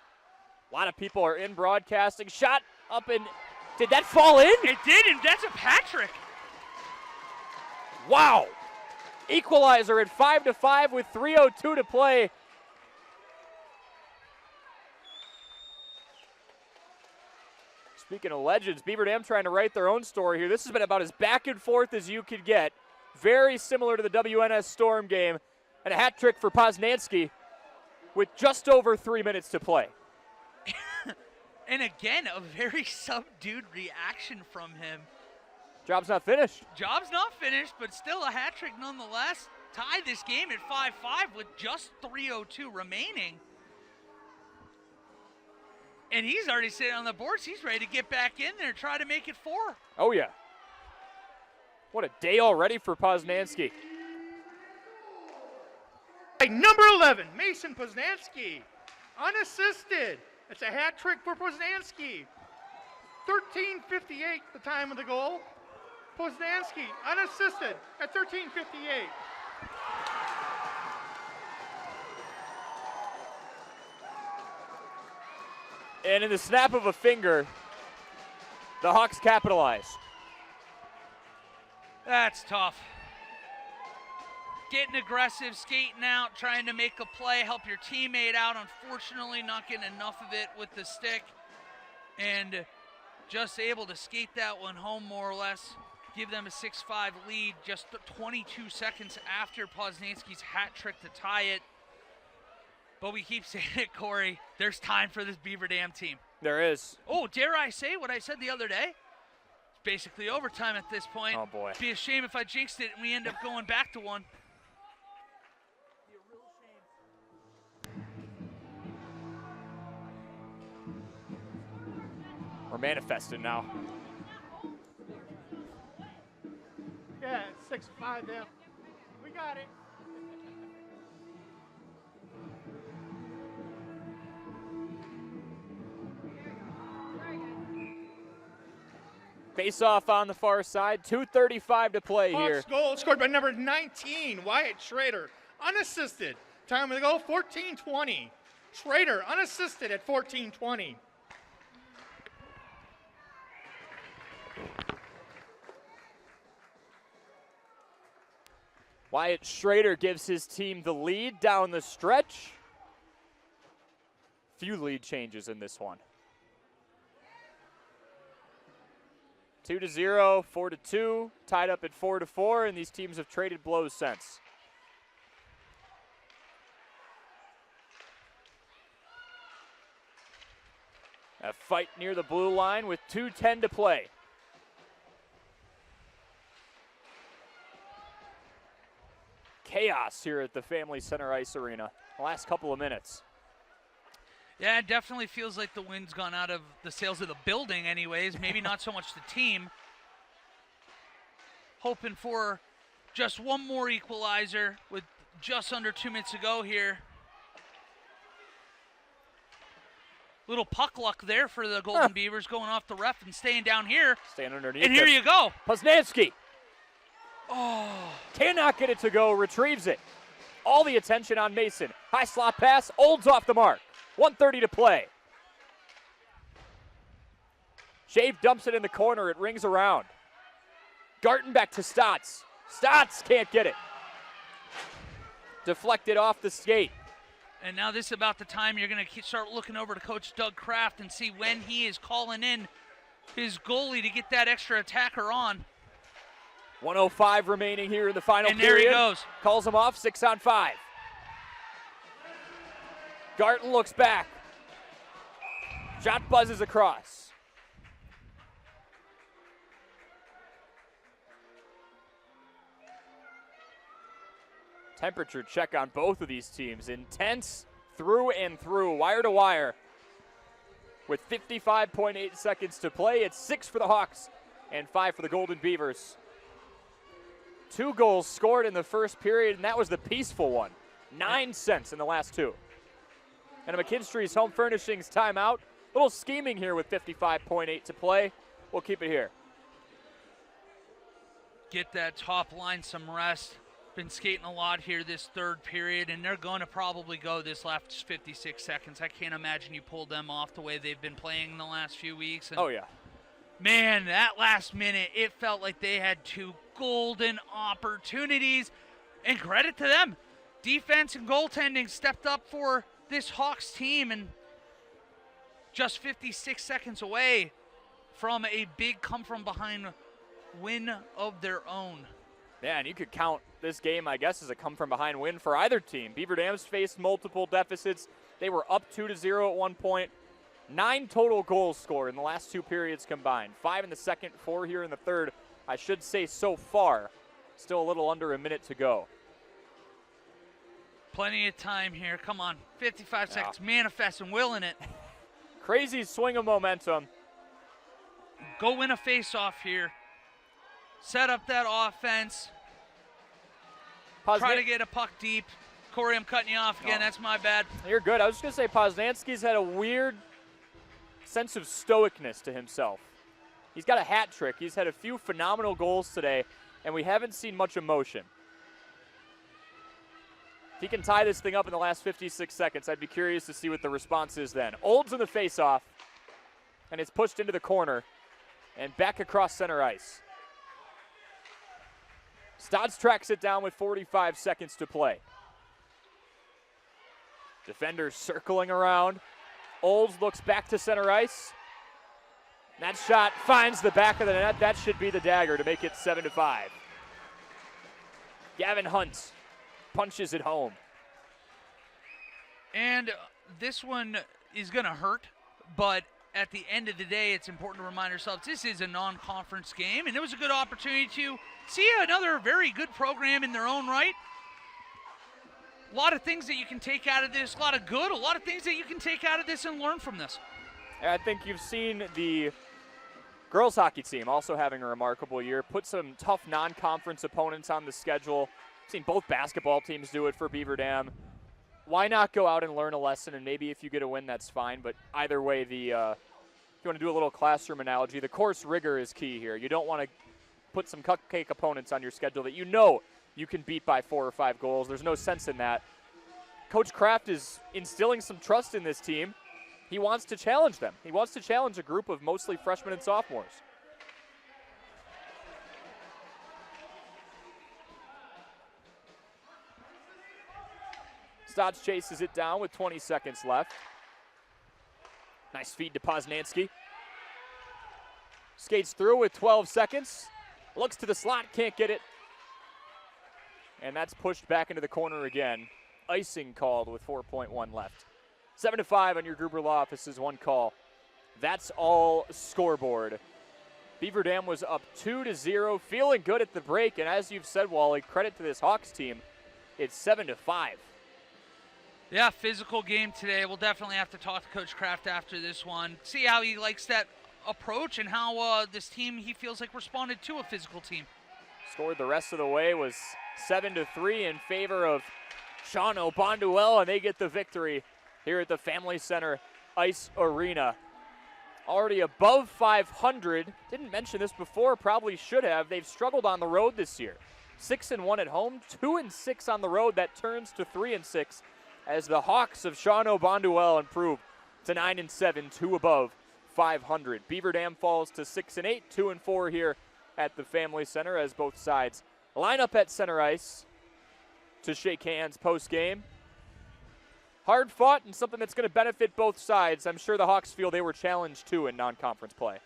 A lot of people are in broadcasting. Shot up and did that fall in? It did, and that's a Patrick. Wow. Equalizer at 5-5 with 3:02 to play. Speaking of legends, Beaver Dam trying to write their own story here. This has been about as back and forth as you could get. Very similar to the WNS Storm game. And a hat trick for Poznansky with just over 3 minutes to play. And again, a very subdued reaction from him. Job's not finished. Job's not finished, but still a hat trick nonetheless. Tied this game at 5-5 with just 3:02 remaining. And he's already sitting on the boards. He's ready to get back in there, try to make it 4. Oh, yeah. What a day already for Poznansky. Number 11, Mason Poznansky, unassisted. It's a hat trick for Poznansky. 13:58 the time of the goal. Poznansky unassisted at 13:58. And in the snap of a finger, the Hawks capitalize. That's tough. Getting aggressive, skating out, trying to make a play, help your teammate out. Unfortunately, not getting enough of it with the stick. And just able to skate that one home more or less. Give them a 6-5 lead just 22 seconds after Poznansky's hat trick to tie it. But we keep saying it, Corey. There's time for this Beaver Dam team. There is. Oh, dare I say what I said the other day? It's basically overtime at this point. Oh, boy. It'd be a shame if I jinxed it and we end up going back to one. We're manifesting now. Yeah, 6-5 now. We got it. Face off on the far side. 2:35 to play here. Hawks goal scored by number 19, Wyatt Schrader. Unassisted. Time of the goal, 14:20. Schrader unassisted at 14-20. Wyatt Schrader gives his team the lead down the stretch. Few lead changes in this one. 2-0, 4-2, tied up at 4-4, and these teams have traded blows since. A fight near the blue line with 2:10 to play. Chaos here at the Family Center Ice Arena. Last couple of minutes. Yeah, it definitely feels like the wind's gone out of the sails of the building anyways. Maybe not so much the team. Hoping for just one more equalizer with just under 2 minutes to go here. Little puck luck there for the Golden Beavers, going off the ref and staying down here. Staying underneath. And here you go. Poznansky. Oh. Cannot get it to go, retrieves it. All the attention on Mason. High slot pass, Olds off the mark. 1:30 to play. Shave dumps it in the corner, it rings around. Garten back to Stotts. Stotts can't get it. Deflected off the skate. And now this is about the time you're going to start looking over to Coach Doug Kraft and see when he is calling in his goalie to get that extra attacker on. 1:05 remaining here in the final and period. There he goes. Calls him off, 6-on-5. Garten looks back. Shot buzzes across. Temperature check on both of these teams. Intense through and through, wire to wire. With 55.8 seconds to play, it's 6 for the Hawks and 5 for the Golden Beavers. 2 goals scored in the first period, and that was the peaceful one. 9 cents in the last 2. And a McKinstry's Home Furnishings timeout. A little scheming here with 55.8 to play. We'll keep it here. Get that top line some rest. Been skating a lot here this third period, and they're going to probably go this last 56 seconds. I can't imagine you pulled them off the way they've been playing in the last few weeks. And oh, yeah. Man, that last minute, it felt like they had 2 golden opportunities, and credit to them. Defense and goaltending stepped up for this Hawks team, and just 56 seconds away from a big come-from-behind win of their own. Yeah, and you could count this game, I guess, as a come-from-behind win for either team. Beaver Dam's faced multiple deficits. They were up 2-0 at one point. 9 total goals scored in the last 2 periods combined. 5 in the second, 4 here in the third. I should say so far. Still a little under a minute to go. Plenty of time here. Come on, 55 seconds. Manifest and willing it. Crazy swing of momentum. Go win a face-off here. Set up that offense. Try to get a puck deep. Corey, I'm cutting you off again. That's my bad. You're good. I was just going to say Poznansky's had a weird sense of stoicness to himself. He's got a hat trick. He's had a few phenomenal goals today, and we haven't seen much emotion. If he can tie this thing up in the last 56 seconds, I'd be curious to see what the response is then. Olds in the faceoff, and it's pushed into the corner and back across center ice. Stotts tracks it down with 45 seconds to play. Defenders circling around. Olds looks back to center ice. That shot finds the back of the net. That should be the dagger to make it 7-5. Gavin Hunt punches it home. And this one is going to hurt, but at the end of the day, it's important to remind ourselves this is a non-conference game, and it was a good opportunity to see another very good program in their own right. A lot of things that you can take out of this, a lot of good, a lot of things that you can take out of this and learn from this. I think you've seen the girls hockey team also having a remarkable year, put some tough non-conference opponents on the schedule. Seen both basketball teams do it for Beaver Dam. Why not go out and learn a lesson, and maybe if you get a win, that's fine. But either way, if you want to do a little classroom analogy, the course rigor is key here. You don't want to put some cupcake opponents on your schedule that you know you can beat by 4 or 5 goals. There's no sense in that. Coach Kraft is instilling some trust in this team. He wants to challenge them. He wants to challenge a group of mostly freshmen and sophomores. Stotts chases it down with 20 seconds left. Nice feed to Poznanski. Skates through with 12 seconds. Looks to the slot, can't get it. And that's pushed back into the corner again. Icing called with 4.1 left. 7-5 on your Gruber Law Office's one call. That's all scoreboard. Beaver Dam was up 2-0, feeling good at the break. And as you've said, Wally, credit to this Hawks team. It's 7-5. Yeah, physical game today. We'll definitely have to talk to Coach Kraft after this one. See how he likes that approach and how this team, he feels like, responded to a physical team. Scored the rest of the way, was 7-3 in favor of Shawano Bonduel, and they get the victory here at the Family Center Ice Arena. Already above 500. Didn't mention this before, probably should have. They've struggled on the road this year. 6-1 at home, 2-6 on the road. That turns to 3-6 as the Hawks of Shawano Bonduel improve to 9-7, 2 above 500. Beaver Dam falls to 6-8, 2-4 here at the Family Center as both sides line up at center ice to shake hands post-game. Hard fought and something that's going to benefit both sides. I'm sure the Hawks feel they were challenged too in non-conference play.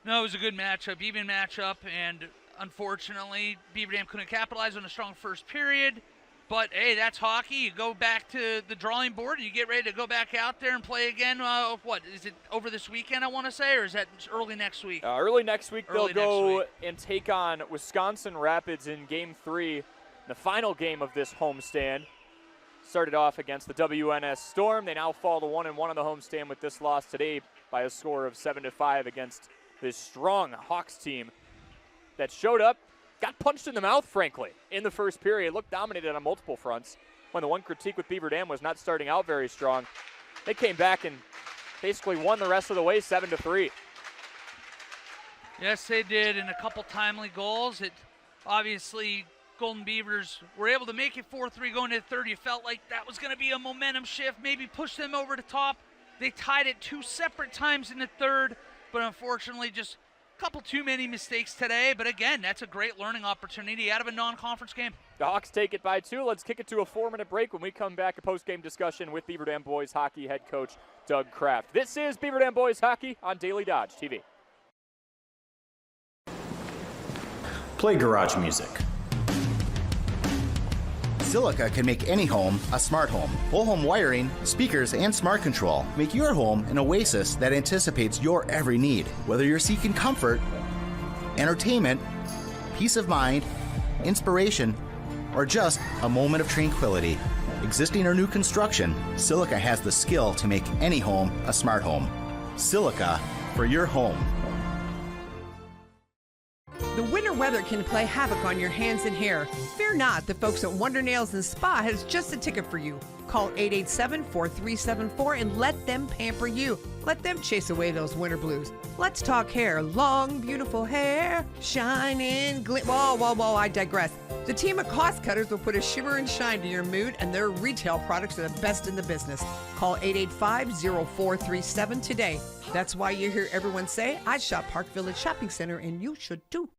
No, it was a good matchup, even matchup, and unfortunately, Beaver Dam couldn't capitalize on a strong first period. But, hey, that's hockey. You go back to the drawing board and you get ready to go back out there and play again. What, is it over this weekend, I want to say, or is that early next week? Early next week, they'll go and take on Wisconsin Rapids in Game 3, the final game of this homestand. Started off against the WNS Storm. They now fall to 1-1 on the homestand with this loss today by a score of 7-5 against this strong Hawks team that showed up. Got punched in the mouth, frankly, in the first period. Looked dominated on multiple fronts. When the one critique with Beaver Dam was not starting out very strong, they came back and basically won the rest of the way 7-3. Yes, they did, and a couple timely goals. It obviously, Golden Beavers were able to make it 4-3 going to the third. You felt like that was going to be a momentum shift, maybe push them over the top. They tied it 2 separate times in the third, but unfortunately just couple too many mistakes today, but again, that's a great learning opportunity out of a non-conference game. The Hawks take it by 2. Let's kick it to a 4-minute break. When we come back, a post-game discussion with Beaver Dam Boys Hockey head coach Doug Kraft. This is Beaver Dam Boys Hockey on Daily Dodge TV. Play garage music. Silica can make any home a smart home. Whole home wiring, speakers, and smart control make your home an oasis that anticipates your every need. Whether you're seeking comfort, entertainment, peace of mind, inspiration, or just a moment of tranquility. Existing or new construction, Silica has the skill to make any home a smart home. Silica for your home. The winter weather can play havoc on your hands and hair. Fear not, the folks at Wonder Nails and Spa has just the ticket for you. Call 887-4374 and let them pamper you. Let them chase away those winter blues. Let's talk hair. Long, beautiful hair, shining, whoa, I digress. The team of cost cutters will put a shimmer and shine to your mood, and their retail products are the best in the business. Call 885-0437 today. That's why you hear everyone say, I shop Park Village Shopping Center, and you should too.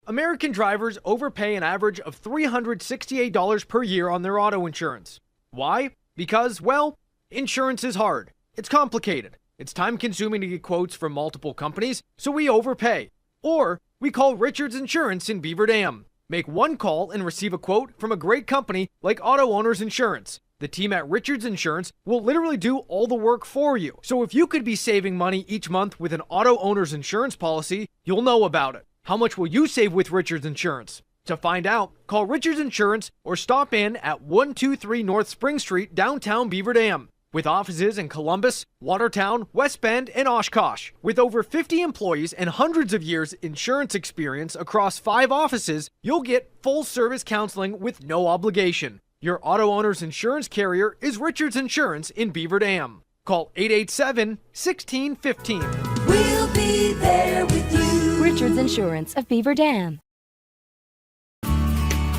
American drivers overpay an average of $368 per year on their auto insurance. Why? Because, well, insurance is hard. It's complicated. It's time-consuming to get quotes from multiple companies, so we overpay. Or we call Richards Insurance in Beaver Dam. Make one call and receive a quote from a great company like Auto Owners Insurance. The team at Richards Insurance will literally do all the work for you. So if you could be saving money each month with an Auto Owners Insurance policy, you'll know about it. How much will you save with Richards Insurance? To find out, call Richards Insurance or stop in at 123 North Spring Street, downtown Beaver Dam. With offices in Columbus, Watertown, West Bend, and Oshkosh. With over 50 employees and hundreds of years insurance experience across 5 offices, you'll get full-service counseling with no obligation. Your auto owner's insurance carrier is Richards Insurance in Beaver Dam. Call 887-1615. We'll be there with you. Richards Insurance of Beaver Dam.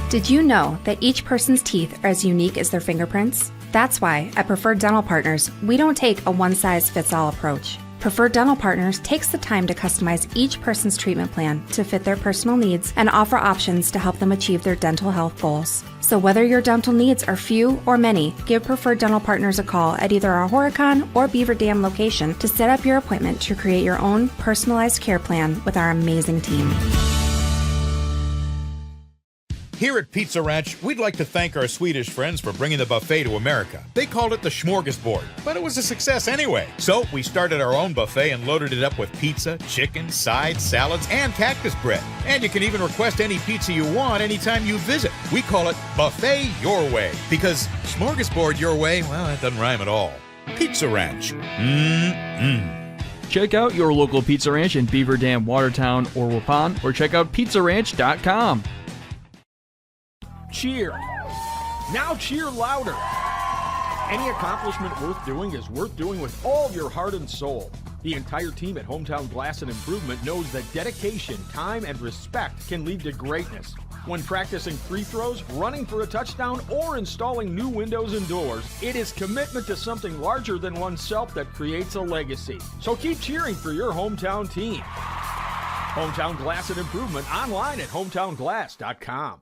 Did you know that each person's teeth are as unique as their fingerprints? That's why at Preferred Dental Partners, we don't take a one-size-fits-all approach. Preferred Dental Partners takes the time to customize each person's treatment plan to fit their personal needs and offer options to help them achieve their dental health goals. So whether your dental needs are few or many, give Preferred Dental Partners a call at either our Horicon or Beaver Dam location to set up your appointment to create your own personalized care plan with our amazing team. Here at Pizza Ranch, we'd like to thank our Swedish friends for bringing the buffet to America. They called it the smorgasbord, but it was a success anyway. So we started our own buffet and loaded it up with pizza, chicken, sides, salads, and cactus bread. And you can even request any pizza you want anytime you visit. We call it Buffet Your Way, because smorgasbord your way, well, that doesn't rhyme at all. Pizza Ranch. Check out your local Pizza Ranch in Beaver Dam, Watertown, or Waupun, or check out pizzaranch.com. Cheer. Now cheer louder. Any accomplishment worth doing is worth doing with all your heart and soul. The entire team at Hometown Glass and Improvement knows that dedication, time, and respect can lead to greatness. When practicing free throws, running for a touchdown, or installing new windows and doors, it is commitment to something larger than oneself that creates a legacy. So keep cheering for your hometown team. Hometown Glass and Improvement online at hometownglass.com.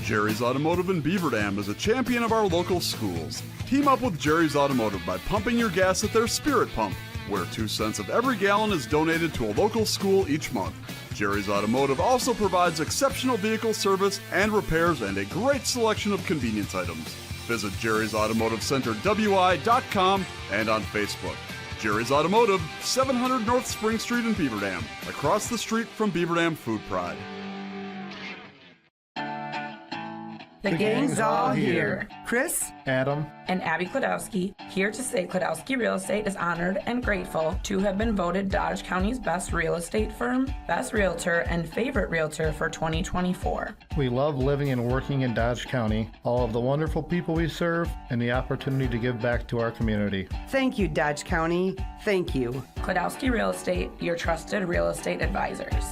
Jerry's Automotive in Beaver Dam is a champion of our local schools. Team up with Jerry's Automotive by pumping your gas at their Spirit Pump, where 2 cents of every gallon is donated to a local school each month. Jerry's Automotive also provides exceptional vehicle service and repairs and a great selection of convenience items. Visit Jerry's Automotive Center WI.com and on Facebook. Jerry's Automotive, 700 North Spring Street in Beaver Dam, across the street from Beaver Dam Food Pride. The gang's all here. Chris, Adam, and Abby Klodowski, here to say Klodowski Real Estate is honored and grateful to have been voted Dodge County's best real estate firm, best realtor, and favorite realtor for 2024. We love living and working in Dodge County, all of the wonderful people we serve, and the opportunity to give back to our community. Thank you, Dodge County. Thank you. Klodowski Real Estate, your trusted real estate advisors.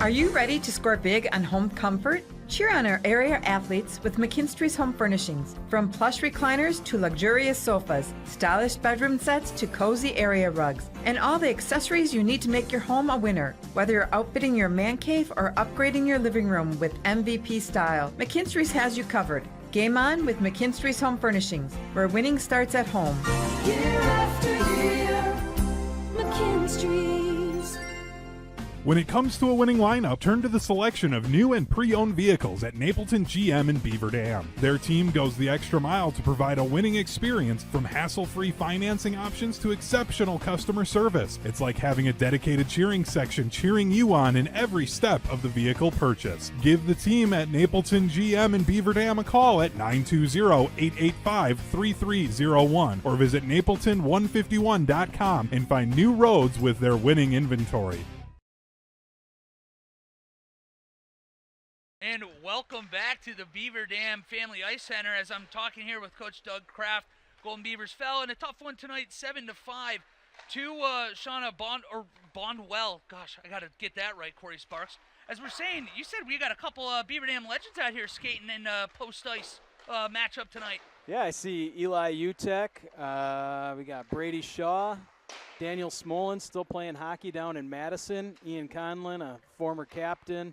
Are you ready to score big on home comfort? Cheer on our area athletes with McKinstry's Home Furnishings. From plush recliners to luxurious sofas, stylish bedroom sets to cozy area rugs, and all the accessories you need to make your home a winner. Whether you're outfitting your man cave or upgrading your living room with MVP style, McKinstry's has you covered. Game on with McKinstry's Home Furnishings, where winning starts at home. Year after year, McKinstry's. When it comes to a winning lineup, turn to the selection of new and pre-owned vehicles at Napleton GM in Beaver Dam. Their team goes the extra mile to provide a winning experience, from hassle-free financing options to exceptional customer service. It's like having a dedicated cheering section cheering you on in every step of the vehicle purchase. Give the team at Napleton GM in Beaver Dam a call at 920-885-3301 or visit napleton151.com and find new roads with their winning inventory. And welcome back to the Beaver Dam Family Ice Center as I'm talking here with Coach Doug Kraft. Golden Beavers fell in a tough one tonight, 7-5 to Shawano Bondwell. Gosh, I got to get that right, Corey Sparks. As we're saying, you said we got a couple Beaver Dam legends out here skating in post-ice matchup tonight. Yeah, I see Eli Utek. We got Brady Shaw. Daniel Smolin still playing hockey down in Madison. Ian Conlon, a former captain.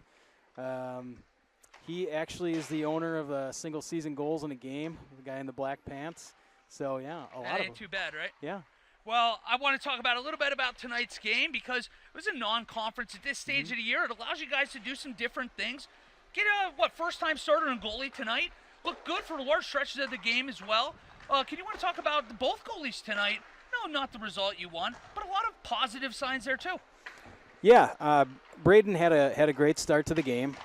He actually is the owner of single season goals in a game, the guy in the black pants. So, yeah, a lot of them. That ain't too bad, right? Yeah. Well, I want to talk about a little bit about tonight's game because it was a non-conference at this stage of the year. It allows you guys to do some different things. Get a, first-time starter and goalie tonight. Look good for large stretches of the game as well. Can you want to talk about both goalies tonight? No, not the result you want, but a lot of positive signs there too. Yeah, Braden had a great start to the game.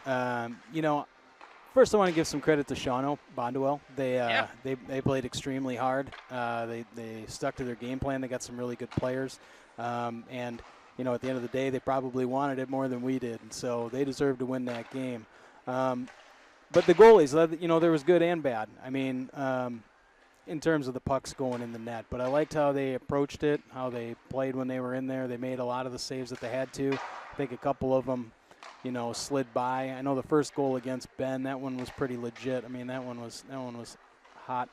First I want to give some credit to Shawano Bondwell. They played extremely hard. They stuck to their game plan. They got some really good players, and at the end of the day, they probably wanted it more than we did, and so they deserved to win that game. But the goalies, there was good and bad. I mean, in terms of the pucks going in the net. But I liked how they approached it, how they played when they were in there. They made a lot of the saves that they had to. I think a couple of them, slid by. I know the first goal against Ben, that one was pretty legit. I mean, that one was hot.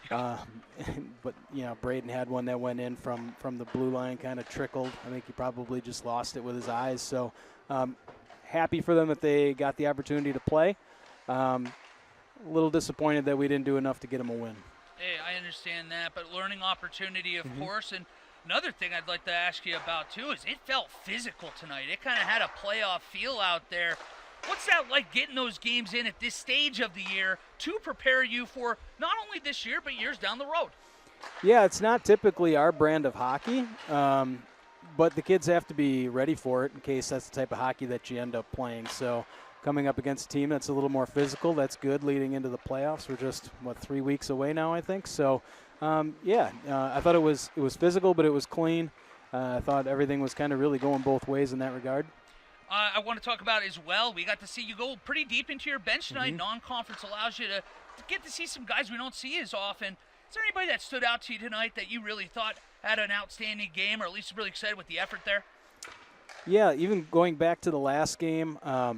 But Braden had one that went in from the blue line, kind of trickled. I think he probably just lost it with his eyes. So happy for them that they got the opportunity to play. A little disappointed that we didn't do enough to get them a win. Hey, I understand that, but learning opportunity, of course. And another thing I'd like to ask you about, too, is it felt physical tonight. It kind of had a playoff feel out there. What's that like, getting those games in at this stage of the year to prepare you for not only this year but years down the road? Yeah, it's not typically our brand of hockey, but the kids have to be ready for it in case that's the type of hockey that you end up playing. So coming up against a team that's a little more physical, that's good leading into the playoffs. We're just, 3 weeks away now, I think. So, I thought it was physical, but it was clean. I thought everything was kind of really going both ways in that regard. I want to talk about as well, we got to see you go pretty deep into your bench tonight. Non-conference allows you to get to see some guys we don't see as often. Is there anybody that stood out to you tonight that you really thought had an outstanding game, or at least really excited with the effort there? Yeah, even going back to the last game, I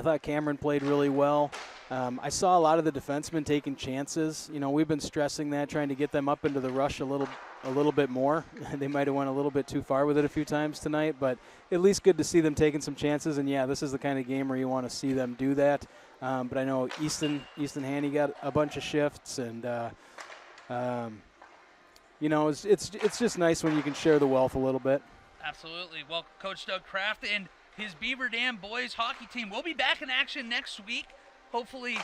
thought Cameron played really well. I saw a lot of the defensemen taking chances. We've been stressing that, trying to get them up into the rush a little bit more. They might have went a little bit too far with it a few times tonight, but at least good to see them taking some chances. And yeah, this is the kind of game where you want to see them do that. But I know Easton Haney got a bunch of shifts, and it's just nice when you can share the wealth a little bit. Absolutely. Well, Coach Doug Kraft and his Beaver Dam boys hockey team will be back in action next week. Hopefully,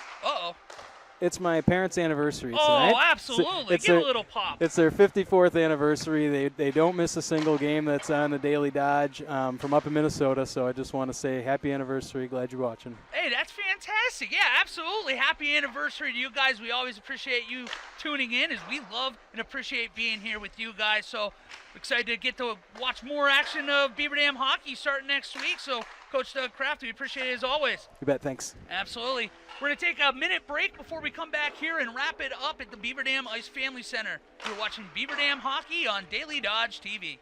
It's my parents' anniversary tonight. Oh, absolutely. Give a little pop. It's their 54th anniversary. They don't miss a single game that's on the Daily Dodge from up in Minnesota, so I just want to say happy anniversary. Glad you're watching. Hey, that's fantastic. Yeah, absolutely. Happy anniversary to you guys. We always appreciate you tuning in, as we love and appreciate being here with you guys. So excited to get to watch more action of Beaver Dam hockey starting next week. So, Coach Doug Kraft, we appreciate it as always. You bet. Thanks. Absolutely. We're going to take a minute break before we come back here and wrap it up at the Beaver Dam Ice Family Center. You're watching Beaver Dam hockey on Daily Dodge TV.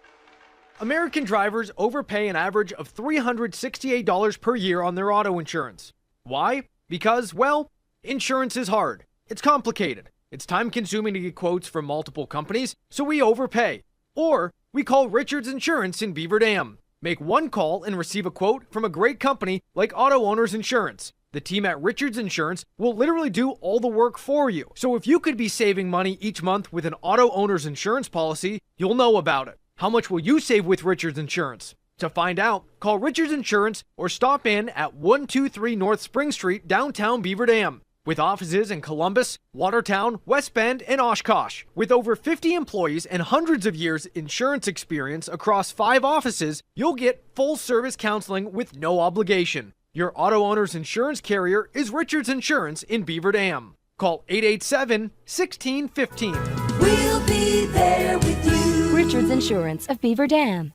American drivers overpay an average of $368 per year on their auto insurance. Why? Because, well, insurance is hard. It's complicated. It's time-consuming to get quotes from multiple companies, so we overpay. Or we call Richards Insurance in Beaver Dam. Make one call and receive a quote from a great company like Auto Owners Insurance. The team at Richards Insurance will literally do all the work for you. So if you could be saving money each month with an Auto Owners Insurance policy, you'll know about it. How much will you save with Richards Insurance? To find out, call Richards Insurance or stop in at 123 North Spring Street, downtown Beaver Dam. With offices in Columbus, Watertown, West Bend, and Oshkosh. With over 50 employees and hundreds of years insurance experience across 5 offices, you'll get full-service counseling with no obligation. Your auto owner's insurance carrier is Richards Insurance in Beaver Dam. Call 887-1615. We'll be there with you. Richards Insurance of Beaver Dam.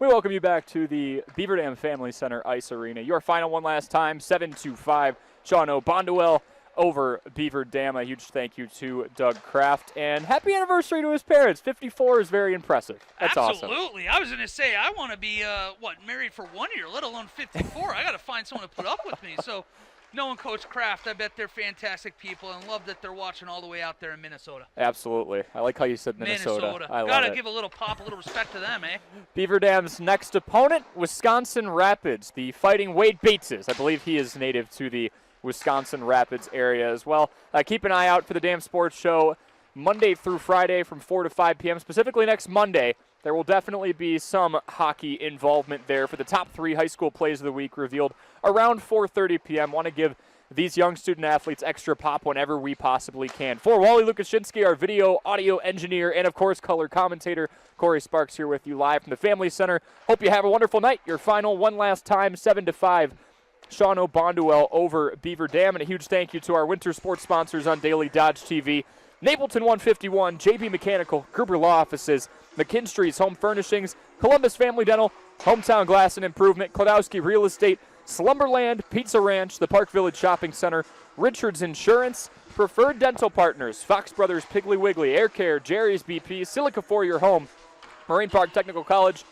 We welcome you back to the Beaver Dam Family Center Ice Arena. Your final one last time, 7-5, Shawano Bonduel over Beaver Dam. A huge thank you to Doug Kraft, and happy anniversary to his parents. 54 is very impressive. That's awesome. Absolutely. I was going to say, I want to be, married for 1 year, let alone 54. I got to find someone to put up with me. So, knowing Coach Kraft, I bet they're fantastic people, and love that they're watching all the way out there in Minnesota. Absolutely. I like how you said Minnesota. I love it. Gotta give a little pop, a little respect to them, eh? Beaver Dam's next opponent, Wisconsin Rapids, the Fighting Wade Bateses. I believe he is native to the Wisconsin Rapids area as well. Keep an eye out for the Dam Sports Show Monday through Friday from 4 to 5 p.m. Specifically next Monday, there will definitely be some hockey involvement there for the top 3 high school plays of the week revealed around 4:30 p.m. Want to give these young student athletes extra pop whenever we possibly can. For Wally Lukashinsky, our video, audio engineer, and of course color commentator, Corey Sparks here with you live from the Family Center. Hope you have a wonderful night. Your final one last time, 7-5. Shawano Bonduel over Beaver Dam. And a huge thank you to our winter sports sponsors on Daily Dodge TV. Napleton 151, JB Mechanical, Gruber Law Offices, McKinstry's Home Furnishings, Columbus Family Dental, Hometown Glass and Improvement, Klodowski Real Estate, Slumberland, Pizza Ranch, the Park Village Shopping Center, Richards Insurance, Preferred Dental Partners, Fox Brothers Piggly Wiggly, Air Care, Jerry's BP, Silica for your home, Marine Park Technical College,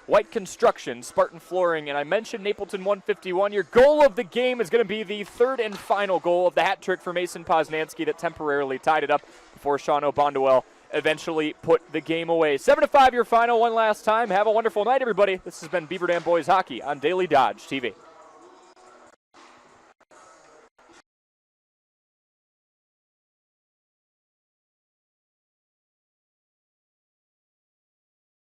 White Construction, Spartan Flooring, and I mentioned Napleton 151. Your goal of the game is going to be the third and final goal of the hat trick for Mason Poznansky that temporarily tied it up before Shawano Bondwell eventually put the game away. 7-5 your final one last time. Have a wonderful night, everybody. This has been Beaver Dam Boys Hockey on Daily Dodge TV.